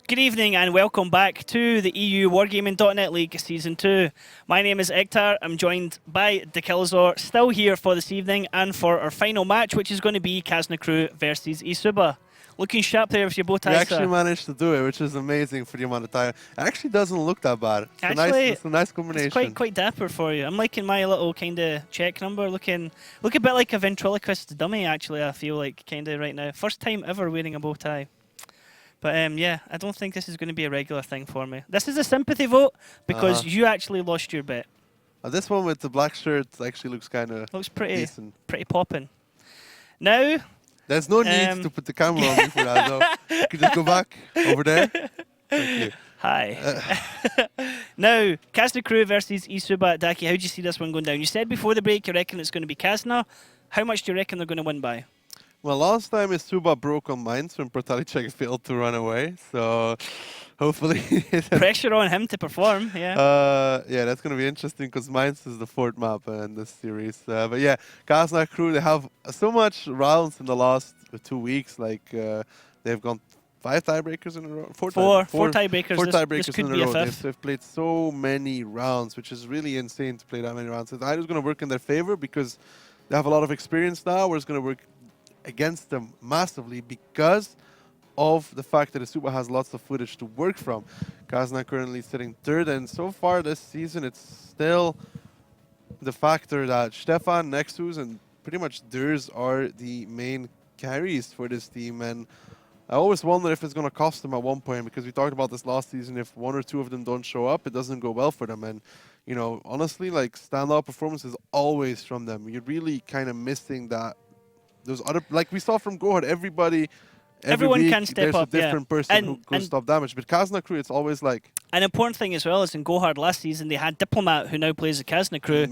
Good evening and welcome back to the EU Wargaming.net League Season 2. My name is Ektar. I'm joined by Dekilzor, still here for this evening and for our final match, which is going to be Kazna Crew versus Isuba. Looking sharp there with your bow We ties, actually sir. managed to do it, which is amazing for the amount of time. It actually doesn't look that bad. It's a nice combination. It's quite dapper for you. I'm liking my little kind of check number. Look a bit like a ventriloquist dummy, actually, I feel like, kind of right now. First time ever wearing a bow tie. But yeah, I don't think this is going to be a regular thing for me. This is a sympathy vote because you actually lost your bet. This one with the black shirt actually looks kind of Looks pretty decent. pretty popping. Now, there's no need to put the camera on me for that, though. You can just go back over there. Thank you. Hi. Now, Kazna Crew versus Isuba. Daki, how do you see this one going down? You said before the break you reckon it's going to be Kazna. How much do you reckon they're going to win by? Well, last time Isuba broke on mines when Protalicek failed to run away, so hopefully... Pressure on him to perform, yeah. Yeah, that's going to be interesting because mines is the fourth map in this series. But yeah, Kazna Crew, they have so much rounds in the last 2 weeks. Like, they've gone 5 tiebreakers in a row? Four tiebreakers. Four This tiebreakers could in be a a row. fifth. They've played so many rounds, which is really insane to play that many rounds. It's either going to work in their favor because they have a lot of experience now, or it's going to work against them massively because of the fact that Isuba has lots of footage to work from. Kazna currently sitting third, and so far this season it's still the factor that Stefan, Nexus, and pretty much Durs are the main carries for this team. And I always wonder if it's going to cost them at one point, because we talked about this last season. If 1 or 2 of them don't show up, it doesn't go well for them. And you know, honestly, like, standout performances always from them. You're really kind of missing that. Those other, like we saw from Gohard, everyone week, can step up. There's a different person who can stop damage. But Kazna Crew, it's always like... An important thing as well is in Gohard last season, they had Diplomat, who now plays the Kazna Crew.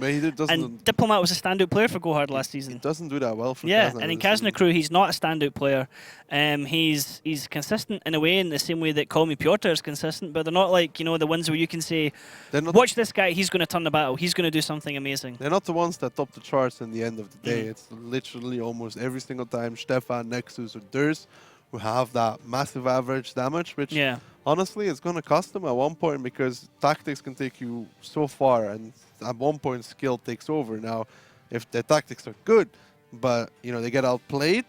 And Diplomat was a standout player for Gohard last season. He doesn't do that well for Kazna. Yeah, and in Kazna Crew, he's not a standout player. He's consistent in a way, in the same way that Call Me Piotr is consistent, but they're not like, you know, the ones where you can say, watch this guy, he's going to turn the battle, he's going to do something amazing. They're not the ones that top the charts in the end of the day. It's literally almost every single time Stefan, Nexus, or Durs who have that massive average damage, which honestly is going to cost them at one point, because tactics can take you so far, and at one point skill takes over. Now, if the tactics are good, but you know they get outplayed,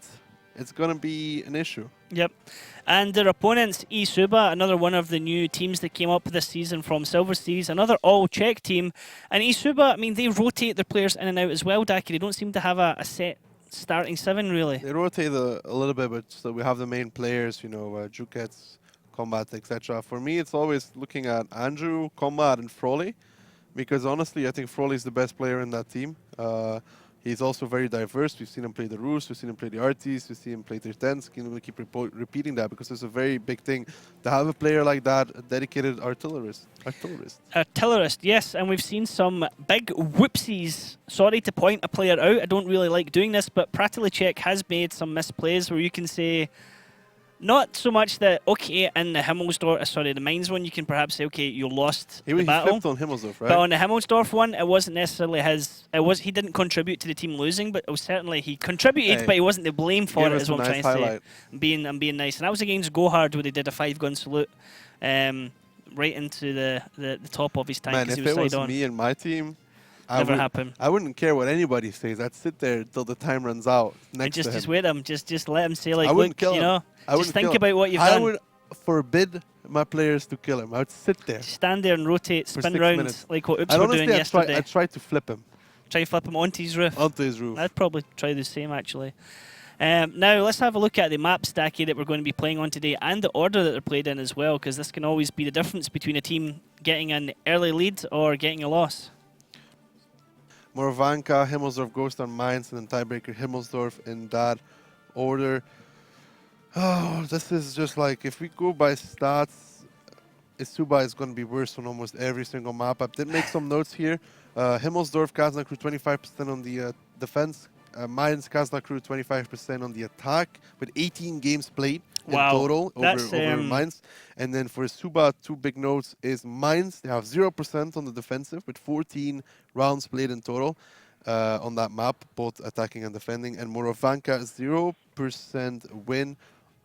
it's going to be an issue. Yep. And their opponents, Isuba, another one of the new teams that came up this season from Silver Series, another all-Czech team. And Isuba, I mean, they rotate their players in and out as well, Daki. They don't seem to have a set starting 7, really. They rotate a little bit, but so we have the main players, you know, Jukets, Combat, etc. For me, it's always looking at Andrew, Combat, and Froley, because honestly, I think Froley is the best player in that team. He's also very diverse. We've seen him play the Rus, we've seen him play the Artis, we've seen him play the Tens. Can we keep repeating that, because it's a very big thing to have a player like that, a dedicated artillerist. Artillerist, yes, and we've seen some big whoopsies. Sorry to point a player out, I don't really like doing this, but Pratilicek has made some misplays where you can say, not so much that, okay, in the the Mines one, you can perhaps say, okay, you lost the battle. He flipped on Himmelsdorf, right? But on the Himmelsdorf one, it wasn't necessarily his. He didn't contribute to the team losing, but it was certainly he contributed, but he wasn't to blame for it. Is what I'm trying to say. I'm being nice, and that was against Gohard, where they did a 5-gun salute, right into the top of his tank. Man, if it was me and my team, never happen. I wouldn't care what anybody says. I'd sit there until the time runs out next to him. Just wait him. Just let him say, like, I wouldn't look, kill him. you know, just think about what you've I done. would forbid my players to kill him. I would sit there. Stand there and rotate, spin round minutes. like what Oops were doing yesterday. I'd try to flip him. Try to flip him onto his roof. Onto his roof. I'd probably try the same, actually. Now, let's have a look at the map stacky that we're going to be playing on today, and the order that they're played in as well, because this can always be the difference between a team getting an early lead or getting a loss. Morovanka, Himmelsdorf, Ghost on Mines, and then tiebreaker Himmelsdorf in that order. Oh, this is just like, if we go by stats, Isuba is going to be worse on almost every single map. I did make some notes here. Himmelsdorf, Kazna Crew 25% on the defense. Mines, Kazna Crew 25% on the attack, with 18 games played in total over Mines. And then for Isuba, 2 big notes is Mines. They have 0% on the defensive, with 14 rounds played in total on that map, both attacking and defending. And Morovanka, 0% win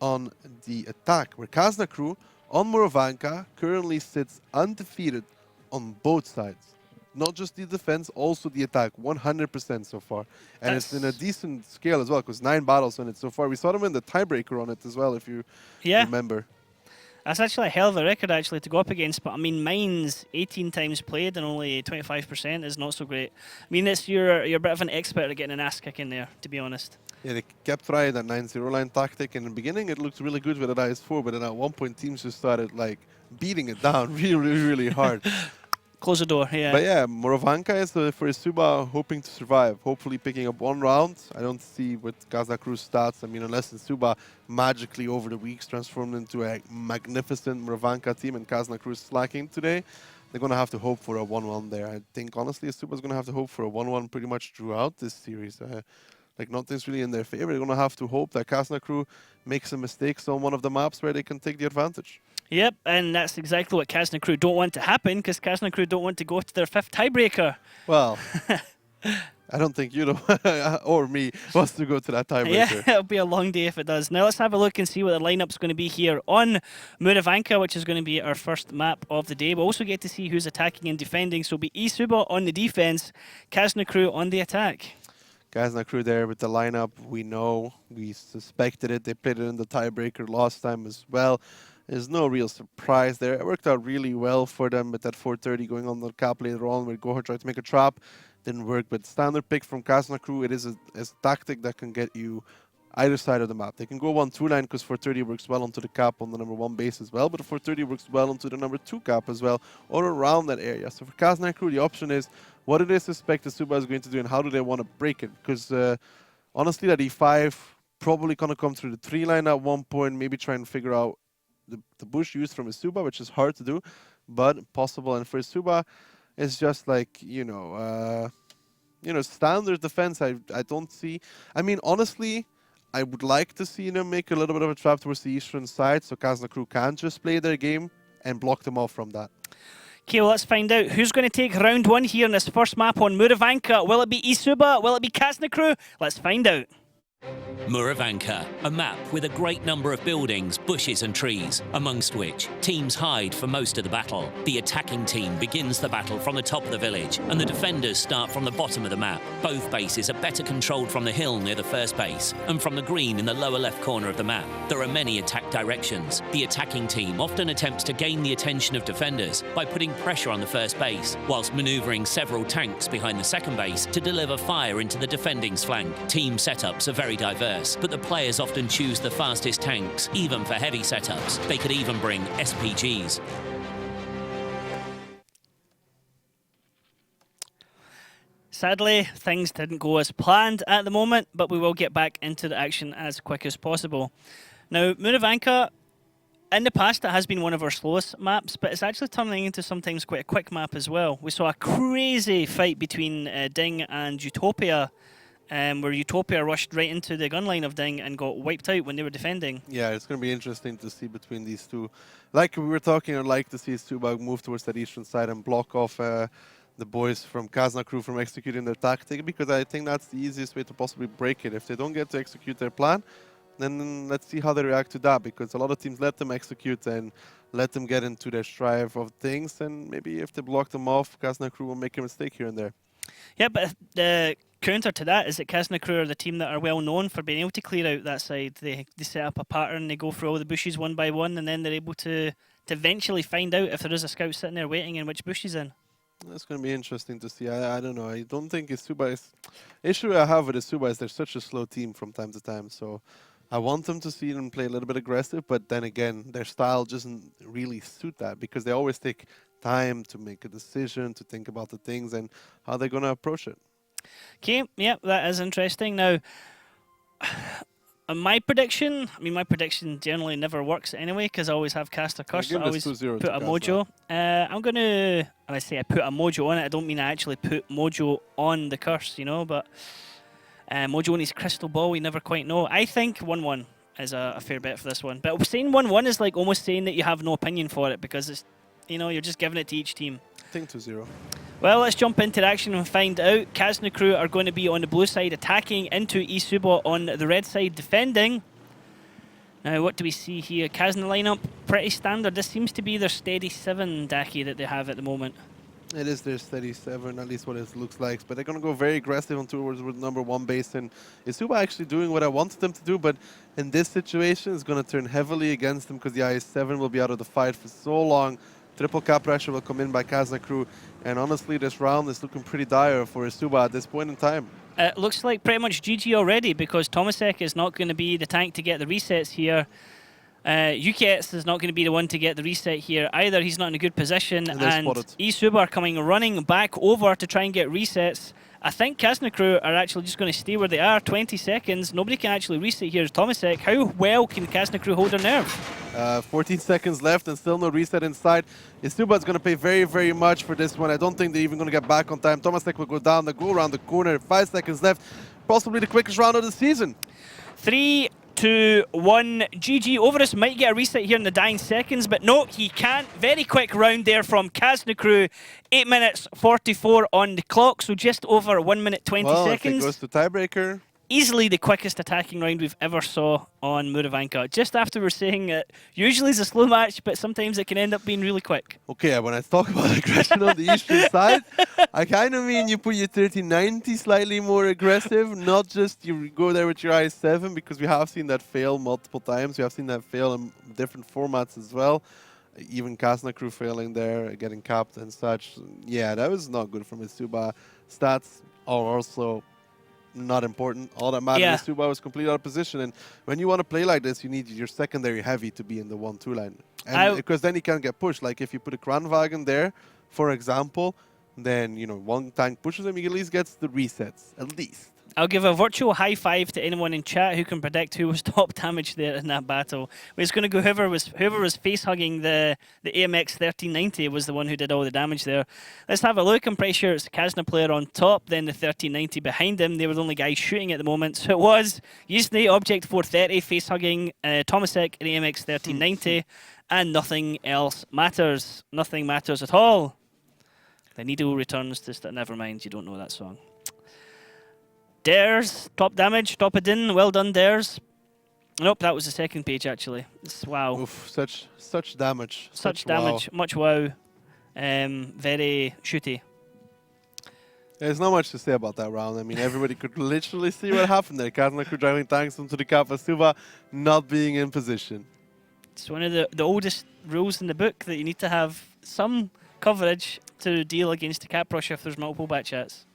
on the attack, where Kazna Crew on Moravanka currently sits undefeated on both sides. Not just the defense, also the attack, 100% so far. And it's in a decent scale as well, because 9 battles on it so far. We saw them in the tiebreaker on it as well, if you remember. That's actually a hell of a record actually to go up against, but I mean mine's 18 times played and only 25% is not so great. I mean you're a bit of an expert at getting an ass kick in there, to be honest. Yeah, they kept trying that 9-0 line tactic. In the beginning, it looked really good with an IS-4, but then at one point, teams just started like beating it down really hard. Close the door, yeah. But yeah, Moravanka is for Suba hoping to survive, hopefully picking up 1 round. I don't see with Kaznakru's stats, I mean, unless Suba magically over the weeks transformed into a magnificent Moravanka team and Kaznakru is slacking today, they're going to have to hope for a 1-1 there. I think, honestly, Suba's going to have to hope for a 1-1 pretty much throughout this series. Like, nothing's really in their favor. They're going to have to hope that Kaznakru makes some mistakes on one of the maps where they can take the advantage. Yep, and that's exactly what Kaznakru don't want to happen, because Kaznakru don't want to go to their 5th tiebreaker. Well, I don't think you or me wants to go to that tiebreaker. Yeah, it'll be a long day if it does. Now let's have a look and see what the lineup's going to be here on Moravanka, which is going to be our first map of the day. We'll also get to see who's attacking and defending. So it'll be eSuba on the defense, Kaznakru on the attack. Kaznakru there with the lineup. We know, we suspected it. They played it in the tiebreaker last time as well. There's no real surprise there. It worked out really well for them with that 430 going on the cap later on where Gohar tried to make a trap. Didn't work, but standard pick from Kaznakru. It is a tactic that can get you either side of the map. They can go 1-2 line because 430 works well onto the cap on the number 1 base as well, but the 430 works well onto the number 2 cap as well, or around that area. So for Kaznakru, the option is what do they suspect the Suba is going to do and how do they want to break it? Because honestly, that E5 probably going to come through the 3 line at one point, maybe try and figure out the bush used from Suba, which is hard to do, but possible. And for Suba, it's just like, standard defense. I don't see. I mean, honestly, I would like to see them make a little bit of a trap towards the eastern side, so Kaznakru can just play their game and block them off from that. Okay, well, let's find out who's going to take round 1 here in this first map on Moravanka. Will it be eSuba? Will it be Kaznakru? Let's find out. Moravanka, a map with a great number of buildings, bushes and trees, amongst which teams hide for most of the battle. The attacking team begins the battle from the top of the village, and the defenders start from the bottom of the map. Both bases are better controlled from the hill near the first base, and from the green in the lower left corner of the map. There are many attack directions. The attacking team often attempts to gain the attention of defenders by putting pressure on the first base, whilst manoeuvring several tanks behind the second base to deliver fire into the defending's flank. Team setups are very diverse, but the players often choose the fastest tanks, even for heavy setups. They could even bring SPGs. Sadly, things didn't go as planned at the moment, but we will get back into the action as quick as possible. Now, Moravanka, in the past, it has been one of our slowest maps, but it's actually turning into sometimes quite a quick map as well. We saw a crazy fight between Ding and Utopia, where Utopia rushed right into the gun line of Ding and got wiped out when they were defending. Yeah, it's going to be interesting to see between these two. Like we were talking, I'd like to see Suba move towards that eastern side and block off the boys from Kaznakru from executing their tactic, because I think that's the easiest way to possibly break it. If they don't get to execute their plan, then let's see how they react to that, because a lot of teams let them execute and let them get into their strive of things, and maybe if they block them off, Kaznakru will make a mistake here and there. Yeah, but the counter to that is that Kaznakru are the team that are well known for being able to clear out that side. They set up a pattern, they go through all the bushes one by one, and then they're able to eventually find out if there is a scout sitting there waiting and which bush he's in. That's going to be interesting to see. I don't know. I don't think Suba is... issue I have with Suba is they're such a slow team from time to time, so I want them to see them play a little bit aggressive, but then again, their style doesn't really suit that, because they always take time to make a decision, to think about the things and how they're going to approach it. Okay, yeah, that is interesting. Now, my prediction, my prediction generally never works anyway, because I always have cast a curse. I always put a mojo. I'm going to, when I say I put a mojo on it, I don't mean I actually put mojo on the curse, but mojo in his crystal ball, we never quite know. I think 1-1 is a fair bet for this one. But saying 1-1 is like almost saying that you have no opinion for it, because it's, you're just giving it to each team. I think 2-0. Well, let's jump into the action and find out. Kaznakru are going to be on the blue side attacking into eSuba on the red side defending. Now, what do we see here? Kazna lineup, pretty standard. This seems to be their steady 7 Daki that they have at the moment. It is their steady 7, at least what it looks like. But they're going to go very aggressive on towards with number 1 base. And Isuba actually doing what I wanted them to do, but in this situation, it's going to turn heavily against them because the IS-7 will be out of the fight for so long. Triple cap pressure will come in by Kazna crew. And honestly, this round is looking pretty dire for Isuba at this point in time. It looks like pretty much GG already because Tomasek is not going to be the tank to get the resets here. Ukets is not going to be the one to get the reset here either. He's not in a good position. And Isuba are coming running back over to try and get resets. I think Kazna crew are actually just going to stay where they are. 20 seconds. Nobody can actually reset here. Tomasek. How well can Kazna crew hold their nerve? 14 seconds left and still no reset inside. Isuba is going to pay very, very much for this one. I don't think they're even going to get back on time. Tomasek will go down, they go around the corner. 5 seconds left. Possibly the quickest round of the season. 3, 2, 1. GG. Overus might get a reset here in the dying seconds, but no, he can't. Very quick round there from Kazna crew. 8 minutes 44 on the clock, so just over 1 minute 20 seconds. If it goes to tiebreaker. Easily the quickest attacking round we've ever saw on Muravanka. Just after we're saying it usually it's a slow match, but sometimes it can end up being really quick. Okay, when I talk about aggression on the eastern side, I kind of mean you put your 3090 slightly more aggressive, not just you go there with your i7, because we have seen that fail multiple times. We have seen that fail in different formats as well. Even Kazna crew failing there, getting capped and such. Yeah, that was not good from Isuba. Stats are also not important. All that matters is Isuba was completely out of position, and when you want to play like this, you need your secondary heavy to be in the 1-2 line, and because then you can get pushed. Like if you put a Kranwagen there, for example, then you know one tank pushes him, he at least gets the resets, at least. I'll give a virtual high five to anyone in chat who can predict who was top damage there in that battle. We're just going to go whoever was face hugging the AMX 1390 was the one who did all the damage there. Let's have a look. I'm pretty sure it's the Kazna player on top, then the 1390 behind him. They were the only guys shooting at the moment. So it was Yusney, Object 430 face hugging Tomasek and AMX 1390, and nothing else matters. Nothing matters at all. The needle returns to never mind. You don't know that song. Dares, top damage, top it in. Well done, Dares. Nope, that was the second page actually. Wow. Oof, such damage. Such damage. Wow. Much wow. Very shooty. There's not much to say about that round. I mean, everybody could literally see what happened there. Kazna crew driving tanks into the cap, Isuba not being in position. It's one of the oldest rules in the book that you need to have some coverage to deal against the cap rush if there's multiple batch chats.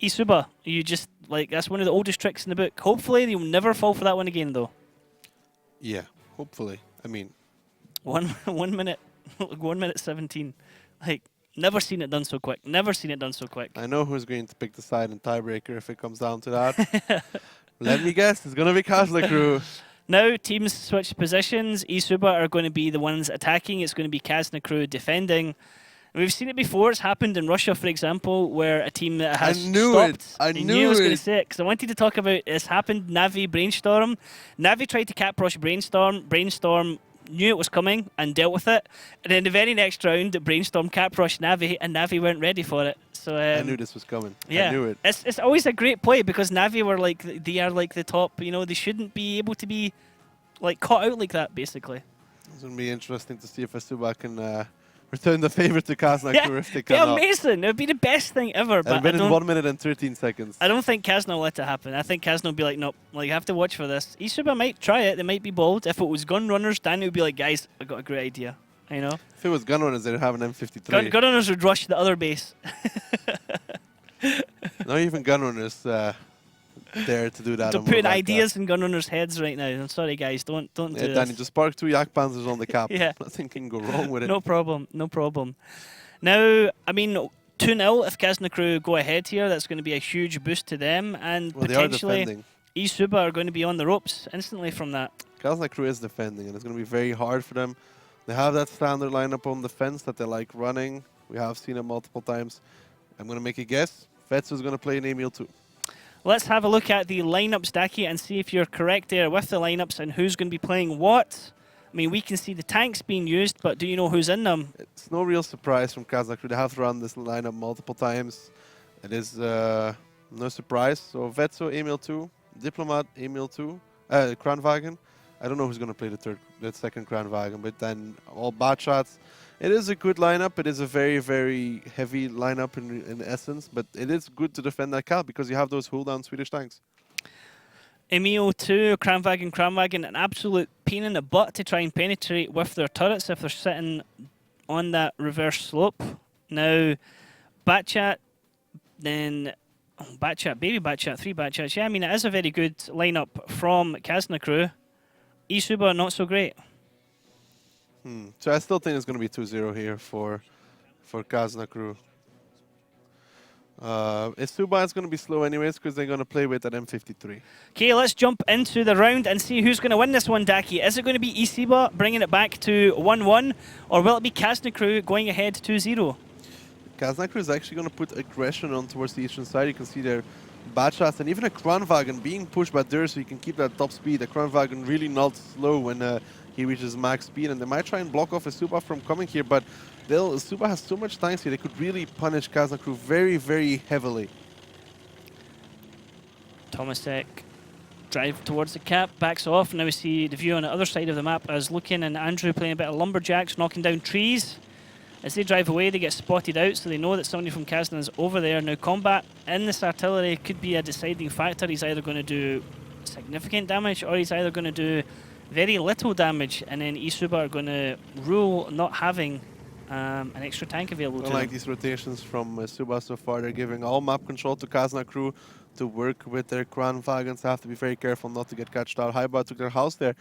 Isuba, you just, like, that's one of the oldest tricks in the book. Hopefully, you'll never fall for that one again, though. Yeah, hopefully. I mean... 1 minute, 1 minute 17. Like, never seen it done so quick. Never seen it done so quick. I know who's going to pick the side in tiebreaker if it comes down to that. Let me guess, it's going to be Kazna crew. Now, teams switch positions. Isuba are going to be the ones attacking. It's going to be Kazna crew defending. We've seen it before. It's happened in Russia, for example, where a team that has stopped. I knew I was going to say it, because I wanted to talk about it's happened. Navi Brainstorm. Navi tried to cap rush Brainstorm. Brainstorm knew it was coming and dealt with it. And then the very next round, Brainstorm cap rushed Navi, and Navi weren't ready for it. So I knew this was coming. Yeah, I knew it. It's always a great play because Navi were like they are like the top. You know, they shouldn't be able to be like caught out like that. Basically, it's going to be interesting to see if Isuba can. Return the favor to Kazna crew if they cannot. Yeah, amazing. It would be the best thing ever. But within 1 minute and 13 seconds. I don't think Kazna will let it happen. I think Kazna will be like, nope, like, you have to watch for this. Isuba might try it. They might be bold. If it was Gunrunners, Danny would be like, guys, I got a great idea. You know? If it was Gunrunners, they'd have an M53. Gunrunners would rush the other base. Not even Gunrunners dare to do that. Don't put ideas in Gunrunners' heads right now. I'm sorry, guys. Don't do this. Danny, just park 2 Yak Panzers on the cap. Yeah. Nothing can go wrong with it. No problem. No problem. Now, I mean, 2-0 if Kazna crew go ahead here. That's going to be a huge boost to them. And potentially, Isuba are going to be on the ropes instantly from that. Kazna crew is defending, and it's going to be very hard for them. They have that standard lineup on defense that they like running. We have seen it multiple times. I'm going to make a guess. Vetsu's going to play an Emil too. Let's have a look at the lineups, Daki, and see if you're correct there with the lineups and who's going to be playing what. I mean, we can see the tanks being used, but do you know who's in them? It's no real surprise from Kazna crew. They have run this lineup multiple times. It is no surprise. So Vetso, Emil 2, Diplomat, Emil 2, Kranwagen, I don't know who's going to play the second Kranwagen, but then all bad shots. It is a good lineup. It is a very, very heavy lineup in essence, but it is good to defend that cap because you have those hold-down Swedish tanks. Emil 2, Kranwagen, an absolute pain in the butt to try and penetrate with their turrets if they're sitting on that reverse slope. Now, Batchat, then Batchat, baby Batchat, 3 Batchats. Yeah, I mean, it is a very good lineup from Kazna Crew. Isuba, not so great. So I still think it's going to be 2-0 here for Kazna Crew. Isuba is going to be slow anyways because they're going to play with an M53. Okay, let's jump into the round and see who's going to win this one, Daki. Is it going to be Isuba bringing it back to 1-1, or will it be Kazna Crew going ahead 2-0? Kazna Crew is actually going to put aggression on towards the eastern side. You can see their bad shots and even a Kranwagen being pushed by Dur so you can keep that top speed. The Kranwagen really not slow when he reaches max speed, and they might try and block off Isuba from coming here, but Isuba has so much tanks here, they could really punish Kazna Crew very, very heavily. Tomasek drive towards the cap, backs off. Now we see the view on the other side of the map as Lukin and Andrew playing a bit of lumberjacks, knocking down trees. As they drive away, they get spotted out, so they know that somebody from Kazna is over there. Now combat in this artillery could be a deciding factor. He's either going to do significant damage or he's either going to do very little damage, and then Isuba are going to rule not having an extra tank available to them. I like these rotations from Isuba so far. They're giving all map control to Kazna Crew to work with their Kranwagens. They have to be very careful not to get catched out. Haiba took their house there.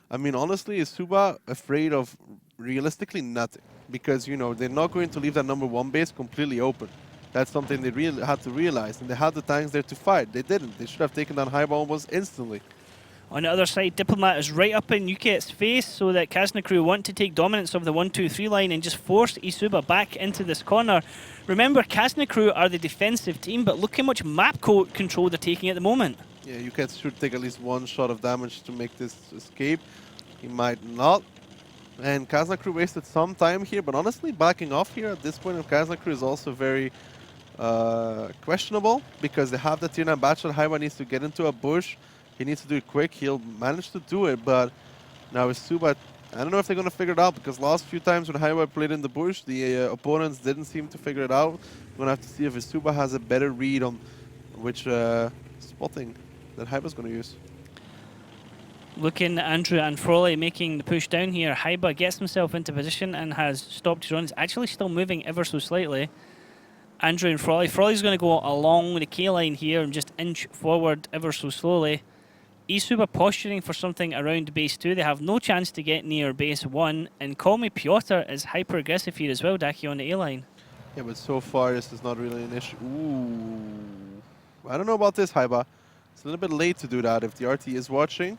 I mean, honestly, Isuba afraid of realistically nothing because, you know, they're not going to leave that #1 base completely open. That's something they really had to realize, and they had the tanks there to fight. They didn't. They should have taken down Haiba almost instantly. On the other side, Diplomat is right up in UK's face so that Kazna Crew want to take dominance of the 1-2-3 line and just force Isuba back into this corner. Remember, Kazna Crew are the defensive team, but look how much map control they're taking at the moment. Yeah, UK should take at least one shot of damage to make this escape. He might not. And Kazna Crew wasted some time here, but honestly, backing off here at this point of Kazna Crew is also very questionable because they have the tier 9 Bachelor. Haiba needs to get into a bush. He needs to do it quick. He'll manage to do it, but now Isuba, I don't know if they're going to figure it out because last few times when Haiba played in the bush, the opponents didn't seem to figure it out. We're going to have to see if Isuba has a better read on which spotting that Haiba's going to use. Looking, Andrew and Frawley making the push down here. Haiba gets himself into position and has stopped his runs. Actually still moving ever so slightly. Andrew and Frawley. Frawley's going to go along the K line here and just inch forward ever so slowly. Isuba posturing for something around base 2. They have no chance to get near base 1. And Call Me Piotr is hyper aggressive here as well, Daki, on the A line. Yeah, but so far this is not really an issue. Ooh. I don't know about this, Haiba. It's a little bit late to do that if the RT is watching.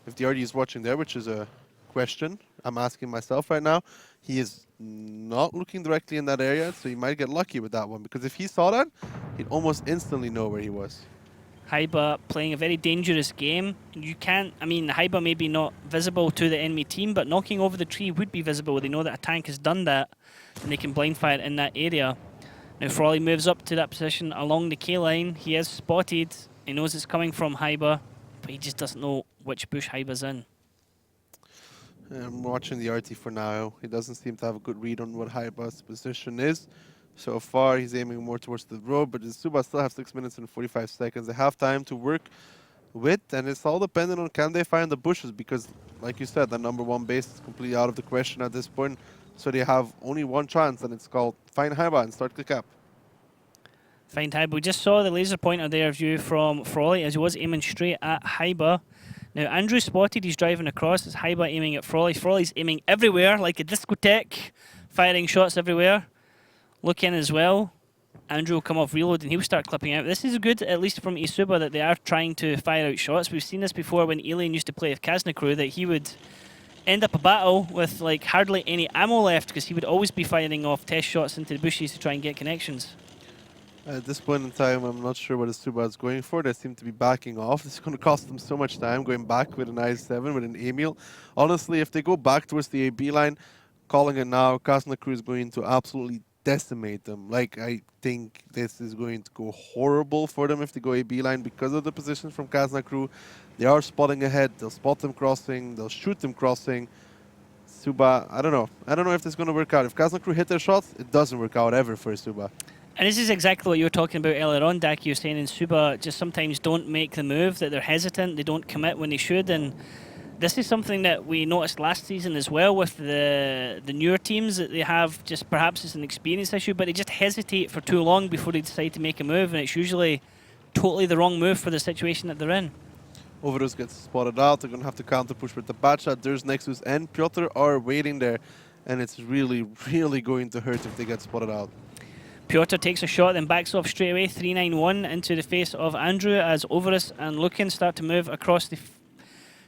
If the RT is watching there, which is a question I'm asking myself right now, he is not looking directly in that area, so he might get lucky with that one. Because if he saw that, he'd almost instantly know where he was. Haiba playing a very dangerous game. You can't, I mean, Haiba may be not visible to the enemy team, but knocking over the tree would be visible. They know that a tank has done that, and they can blind fire in that area. Now Frawley moves up to that position along the K line. He is spotted. He knows it's coming from Haiba, but he just doesn't know which bush Haiba's in. I'm watching the RT for now. He doesn't seem to have a good read on what Haiba's position is. So far, he's aiming more towards the road, but Isuba still have 6 minutes and 45 seconds. They have time to work with, and it's all dependent on can they find the bushes, because, like you said, the #1 base is completely out of the question at this point. So they have only one chance, and it's called find Haiba and start the cap. Find Haiba. We just saw the laser pointer there view from Frawley as he was aiming straight at Haiba. Now Andrew spotted, he's driving across. It's Haiba aiming at Frawley. Frawley's aiming everywhere like a discotheque, firing shots everywhere. Look in as well. Andrew will come off reload and he'll start clipping out. This is good, at least from Isuba, that they are trying to fire out shots. We've seen this before when Alien used to play with Kazna Crew, that he would end up a battle with like hardly any ammo left because he would always be firing off test shots into the bushes to try and get connections. At this point in time, I'm not sure what Isuba is going for. They seem to be backing off. This is going to cost them so much time going back with an I-7, with an Emil. Honestly, if they go back towards the AB line, calling it now, Kazna Crew is going to absolutely decimate them. Like, I think this is going to go horrible for them if they go AB line because of the position from Kazna crew. They are spotting ahead. They'll spot them crossing. They'll shoot them crossing. Suba, I don't know. I don't know if this is going to work out. If Kazna crew hit their shots, it doesn't work out ever for Suba. And this is exactly what you were talking about earlier on, Dak. You were saying in Suba just sometimes don't make the move, that they're hesitant, they don't commit when they should. And this is something that we noticed last season as well with the newer teams, that they have just perhaps it's an experience issue, but they just hesitate for too long before they decide to make a move, and it's usually totally the wrong move for the situation that they're in. Overus gets spotted out. They're going to have to counter push with the bad shot. There's Nexus and Piotr are waiting there, and it's really, really going to hurt if they get spotted out. Piotr takes a shot, then backs off straight away, 391 into the face of Andrew as Overus and Lucan start to move across the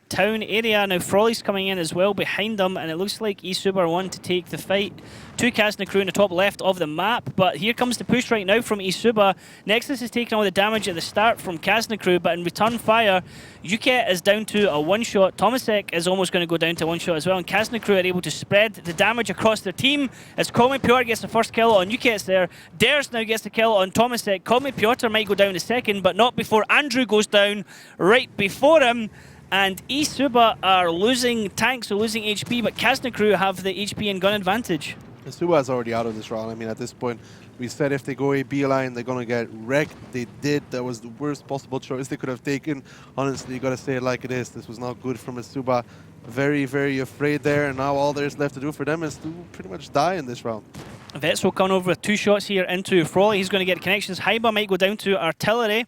town area. Now Frawley's coming in as well behind them, and it looks like eSuba want to take the fight to Kazna crew in the top left of the map, but here comes the push right now from eSuba. Nexus is taking all the damage at the start from Kazna crew, but in return fire, Yuket is down to a one-shot. Tomasek is almost going to go down to one shot as well, and Kazna crew are able to spread the damage across their team as Colmy Piotr gets the first kill on Yuket's there. Dares now gets the kill on Tomasek. Colmy Piotr might go down a second, but not before Andrew goes down right before him. And eSuba are losing tanks, so losing HP, but Kazna crew have the HP and gun advantage. Suba is already out of this round. I mean, at this point, we said if they go AB line, they're going to get wrecked. They did. That was the worst possible choice they could have taken. Honestly, you got to say it like it is. This was not good from Suba. Very, very afraid there, and now all there's left to do for them is to pretty much die in this round. Vetso coming over with 2 shots here into Frawley. He's going to get connections. Haiba might go down to artillery,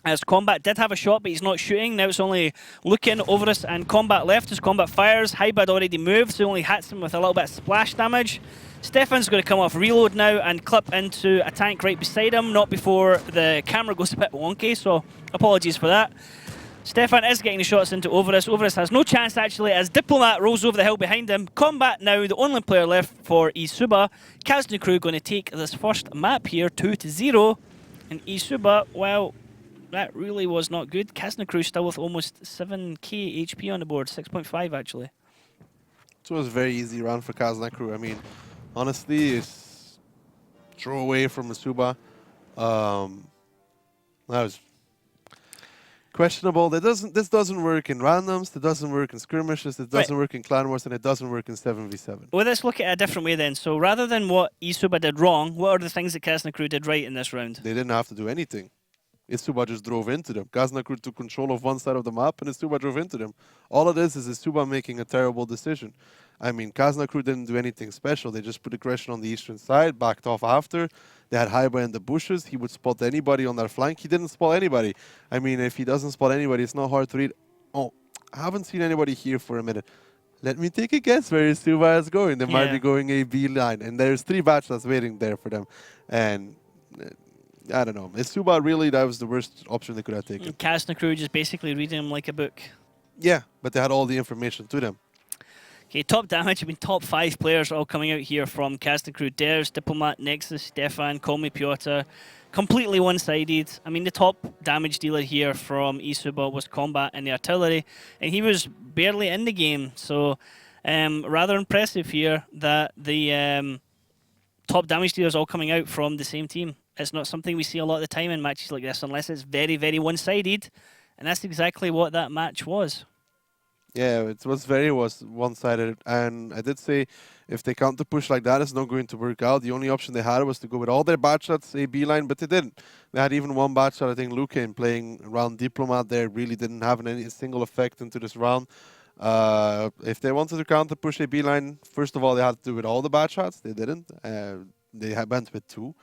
as Combat did have a shot, but he's not shooting. Now it's only Lucan, Overus, and Combat left as Combat fires. Haiba had already moved, so only hits him with a little bit of splash damage. Stefan's going to come off reload now and clip into a tank right beside him, not before the camera goes a bit wonky, so apologies for that. Stefan is getting the shots into Overus. Overus has no chance actually as Diplomat rolls over the hill behind him. Combat now the only player left for eSuba. Kazna crew going to take this first map here 2-0. And eSuba, well, that really was not good. Kazna crew still with almost 7k HP on the board, 6.5 actually. It was a very easy round for Kazna crew. I mean, honestly, it's throw away from Suba. That was questionable. This doesn't work in randoms, it doesn't work in skirmishes, it doesn't work in clan wars, and it doesn't work in 7v7. Well, let's look at it a different way then. So rather than what eSuba did wrong, what are the things that Kazna crew did right in this round? They didn't have to do anything. eSuba just drove into them. Kazna crew took control of one side of the map, and eSuba drove into them. All it is eSuba making a terrible decision. I mean, Kazna crew didn't do anything special. They just put aggression on the eastern side, backed off after. They had Haiba in the bushes. He would spot anybody on their flank. He didn't spot anybody. I mean, if he doesn't spot anybody, it's not hard to read. Oh, I haven't seen anybody here for a minute. Let me take a guess where eSuba is going. They might be going AB line, and there's 3 bachelors waiting there for them. And I don't know. eSuba really, that was the worst option they could have taken. Kazna crew just basically reading him like a book. Yeah, but they had all the information to them. Okay, top damage. I mean, top 5 players all coming out here from Kazna crew. Dares, Diplomat, Nexus, Stefan, Colmy Piotr. Completely one-sided. I mean, the top damage dealer here from eSuba was Combat and the artillery, and he was barely in the game. So, rather impressive here that the top damage dealers all coming out from the same team. It's not something we see a lot of the time in matches like this, unless it's very, very one-sided. And that's exactly what that match was. Yeah, it was very one-sided. And I did say, if they counter push like that, it's not going to work out. The only option they had was to go with all their bad shots, AB line, but they didn't. They had even one bad shot. I think Lucan playing around Diplomat there really didn't have any single effect into this round. If they wanted to counter push AB line, first of all, they had to do with all the bad shots. They didn't. They went with 2.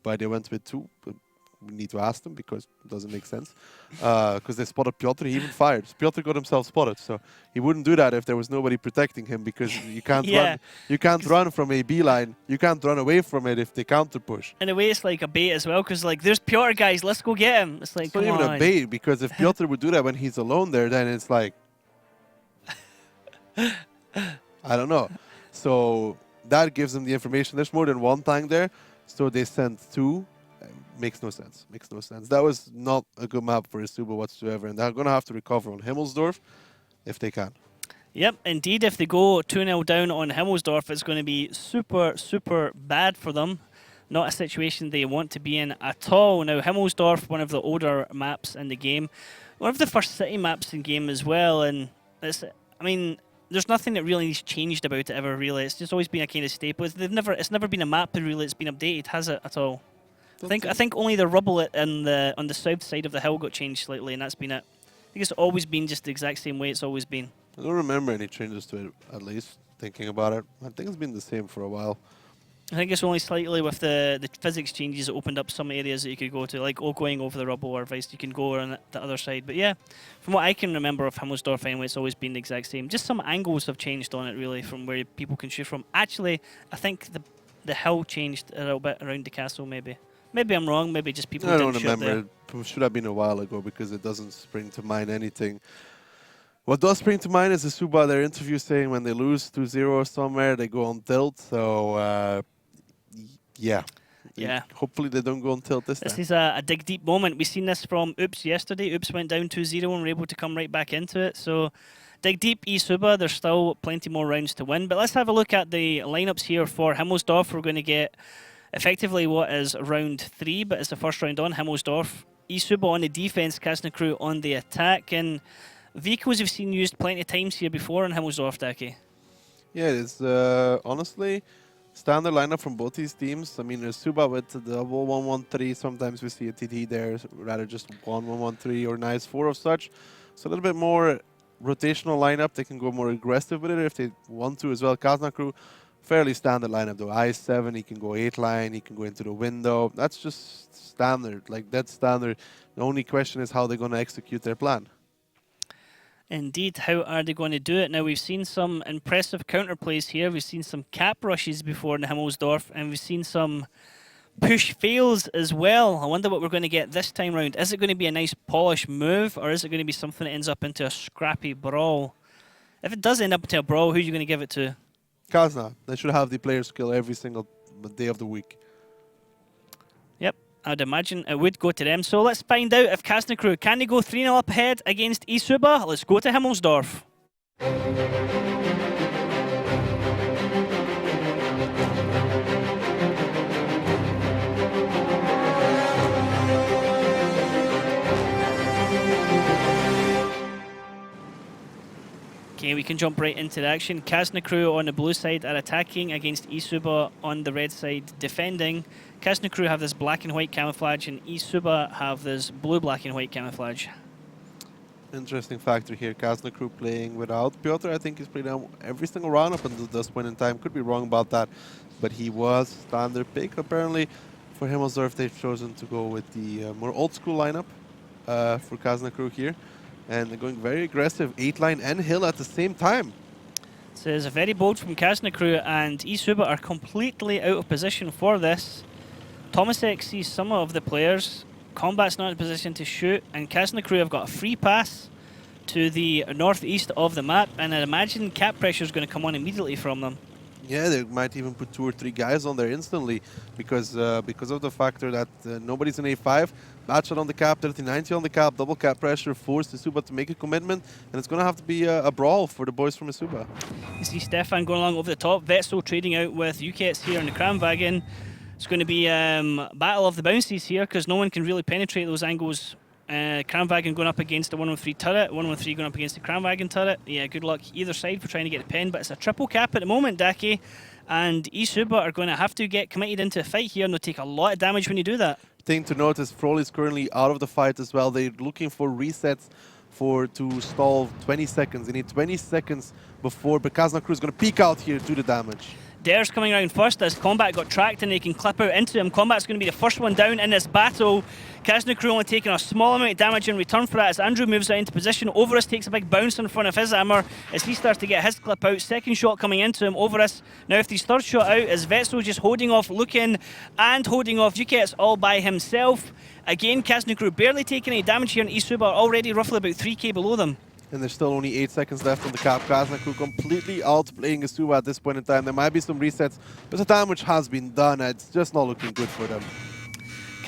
Why they went with 2, but we need to ask them because it doesn't make sense. Because they spotted Piotr, he even fired. Piotr got himself spotted, so he wouldn't do that if there was nobody protecting him, because you can't run. You can't run from a B line. You can't run away from it if they counter push. In a way, it's like a bait as well, because like there's Piotr, guys, let's go get him. It's like, it's not even a bait, because if Piotr would do that when he's alone there, then it's like I don't know. So that gives them the information. There's more than one tank there. So they sent 2. Makes no sense. Makes no sense. That was not a good map for eSuba whatsoever, and they're going to have to recover on Himmelsdorf if they can. Yep, indeed, if they go 2-0 down on Himmelsdorf, it's going to be super, super bad for them. Not a situation they want to be in at all. Now, Himmelsdorf, one of the older maps in the game, one of the first city maps in game as well, and it's, I mean, there's nothing that really changed about it ever, really. It's just always been a kind of staple. It's never been a map that really it's been updated, has it, at all? I think only the rubble on the south side of the hill got changed slightly, and that's been it. I think it's always been just the exact same way it's always been. I don't remember any changes to it, at least, thinking about it. I think it's been the same for a while. I think it's only slightly with the physics changes that opened up some areas that you could go to, like going over the rubble, or vice you can go on the other side. But yeah, from what I can remember of Himmelsdorf anyway, it's always been the exact same. Just some angles have changed on it, really, from where people can shoot from. Actually, I think the hill changed a little bit around the castle, maybe. Maybe I'm wrong, maybe just people didn't shoot there. I don't remember. It should have been a while ago because it doesn't spring to mind anything. What does spring to mind is the Suba, their interview saying when they lose 2-0 somewhere, they go on tilt. So, yeah. Hopefully they don't go on tilt this time. This is a dig deep moment. We've seen this from Oops yesterday. Oops went down 2-0 and were able to come right back into it. So, dig deep, eSuba. There's still plenty more rounds to win. But let's have a look at the lineups here for Himmelsdorf. We're going to get effectively what is round 3, but it's the first round on Himmelsdorf. eSuba on the defense, Kasnakru on the attack. And vehicles we've seen used plenty of times here before in Himmelsdorf, Daki. Yeah, it's honestly standard lineup from both these teams. I mean, there's Suba with the double 1-1-3. Sometimes we see a TT there, rather just 1-1-1-3 or nice 4 of such. So a little bit more rotational lineup. They can go more aggressive with it if they want to as well. Kasnakru, fairly standard lineup though. I7, he can go 8 line, he can go into the window. That's just standard. Like, that's standard. The only question is how they're going to execute their plan. Indeed, how are they going to do it? Now, we've seen some impressive counterplays here. We've seen some cap rushes before in Himmelsdorf, and we've seen some push fails as well. I wonder what we're going to get this time round. Is it going to be a nice polished move, or is it going to be something that ends up into a scrappy brawl? If it does end up into a brawl, who are you going to give it to? Kazna. They should have the player skill every single day of the week. Yep, I'd imagine it would go to them. So let's find out if Kasnakru, can they go 3-0 up ahead against eSuba? Let's go to Himmelsdorf. Okay, we can jump right into the action. Kasnakru on the blue side are attacking against eSuba on the red side defending. Kasnakru have this black and white camouflage, and eSuba have this blue, black and white camouflage. Interesting factor here. Kasnakru playing without Piotr. I think he's played every single round up until this point in time. Could be wrong about that, but he was standard pick. Apparently, for Himmelsdorf, they've chosen to go with the more old school lineup for Kasnakru here. And they're going very aggressive, 8-line and hill at the same time. So it's very bold from Kasnakru, and eSuba are completely out of position for this. Tomasek sees some of the players. Combat's not in a position to shoot, and Kasnakru have got a free pass to the northeast of the map, and I imagine cap pressure is going to come on immediately from them. Yeah, they might even put 2 or 3 guys on there instantly because of the factor that nobody's in A5. Match on the cap, 30-90 on the cap, double cap pressure, forced eSuba to make a commitment, and it's going to have to be a brawl for the boys from eSuba. You see Stefan going along over the top, Vetzel trading out with Ukets here in the Kramwagen. It's going to be battle of the bouncies here because no one can really penetrate those angles. Kramwagen going up against the 113 turret, 113 going up against the Kramwagen turret. Yeah, good luck either side for trying to get the pen, but it's a triple cap at the moment, Daki. And eSuba are going to have to get committed into a fight here, and they'll take a lot of damage when you do that. Thing to note is Frol is currently out of the fight as well. They're looking for resets to stall 20 seconds. They need 20 seconds before, but Kasnakru is going to peek out here, do the damage. Dare's coming around first as Combat got tracked and they can clip out into him. Combat's going to be the first one down in this battle. Kasnakru only taking a small amount of damage in return for that as Andrew moves out into position. Overus takes a big bounce in front of his hammer as he starts to get his clip out. Second shot coming into him, Overus. Now if his third shot out is Vetzel just holding off Lukin and holding off Ukets all by himself. Again, Kasnakru barely taking any damage here, and eSuba are already roughly about 3k below them. And there's still only 8 seconds left on the cap. Kasnakru completely outplaying eSuba at this point in time. There might be some resets, but the damage has been done. It's just not looking good for them.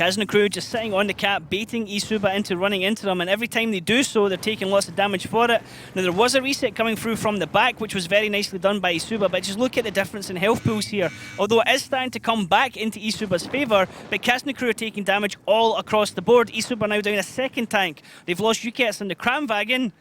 Kazna crew just sitting on the cap, baiting Isuba into running into them, and every time they do so, they're taking lots of damage for it. Now, there was a reset coming through from the back, which was very nicely done by Isuba, but just look at the difference in health pools here. Although it is starting to come back into Isuba's favour, but Kazna crew are taking damage all across the board. Isuba now down a second tank. They've lost Yukets and the Kramwagen,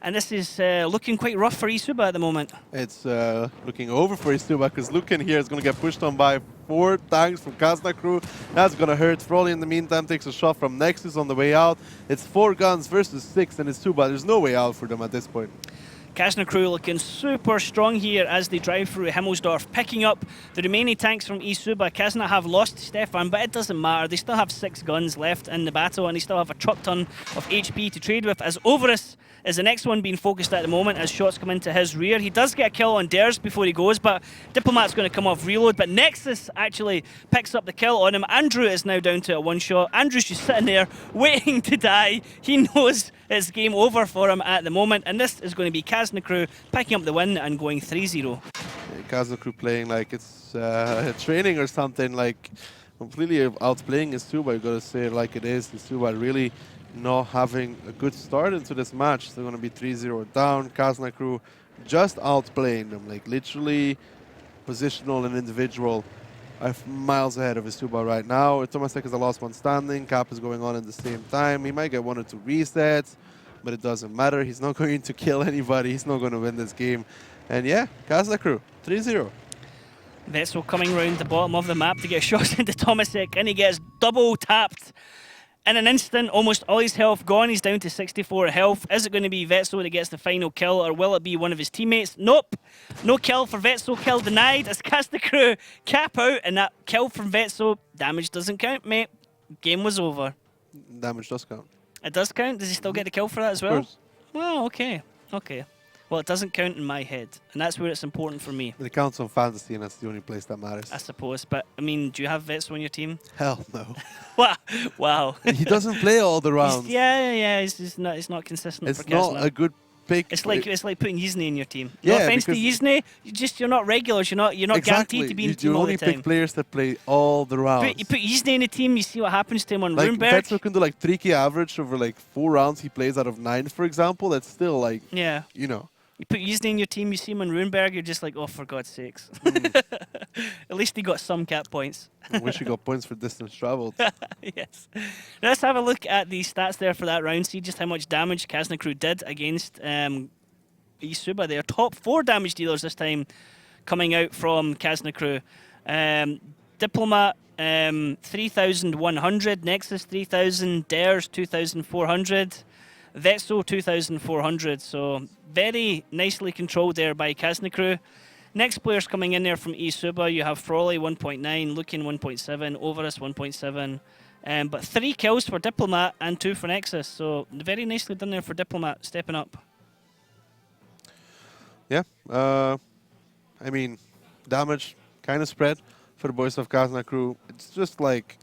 and this is looking quite rough for Isuba at the moment. It's looking over for Isuba because Lucan here is going to get pushed on by 4 tanks from Kazna crew. That's going to hurt. Frolly in the meantime takes a shot from Nexus on the way out. It's 4 guns versus 6 and Isuba. There's no way out for them at this point. Kazna crew looking super strong here as they drive through Himmelsdorf, picking up the remaining tanks from Isuba. Kazna have lost Stefan, but it doesn't matter. They still have 6 guns left in the battle, and they still have a truck ton of HP to trade with, as Overus is the next one being focused at the moment as shots come into his rear. He does get a kill on Dares before he goes, but Diplomat's going to come off reload, but Nexus actually picks up the kill on him. Andrew is now down to a 1-shot. Andrew's just sitting there waiting to die. He knows it's game over for him at the moment, and this is going to be Kazna crew picking up the win and going 3-0. Kazna crew playing like it's training or something, like completely outplaying Isuba. You got to say it like it is. Isuba really not having a good start into this match. They're going to be 3-0 down. Kazna crew just outplaying them, like literally positional and individual are miles ahead of Isuba right now. Tomasek is the last one standing. Cap is going on at the same time. He might get 1 or 2 resets, but it doesn't matter. He's not going to kill anybody. He's not going to win this game. And yeah, Kazna crew 3-0. Vetzel coming round the bottom of the map to get shots into Tomasek, and he gets double tapped. In an instant, almost all his health gone. He's down to 64 health. Is it going to be Vetzel that gets the final kill, or will it be one of his teammates? Nope. No kill for Vetzel. Kill denied as Kazna crew cap out, and that kill from Vetzel, damage doesn't count, mate. Game was over. Damage does count. It does count? Does he still get the kill for that as well? Of course. Well, okay. Okay. Well, it doesn't count in my head, and that's where it's important for me. But it counts on fantasy, and that's the only place that matters. I suppose. But, I mean, do you have Vetzel on your team? Hell no. Wow. He doesn't play all the rounds. He's not consistent. It's for not Kazna. a good pick. It's like putting Yizne in your team. Yeah, No offense to because- Yizne, you're not regulars. You're not guaranteed to be in the team you all only the time. pick players that play all the rounds. You put Yizne in a team, you see what happens to him on Like Runeberg. Vettel can do like 3k average over like 4 rounds he plays out of 9, for example. That's still like, Yeah. you know. You put Yizne in your team, you see him on Runeberg, you're just like, oh, for God's sakes. At least he got some cap points. I wish he got points for distance traveled. Yes. Let's have a look at the stats there for that round. See just how much damage Kazna crew did against Isuba. They are top 4 damage dealers this time coming out from Kazna crew. Diplomat 3,100, Nexus 3,000, Dares 2,400, Vetzel 2,400. So very nicely controlled there by Kazna crew. Next players coming in there from Isuba, you have Frolly 1.9, Lucan 1.7, Overus 1.7. But 3 kills for Diplomat and 2 for Nexus. So very nicely done there for Diplomat, stepping up. Yeah. I mean, damage kind of spread for the boys of Kazna crew. It's just like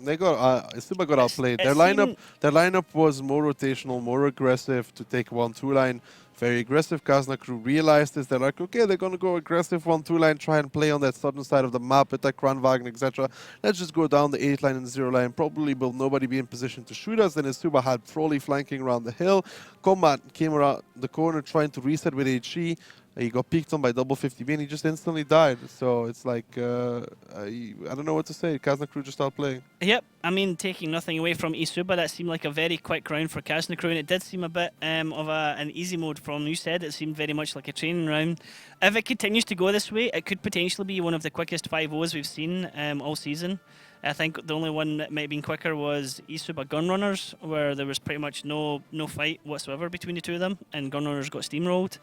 Isuba got outplayed. Their lineup was more rotational, more aggressive to take 1-2 line. Very aggressive. Kazna crew realized this. They're like, okay, they're gonna go aggressive 1-2 line, try and play on that southern side of the map, attack Kranwagen, etc. Let's just go down the 8 line and 0 line. Probably will nobody be in position to shoot us. Then Isuba had Frolly flanking around the hill. Combat came around the corner trying to reset with HE. He got peeked on by double 50B and he just instantly died. So it's like, I don't know what to say. Kazna crew just outplaying. Yep, I mean, taking nothing away from Isuba, that seemed like a very quick round for Kazna crew, and it did seem a bit of an easy mode from you said. It seemed very much like a training round. If it continues to go this way, it could potentially be one of the quickest 5-0s we've seen all season. I think the only one that might have been quicker was Isuba Gunrunners, where there was pretty much no fight whatsoever between the two of them, and Gunrunners got steamrolled.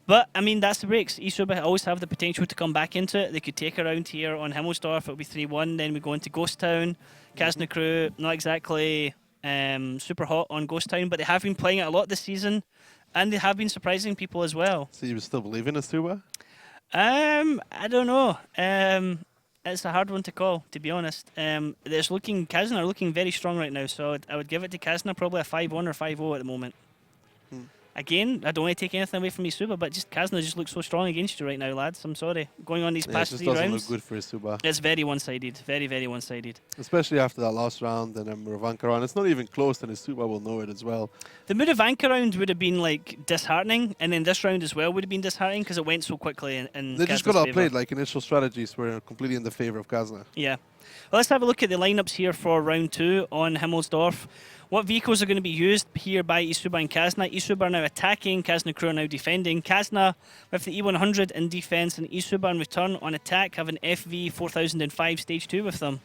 But, I mean, that's the breaks. Isuba always have the potential to come back into it. They could take a round here on Himmelsdorf. It'll be 3-1. Then we go into Ghost Town. Kazna crew, not exactly super hot on Ghost Town, but they have been playing it a lot this season, and they have been surprising people as well. So you still believe in Isuba? I don't know. It's a hard one to call, to be honest. Kazna are looking very strong right now, so I would give it to Kazna probably a 5-1 or 5-0 at the moment. Again, I don't want to take anything away from Isuba, but just Kazna just looks so strong against you right now, lads. I'm sorry. Going on these Yeah, it past just 3 doesn't rounds, look good for Isuba. it's very one-sided. Very, very one-sided. Especially after that last round and then Muravanka round. It's not even close, and Isuba will know it as well. The Muravanka round would have been like disheartening, and then this round as well would have been disheartening because it went so quickly in They just Kazna's got favour. outplayed, like initial strategies were completely in the favor of Kazna. Yeah. Well, let's have a look at the lineups here for round 2 on Himmelsdorf. What vehicles are going to be used here by Isuba and Kazna? Isuba are now attacking, Kazna crew are now defending. Kazna with the E100 in defense, and Isuba in return on attack have an FV 4005 stage 2 with them.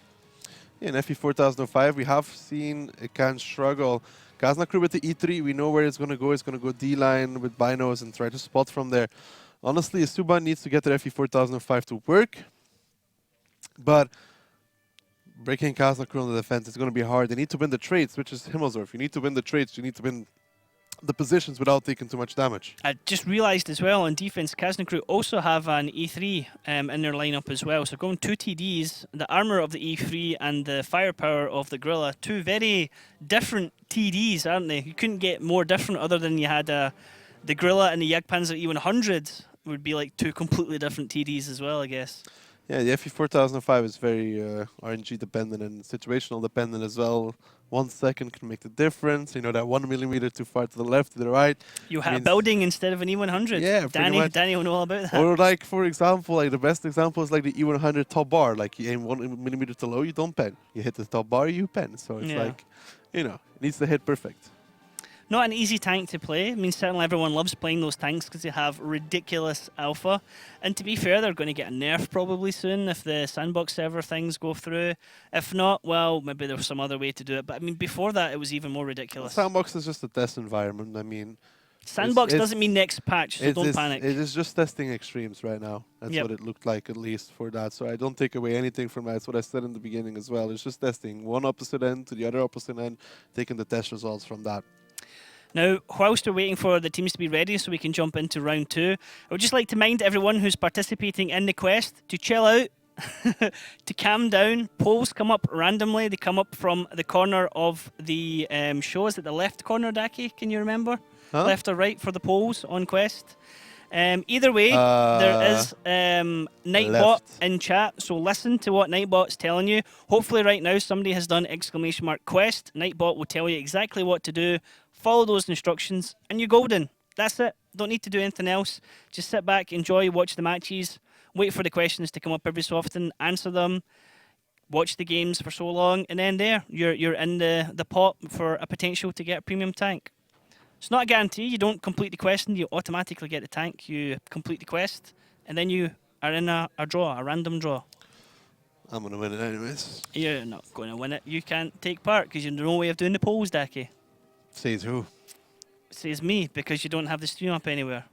Yeah, in FE 4005, we have seen it can struggle. Kazna crew with the E3, we know where it's going to go. It's going to go D-line with binos and try to spot from there. Honestly, Isuba needs to get their FE 4005 to work. But breaking Kazna crew on the defense is going to be hard. They need to win the trades, which is Himmelsdorf. You need to win the trades. You need to win the positions without taking too much damage. I just realised as well on defense, Kazna crew also have an E3 in their lineup as well. So going 2 TDs, the armour of the E3 and the firepower of the Gorilla, 2 very different TDs, aren't they? You couldn't get more different other than you had the Gorilla and the Jagdpanzer E100 would be like 2 completely different TDs as well, I guess. Yeah, the FE 4005 is very RNG dependent and situational dependent as well. 1 second can make the difference. You know, that 1 millimeter too far to the left, to the right. You had a building instead of an E100. Yeah, pretty much. Danny will know all about that. Or like, for example, like the best example is like the E100 top bar. Like you aim 1 millimeter too low, you don't pen. You hit the top bar, you pen. So it's like, you know, it needs to hit perfect. Not an easy tank to play. I mean, certainly everyone loves playing those tanks because they have ridiculous alpha. And to be fair, they're going to get a nerf probably soon if the sandbox server things go through. If not, well, maybe there's some other way to do it. But I mean, before that, it was even more ridiculous. Sandbox is just a test environment. I mean, sandbox doesn't mean next patch, so don't panic. It is just testing extremes right now. That's what it looked like, at least for that. So I don't take away anything from that. That's what I said in the beginning as well. It's just testing one opposite end to the other opposite end, taking the test results from that. Now, whilst we're waiting for the teams to be ready so we can jump into round 2, I would just like to mind everyone who's participating in the quest to chill out, to calm down. Polls come up randomly. They come up from the corner of the show. Is it the left corner, Daki? Can you remember? Huh? Left or right for the polls on quest? Either way, there is Nightbot in chat, so listen to what Nightbot's telling you. Hopefully right now somebody has done ! quest. Nightbot will tell you exactly what to do. Follow those instructions, and you're golden. That's it. Don't need to do anything else. Just sit back, enjoy, watch the matches, wait for the questions to come up every so often, answer them, watch the games for so long, and then there, you're in the pot for a potential to get a premium tank. It's not a guarantee. You don't complete the quest and you automatically get the tank. You complete the quest, and then you are in a draw, a random draw. I'm going to win it anyways. You're not going to win it. You can't take part because you're no way of doing the polls, Daki. Says who? Says me, because you don't have the stream up anywhere.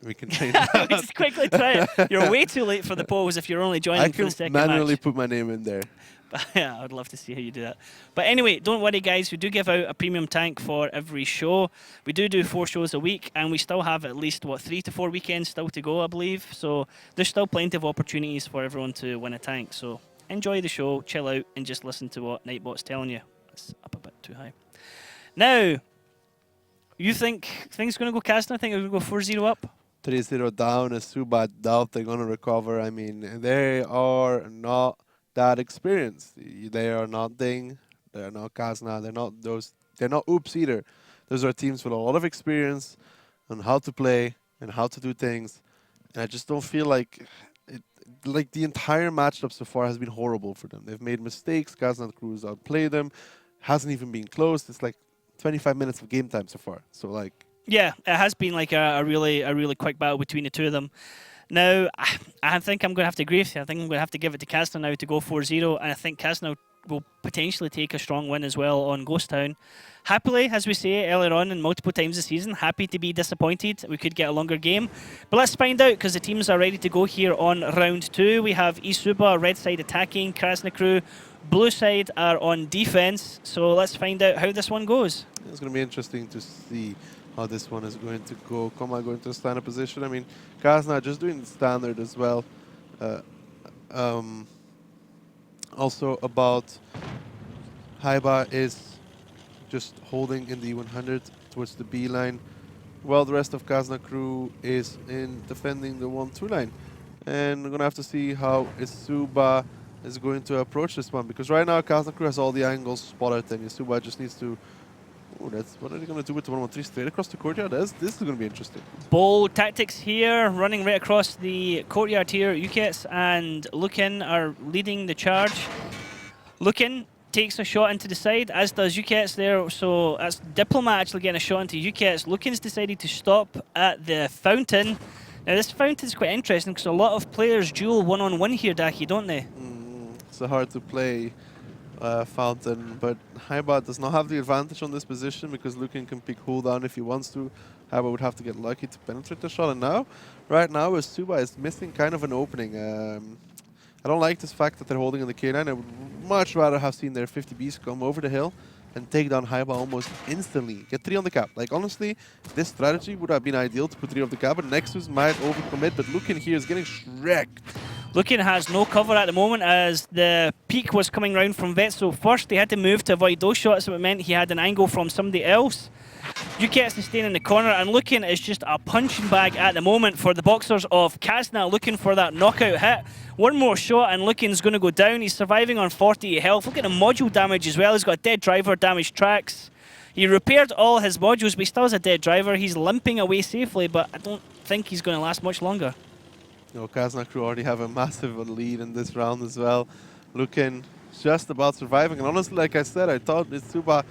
We can change that. Just quickly try it. You're way too late for the polls if you're only joining for the second match. I can manually put my name in there. But yeah, I'd love to see how you do that. But anyway, don't worry, guys. We do give out a premium tank for every show. We do 4 shows a week, and we still have at least, 3 to 4 weekends still to go, I believe. So there's still plenty of opportunities for everyone to win a tank. So enjoy the show, chill out, and just listen to what Nightbot's telling you. It's up a bit too high. Now, you think things are going to go Kazna? I think we're going to go 4-0 up? 3-0 down, is too bad. Doubt they're going to recover. I mean, they are not that experienced. They are not Ding. They're not Kazna. They're not those. They're not Oops either. Those are teams with a lot of experience on how to play and how to do things. And I just don't feel like like the entire matchup so far has been horrible for them. They've made mistakes. Kazna crews outplayed them. Hasn't even been close. It's like 25 minutes of game time so far. So like. Yeah, it has been like a really quick battle between the two of them. Now, I think I'm going to have to agree with you. I think I'm going to have to give it to Kazna now to go 4-0, and I think Kazna will potentially take a strong win as well on Ghost Town. Happily, as we say earlier on and multiple times this season, happy to be disappointed. We could get a longer game. But let's find out, because the teams are ready to go here on round 2. We have Isuba, red side attacking, Kazna crew, blue side are on defense. So let's find out how this one goes. It's going to be interesting to see how this one is going to go. Koma going to standard position. I mean, Kazna just doing standard as well. Also about Haiba is just holding in the 100 towards the B line. while the rest of Kazna crew is in defending the 1-2 line. And we're going to have to see how Isuba is going to approach this one, because right now Kazna crew has all the angles spotted, and Isuba just needs to... Oh, that's what are they going to do with the 1-1-3 straight across the courtyard? This is going to be interesting. Bold tactics here, running right across the courtyard here. Ukets and Lukin are leading the charge. Lukin takes a shot into the side, as does Ukets there. So that's Diplomat actually getting a shot into Ukets. Lukin's decided to stop at the fountain. Now this fountain's quite interesting because a lot of players duel one-on-one here, Daki, don't they? It's a hard to play fountain, but Haiba does not have the advantage on this position because Lukin can pick cooldown if he wants to. Haiba would have to get lucky to penetrate the shot, and now, right now, Isuba is missing kind of an opening. I don't like this fact that they're holding in the K9. I would much rather have seen their 50Bs come over the hill and take down Haiba almost instantly. Get 3 on the cap. Like, honestly, this strategy would have been ideal to put 3 on the cap, but Nexus might overcommit, but Lukin here is getting wrecked. Lukin has no cover at the moment as the peak was coming round from Vet, so first he had to move to avoid those shots, so it meant he had an angle from somebody else. Ukets is staying in the corner, and Lukin is just a punching bag at the moment for the boxers of Kazna, looking for that knockout hit. One more shot and Lukin's going to go down. He's surviving on 40 health. Look at the module damage as well. He's got a dead driver, damaged tracks. He repaired all his modules, but he still has a dead driver. He's limping away safely, but I don't think he's going to last much longer. You know, Kazna crew already have a massive lead in this round as well. Lukin just about surviving, and honestly, like I said, I thought Isuba,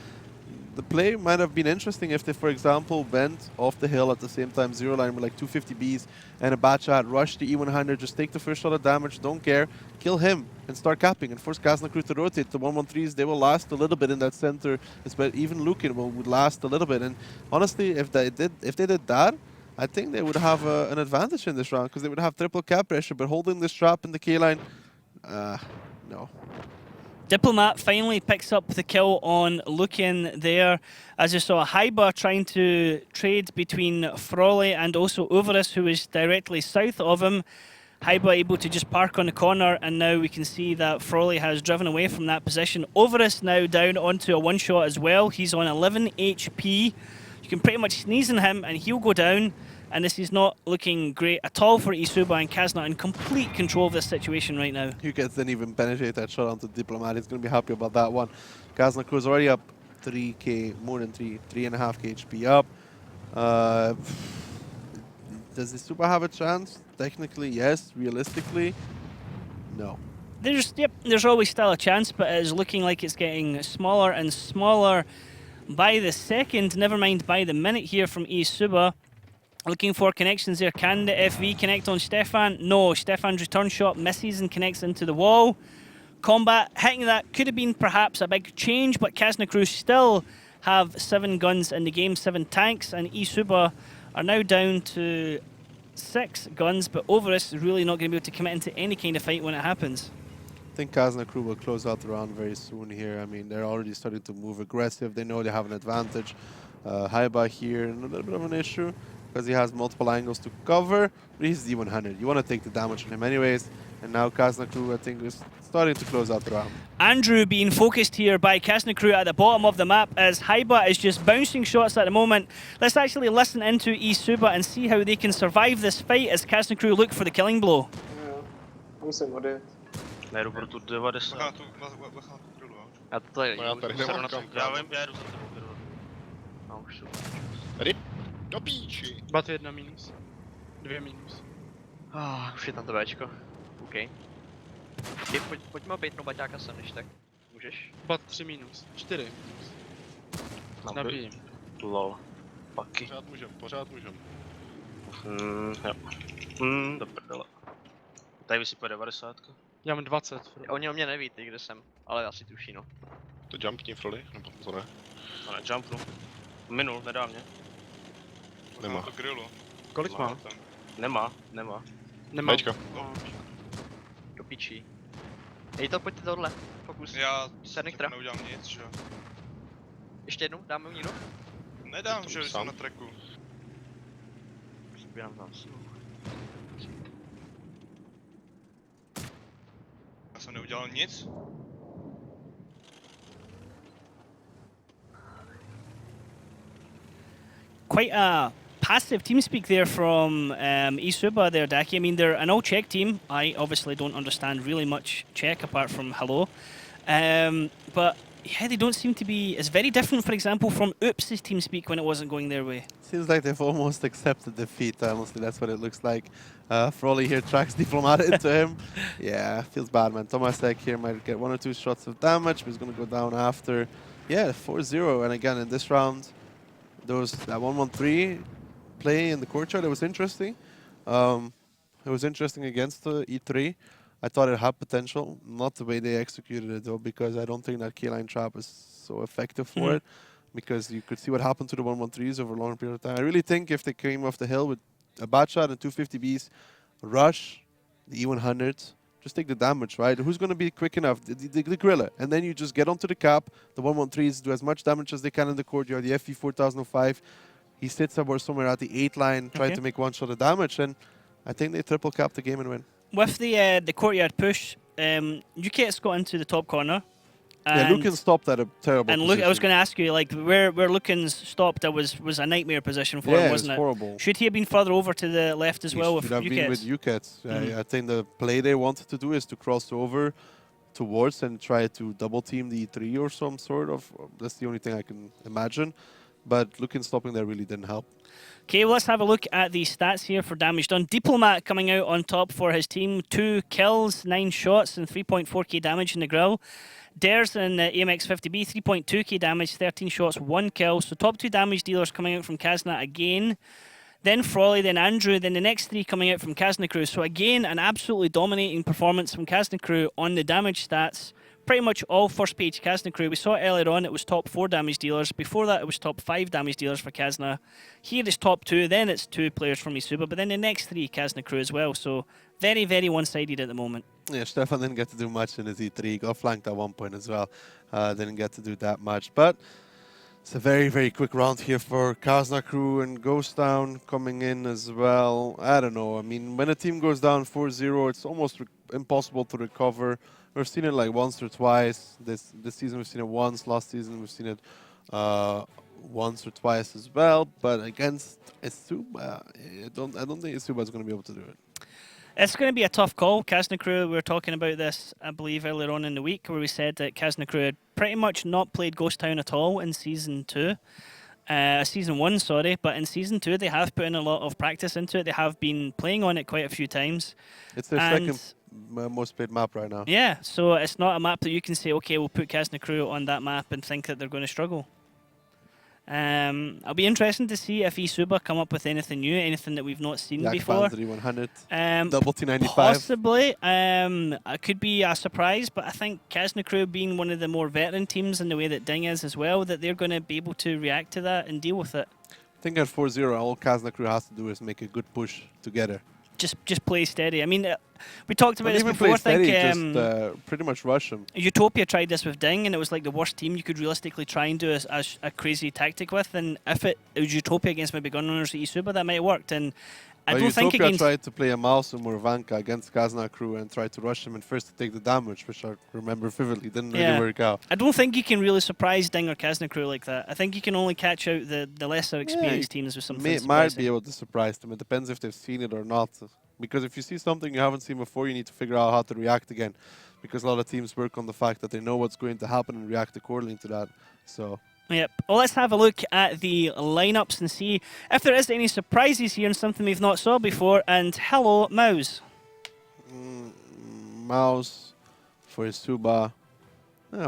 the play might have been interesting if they, for example, went off the hill at the same time, 0 line with like 250Bs and a bad shot, rush the E100, just take the first shot of damage, don't care, kill him and start capping and force Kazna crew to rotate. The 1-1-3s, they will last a little bit in that center, but even Lukin would last a little bit. And honestly, if they did that, I think they would have an advantage in this round because they would have triple cap pressure, but holding this trap in the K-line, no. Diplomat finally picks up the kill on Lukin there, as you saw Haiba trying to trade between Frawley and also Overus, who is directly south of him. Haiba able to just park on the corner, and now we can see that Frawley has driven away from that position. Overus now down onto a one-shot as well. He's on 11 HP. You can pretty much sneeze on him and he'll go down. And this is not looking great at all for Isuba, and Kazna in complete control of this situation right now. Ukets didn't even penetrate that shot onto Diplomat. He's going to be happy about that one. Kazna crew is already up 3k, more than 3.5k HP up. Does Isuba have a chance? Technically, yes. Realistically, no. There's always still a chance, but it is looking like it's getting smaller and smaller by the second, never mind by the minute here from Isuba. Looking for connections there. Can the FV connect on Stefan? No. Stefan's return shot misses and connects into the wall. Combat hitting that could have been perhaps a big change, but Kazna crew still have 7 guns in the game, 7 tanks, and Isuba are now down to 6 guns, but Overus is really not going to be able to commit into any kind of fight when it happens. I think Kazna crew will close out the round very soon here. I mean, they're already starting to move aggressive. They know they have an advantage. Haiba here, and a little bit of an issue, because he has multiple angles to cover, but he's D100. You want to take the damage on him anyways, and now Kazna crew, I think, is starting to close out the round. Andrew being focused here by Kazna crew at the bottom of the map as Haiba is just bouncing shots at the moment. Let's actually listen into Isuba and see how they can survive this fight as Kazna crew look for the killing blow. Musím odjet. Nejdu pro tu 90. Já to tady Já tady nemám kam. Já vím, já jdu za tebou. A už jsou. Tady? Do píči. Bat 1 minus. 2 minus. Už je tam to Bčko. OK. Pojďme obejtnout baťáka sem, než tak. Můžeš? Bat 3 minus. 4 minus. Nabíjím. Lol. Paky. Pořád můžem. Jo. Do prdele. Tady vysypuje 90. Já mám 20. Oni o mě neví, ty kde jsem, ale asi tuší, no. To jumpni Froli? Nebo to ne? To ne, jumpnu. Minul, nedá mě. Nemá. Kolik mám? Nemá. Nemám. Bčka. Do pičí. To pojďte tohle. Fokus. Já Serniktra. neudělám nic, že jo. Ještě jednou, dáme uníru? Nedám, že jsem na tracku. Sbírám zásnu. Já jsem neudělal nic. Quite a passive team speak there from Isuba there, Daki. I mean, they're an all Czech team. I obviously don't understand really much Czech apart from hello. But yeah, they don't seem to be... It's very different, for example, from Oops' team speak when it wasn't going their way. Seems like they've almost accepted defeat, honestly. That's what it looks like. Frolly here tracks Diplomat into him. Yeah, feels bad, man. Tomasek here might get 1 or 2 shots of damage, but he's going to go down after. Yeah, 4-0. And again, in this round, that 1-1-3 play in the courtyard, it was interesting. It was interesting against the E3. I thought it had potential, not the way they executed it though, because I don't think that keyline trap is so effective for it, because you could see what happened to the 1-1-3s over a long period of time. I really think if they came off the hill with a bad shot and 250Bs, rush the E100s, just take the damage, right? Who's going to be quick enough? The Gorilla. And then you just get onto the cap, the 1-1-3s do as much damage as they can in the courtyard, the FV 4005. He sits somewhere at the 8 line, trying to make 1 shot of damage, and I think they triple cap the game and win. With the courtyard push, UK's got into the top corner. Yeah, Lucan stopped at a terrible and position. I was going to ask you, like, where Lucan's stopped, that was a nightmare position for him, wasn't it? Horrible. Should he have been further over to the left as well with should have been with UKets. I think the play they wanted to do is to cross over towards and try to double team the E3 or some sort of. That's the only thing I can imagine. But Lucan stopping there really didn't help. Okay, well, let's have a look at the stats here for damage done. Diplomat coming out on top for his team. 2 kills, 9 shots, and 3.4k damage in the grill. Dares and AMX 50B, 3.2k damage, 13 shots, 1 kill. So top 2 damage dealers coming out from Kazna again. Then Frolly, then Andrew, then the next 3 coming out from Kazna Crew. So again, an absolutely dominating performance from Kazna Crew on the damage stats. Pretty much all first page Kazna Crew. We saw earlier on it was top 4 damage dealers. Before that it was top 5 damage dealers for Kazna. Here it's top 2, then it's 2 players from Isuba, but then the next 3 Kazna Crew as well. So very, very one-sided at the moment. Yeah, Stefan didn't get to do much in his E3. He got flanked at one point as well. Didn't get to do that much. But it's a very, very quick round here for Kazna Crew, and Ghost Town coming in as well. I don't know. I mean, when a team goes down 4-0, it's almost impossible to recover. We've seen it like once or twice. This season we've seen it once. Last season we've seen it once or twice as well. But against Isuba, I don't think Isuba is going to be able to do it. It's going to be a tough call. Kazna Crew, we were talking about this, I believe, earlier on in the week, where we said that Kazna Crew had pretty much not played Ghost Town at all in Season 2. Season 1, sorry. But in Season 2, they have put in a lot of practice into it. They have been playing on it quite a few times. It's their second most played map right now. Yeah, so it's not a map that you can say, okay, we'll put Kazna Crew on that map and think that they're going to struggle. It'll be interesting to see if Isuba come up with anything new, anything that we've not seen before. 100, double T95. Possibly. It could be a surprise, but I think Kazna Crew being one of the more veteran teams in the way that Ding is as well, that they're going to be able to react to that and deal with it. I think at 4-0, all Kazna Crew has to do is make a good push together. Just play steady. I mean, we talked about this even before. Play steady, I think just pretty much rush them. Utopia tried this with Ding, and it was like the worst team you could realistically try and do a crazy tactic with. And if it was Utopia against maybe Gunrunners at Isuba, that might have worked. And I don't think Utopia against... tried to play a Mouse and Morvanka against Kazna Crew and tried to rush him in first to take the damage, which I remember vividly. Didn't really work out. I don't think you can really surprise Ding or Kazna Crew like that. I think you can only catch out the lesser experienced teams with something might be able to surprise them. It depends if they've seen it or not. Because if you see something you haven't seen before, you need to figure out how to react again. Because a lot of teams work on the fact that they know what's going to happen and react accordingly to that. So. Yep. Well, let's have a look at the lineups and see if there is any surprises here and something we've not saw before. And hello, Mouse. Mouse for Isuba.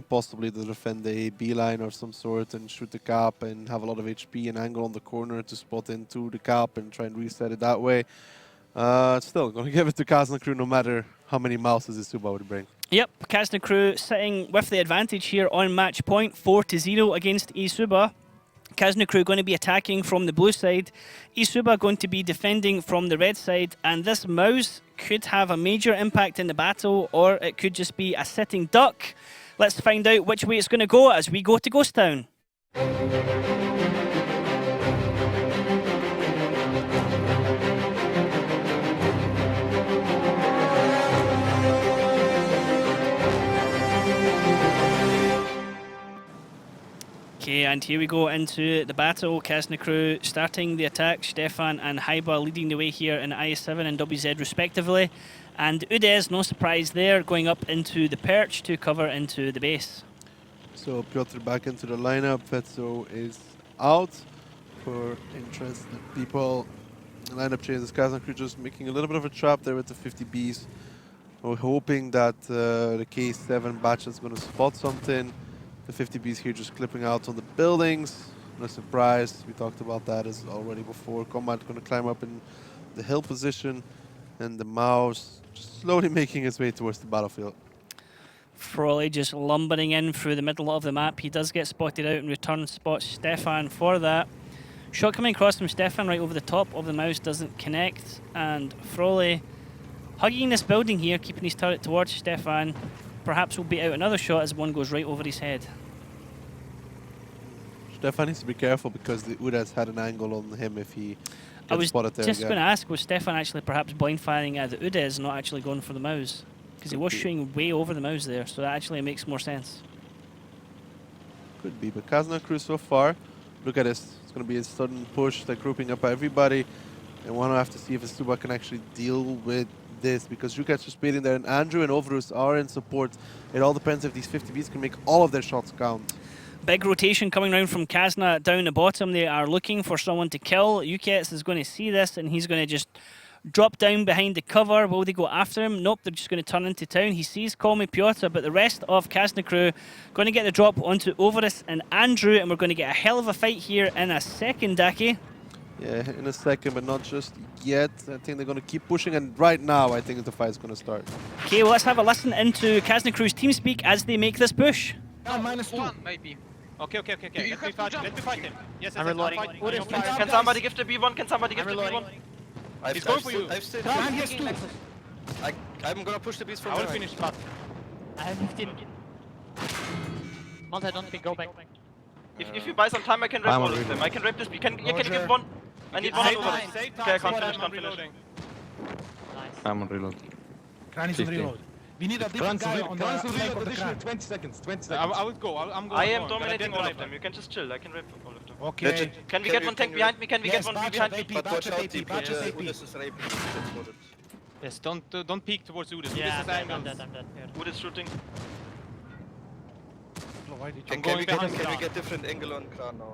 Possibly to defend the B line or some sort and shoot the cap and have a lot of HP and angle on the corner to spot into the cap and try and reset it that way. Still, going to give it to Kazna Crew no matter how many Mouses Isuba would bring. Yep, Kazna Crew sitting with the advantage here on match point, 4-0 against Isuba. Kazna Crew going to be attacking from the blue side. Isuba going to be defending from the red side. And this Mouse could have a major impact in the battle, or it could just be a sitting duck. Let's find out which way it's going to go as we go to Ghost Town. Okay, and here we go into the battle. Kazna crew starting the attack. Stefan and Haiba leading the way here in IS7 and WZ respectively. And Udez, no surprise there, going up into the perch to cover into the base. So Piotr back into the lineup. Vetso is out. For interested people, the lineup changes. Kazan crew just making a little bit of a trap there with the 50Bs. We're hoping that the K7 batch is going to spot something. The 50Bs here just clipping out on the buildings. No surprise, we talked about that as already before. Combat going to climb up in the hill position, and the mouse just slowly making its way towards the battlefield. Frawley just lumbering in through the middle of the map. He does get spotted out and return spots Stefan for that. Shot coming across from Stefan right over the top of the mouse doesn't connect, and Frawley hugging this building here, keeping his turret towards Stefan. Perhaps will beat out another shot as one goes right over his head. Stefan needs to be careful because the Udas had an angle on him if he I was spotted there just again. going to ask, was Stefan actually perhaps blind firing at the Udez, not actually going for the mouse? Because he was shooting way over the mouse there, so that actually makes more sense. Could be, but Kazna crew so far, look at this. It's going to be a sudden push. They're grouping up everybody. And want to have to see if Stuba can actually deal with this, because Zhukat's just waiting there, and Andrew and Overus are in support. It all depends if these 50Bs can make all of their shots count. Big rotation coming round from Kazna down the bottom. They are looking for someone to kill. Ukets is going to see this, and he's going to just drop down behind the cover. Will they go after him? Nope, they're just going to turn into town. He sees Call Me Piotr, but the rest of Kazna crew going to get the drop onto Overus and Andrew, and we're going to get a hell of a fight here in a second, Daki. Yeah, in a second, but not just yet. I think they're going to keep pushing, and right now I think the fight's going to start. Okay, well, let's have a listen into Kazna crew's team speak as they make this push. -1, maybe. Okay. Let me fight him. Yes, I'm reloading. Can Can somebody give the B1? Can somebody give the B1? He's going for you. I'm gonna push the beast from I will finish, but I have 15. Once I don't pick, go back. If you buy some time, I can rape all of them. I can rape this B. Can you give one? I need one over. Okay, I can't finish, can't finish. I'm on reload. Kran's on reload. We need a different guy on the flank of the Kran. 20 seconds. I will go. I'm going. I am dominating all of them. You can just chill. I can rape all of them. Okay. Can we get one tank behind me? Can we get one behind me? But watch out, TP. Batches AP. Udas is raping. That's what it is. Yes, don't peek towards Udis. Yeah, Udis is I'm angles. dead. Wood is shooting. Can we get different angle on Kran now?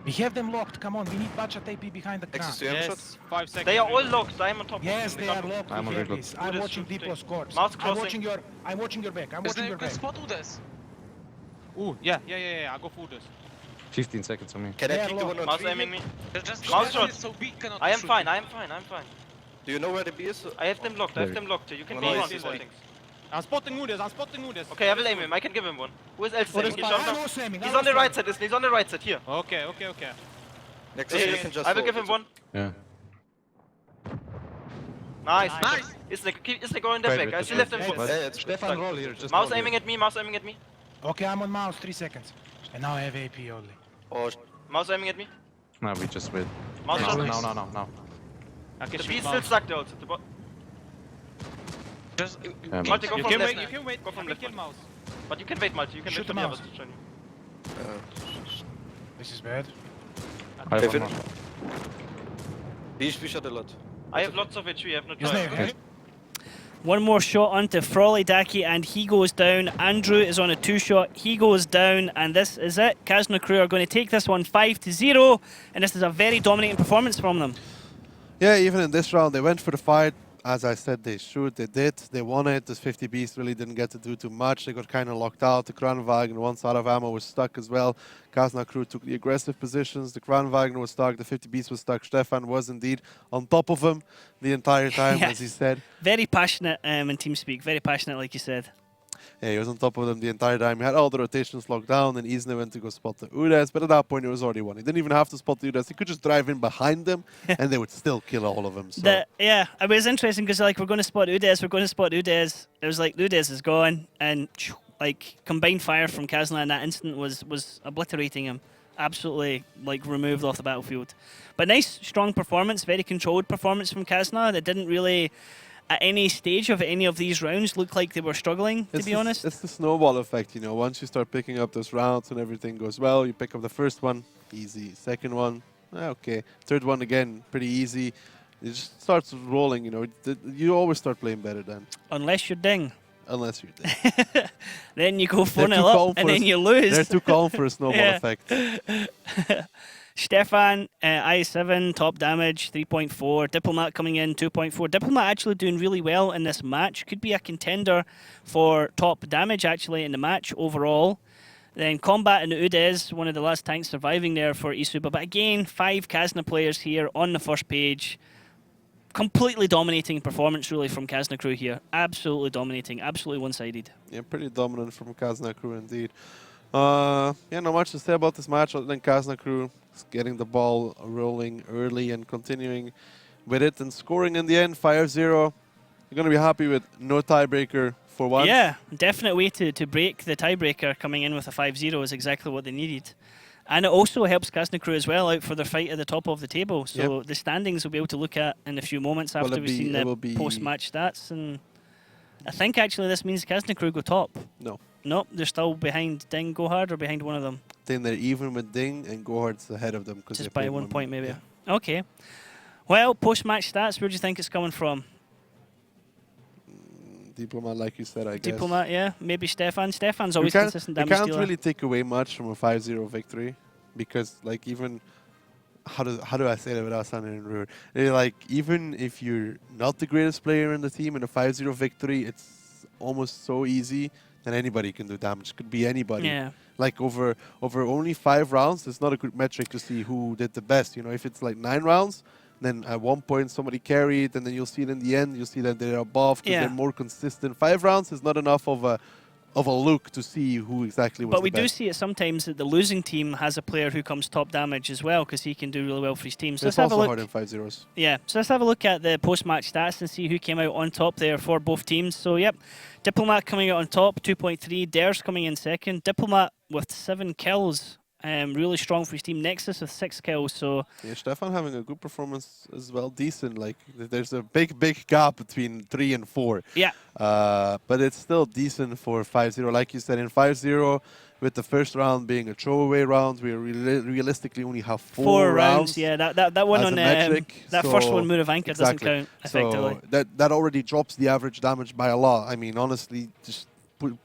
We have them locked. Come on, we need Batchat AP behind the Kran. Access to aim shot? Yes, 5 seconds. They are all locked. I am on top. Yes, they are locked. I'm We on have reload. this. I'm Udas watching shooting. Diplo's corpse. Mouse I'm crossing. watching your back. I'm watching your back. Ooh, yeah. I go for Udis. 15 seconds on me. Can I They are pick the one on Mouse 3? aiming me. Mouse shot. I am fine. I'm fine. Do you know where the B is? I have them locked. You can Well, be no, on he's these like- things. I'm spotting Udis. Okay, I will aim him. I can give him one. Who is else aiming? He's I'm on also aiming. He's on the right side. He's on the right side here. Okay. Next time you can just I will hold give him it. one. Yeah. Nice. Is they going there back? I still have them. Hey, it's Stefan roll here. Just Mouse roll aiming at me. Mouse aiming at me. Okay, I'm on mouse. 3 seconds. And now I have AP only. Oh, Mouse aiming at me. No, we just wait. Mouse shot. No. Okay, The beast still stuck there also. Multi, go You from can left. wait. You can wait. Go from left. Kill mouse. But you can wait, Multi. You can Shoot wait for the the mouse. others to join you. This is bad. I have one finish. more. we shot a lot. I have lots of HP. I have no His time. name. One more shot onto Frawley Daki, and he goes down. Andrew is on a 2-shot. He goes down, and this is it. Kazna crew are going to take this one 5-0, and this is a very dominating performance from them. Yeah, even in this round, they went for the fight. As I said, they did. They won it. This 50Bs really didn't get to do too much. They got kind of locked out. The Kranwagen, once out of ammo, was stuck as well. Kazna crew took the aggressive positions. The Kranwagen was stuck. The 50Bs was stuck. Stefan was indeed on top of him the entire time, Yes. as he said. Very passionate in TeamSpeak. Very passionate, like you said. Yeah, he was on top of them the entire time. He had all the rotations locked down, and Isna went to go spot the Udas, but at that point it was already won. He didn't even have to spot the Udas. He could just drive in behind them, and they would still kill all of them. So. Yeah, it was interesting because like we're going to spot Udez. It was like Udez is gone, and like combined fire from Kazna in that instant was obliterating him. Absolutely like removed off the battlefield. But nice, strong performance, very controlled performance from Kazna that didn't really at any stage of any of these rounds looked like they were struggling, to be honest. It's the snowball effect, you know. Once you start picking up those rounds and everything goes well, you pick up the first one, easy. Second one, okay. Third one again, pretty easy. It just starts rolling, you know. You always start playing better then. Unless you're ding. Unless you're dead. Then you go 4-0 up and then you lose. They're too calm for a snowball effect. Stefan, I7, top damage, 3.4. Diplomat coming in, 2.4. Diplomat actually doing really well in this match. Could be a contender for top damage, actually, in the match overall. Then Combat and Udez, one of the last tanks surviving there for Isuba. But again, 5 Kazna players here on the first page. Completely dominating performance, really, from Kazna crew here. Absolutely dominating, absolutely one-sided. Yeah, pretty dominant from Kazna crew indeed. Yeah, not much to say about this match other than Kazna crew getting the ball rolling early and continuing with it and scoring in the end, 5-0. You're going to be happy with no tiebreaker for once. Yeah, definite way to break the tiebreaker. Coming in with a 5-0 is exactly what they needed. And it also helps Kazna crew as well out for their fight at the top of the table. So the standings we'll be able to look at in a few moments after we've seen the post-match stats. And I think actually this means Kazna crew go top. No. Nope, they're still behind Ding, Gohard, or behind one of them. I think they're even with Ding and Gohard's ahead of them. Just by 1 point maybe. Yeah. Okay. Well, post-match stats, where do you think it's coming from? Diplomat, like you said, I guess. Diplomat, yeah. Maybe Stefan. Stefan's always consistent damage dealer. You can't really take away much from a 5-0 victory because, like, even... How do I say that without sounding rude? Like, even if you're not the greatest player in the team in a 5-0 victory, it's almost so easy that anybody can do damage. Could be anybody. Yeah. Like, over only 5 rounds, it's not a good metric to see who did the best. You know, if it's like 9 rounds, then at one point somebody carried, and then you'll see it in the end. You'll see that they're above because they're more consistent. 5 rounds is not enough of a look to see who exactly was But we the best. do see it sometimes that the losing team has a player who comes top damage as well because he can do really well for his team. So it's let's have a also look. hard in 5-0s. Yeah, so let's have a look at the post-match stats and see who came out on top there for both teams. So, yep, Diplomat coming out on top, 2.3. Dares coming in second. Diplomat with 7 kills. Really strong for his team. Nexus with 6 kills. So yeah, Stefan having a good performance as well, decent. Like there's a big gap between 3 and 4. Yeah. But it's still decent for 5-0. Like you said, in 5-0, with the first round being a throwaway round, we realistically only have 4 rounds. Yeah, that one on that first one, Muravanka, doesn't count effectively. So that already drops the average damage by a lot. I mean, honestly, just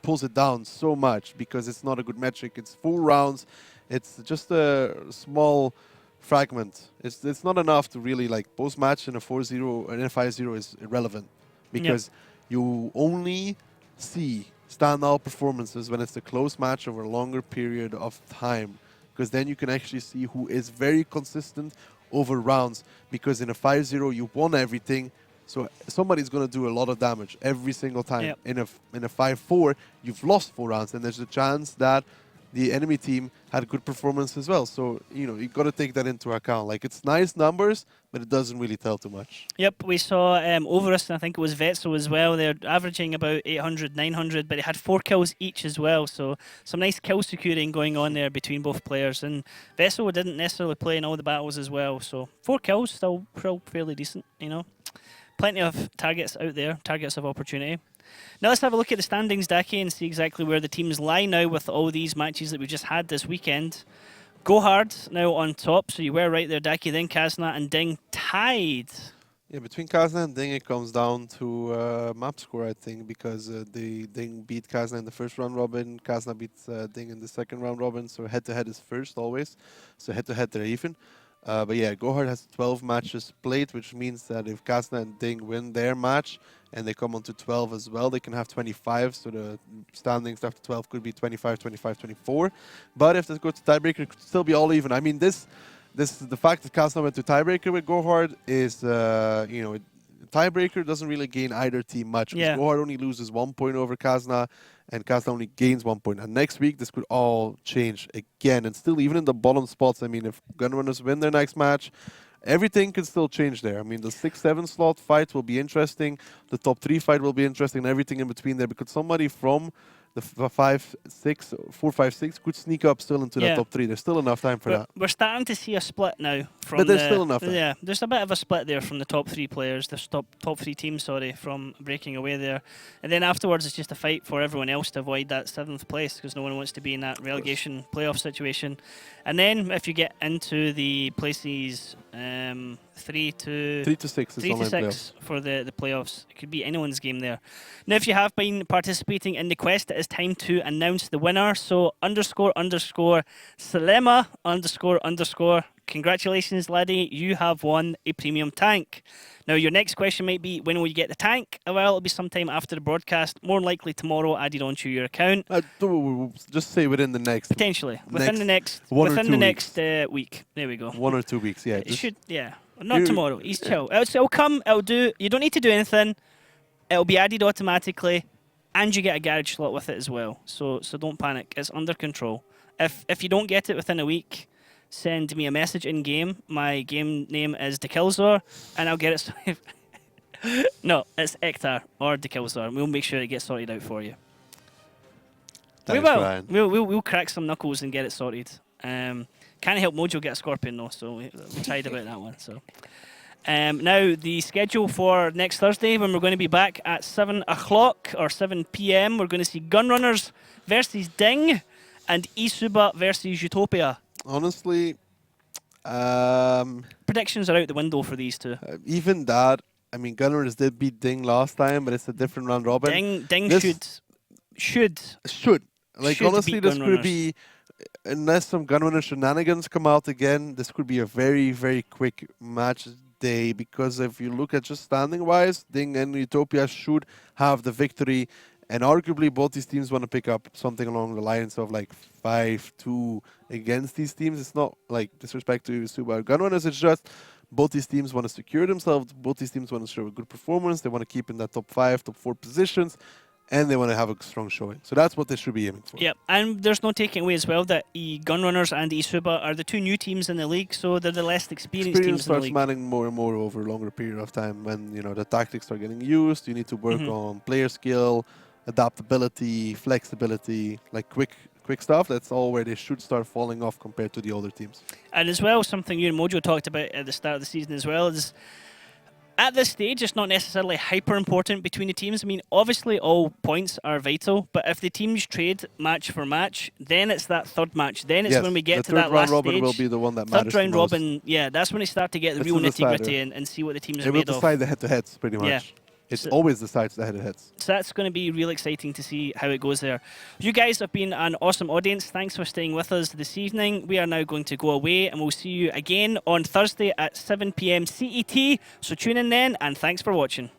pulls it down so much because it's not a good metric. It's 4 rounds. It's just a small fragment. It's not enough to really, like, post-match in a 4-0 and a 5-0 is irrelevant because you only see standout performances when it's a close match over a longer period of time, because then you can actually see who is very consistent over rounds, because in a 5-0 you won everything, so somebody's going to do a lot of damage every single time. In a 5-4 you've lost 4 rounds, and there's a chance that the enemy team had a good performance as well. So, you know, you got to take that into account. Like, it's nice numbers, but it doesn't really tell too much. Yep, we saw Overus, and I think it was Vetso as well. They're averaging about 800, 900, but they had 4 kills each as well. So some nice kill securing going on there between both players. And Vetso didn't necessarily play in all the battles as well. So 4 kills, still fairly decent, you know. Plenty of targets out there, targets of opportunity. Now let's have a look at the standings, Daki, and see exactly where the teams lie now with all these matches that we just had this weekend. Gohard now on top, so you were right there, Daki. Then Kazna and Ding tied. Yeah, between Kazna and Ding, it comes down to map score, I think, because Ding beat Kazna in the first round robin, Kazna beat Ding in the second round robin, so head-to-head is first always. So head-to-head they're even. But yeah, Gohard has 12 matches played, which means that if Kazna and Ding win their match and they come on to 12 as well, they can have 25. So the standings after 12 could be 25, 25, 24. But if they go to tiebreaker, it could still be all even. I mean, the fact that Kazna went to tiebreaker with Gohard is, you know, tiebreaker doesn't really gain either team much. Because Gohard only loses 1 point over Kazna, and Kazna only gains 1 point. And next week, this could all change again. And still, even in the bottom spots, I mean, if Gunrunners win their next match, everything can still change there. I mean, the 6-7 slot fight will be interesting. The top 3 fight will be interesting, and everything in between there. Because somebody from the 4, 5, 6 could sneak up still into the top 3. There's still enough time for that. We're starting to see a split now. From But there's still enough time. Yeah, there's a bit of a split there from the top 3 players, the top 3 teams, sorry, from breaking away there. And then afterwards, it's just a fight for everyone else to avoid that 7th place because no one wants to be in that relegation playoff situation. And then if you get into the places 3 to 6 for the playoffs, it could be anyone's game there. Now, if you have been participating in the quest, it is time to announce the winner. So __Salema__. Congratulations, laddie. You have won a premium tank. Now, your next question might be, when will you get the tank? Well, it'll be sometime after the broadcast, more than likely tomorrow, added onto your account. Just say within the next... Potentially. Within the next week. There we go. 1 or 2 weeks, yeah. It should, yeah. Not tomorrow. He's chill. It'll come, it'll do. You don't need to do anything. It'll be added automatically, and you get a garage slot with it as well. So don't panic. It's under control. If you don't get it within a week, send me a message in game. My game name is Dekilzor, and I'll get it. No, it's Ektar or Dekilzor. We'll make sure it gets sorted out for you. Thanks, we will. Ryan. We'll crack some knuckles and get it sorted. Can't help Mojo get a Scorpion though, so we tried about that one. So now the schedule for next Thursday, when we're going to be back at 7 o'clock or 7 p.m. We're going to see Gunrunners versus Ding and Isuba versus Utopia. Honestly, predictions are out the window for these two. Even that, I mean, Gunrunners did beat Ding last time, but it's a different round robin. Ding should. Like, honestly, this could be, unless some Gunrunner shenanigans come out again, this could be a very, very quick match day, because if you look at just standing-wise, Ding and Utopia should have the victory. And arguably, both these teams want to pick up something along the lines of like 5-2 against these teams. It's not like disrespect to Subaru Gunrunners. It's just both these teams want to secure themselves. Both these teams want to show a good performance. They want to keep in that top 5, top 4 positions. And they want to have a strong showing. So that's what they should be aiming for. Yep, and there's no taking away as well that Gunrunners and Isuba are the 2 new teams in the league, so they're the less experienced teams in the league. Starts manning more and more over a longer period of time when, you know, the tactics are getting used. You need to work on player skill, adaptability, flexibility, like quick stuff. That's all where they should start falling off compared to the older teams. And as well, something you and Mojo talked about at the start of the season as well is, at this stage, it's not necessarily hyper important between the teams. I mean, obviously all points are vital, but if the teams trade match for match, then it's that third match. Then it's when we get to that last stage. The third round robin will be the one that matters. Third round robin, yeah, that's when they start to get the real nitty-gritty and see what the teams are made of. It will decide the head-to-heads, pretty much. Yeah. It always decides the head-to-heads. So that's going to be real exciting to see how it goes there. You guys have been an awesome audience. Thanks for staying with us this evening. We are now going to go away, and we'll see you again on Thursday at 7 p.m. CET. So tune in then, and thanks for watching.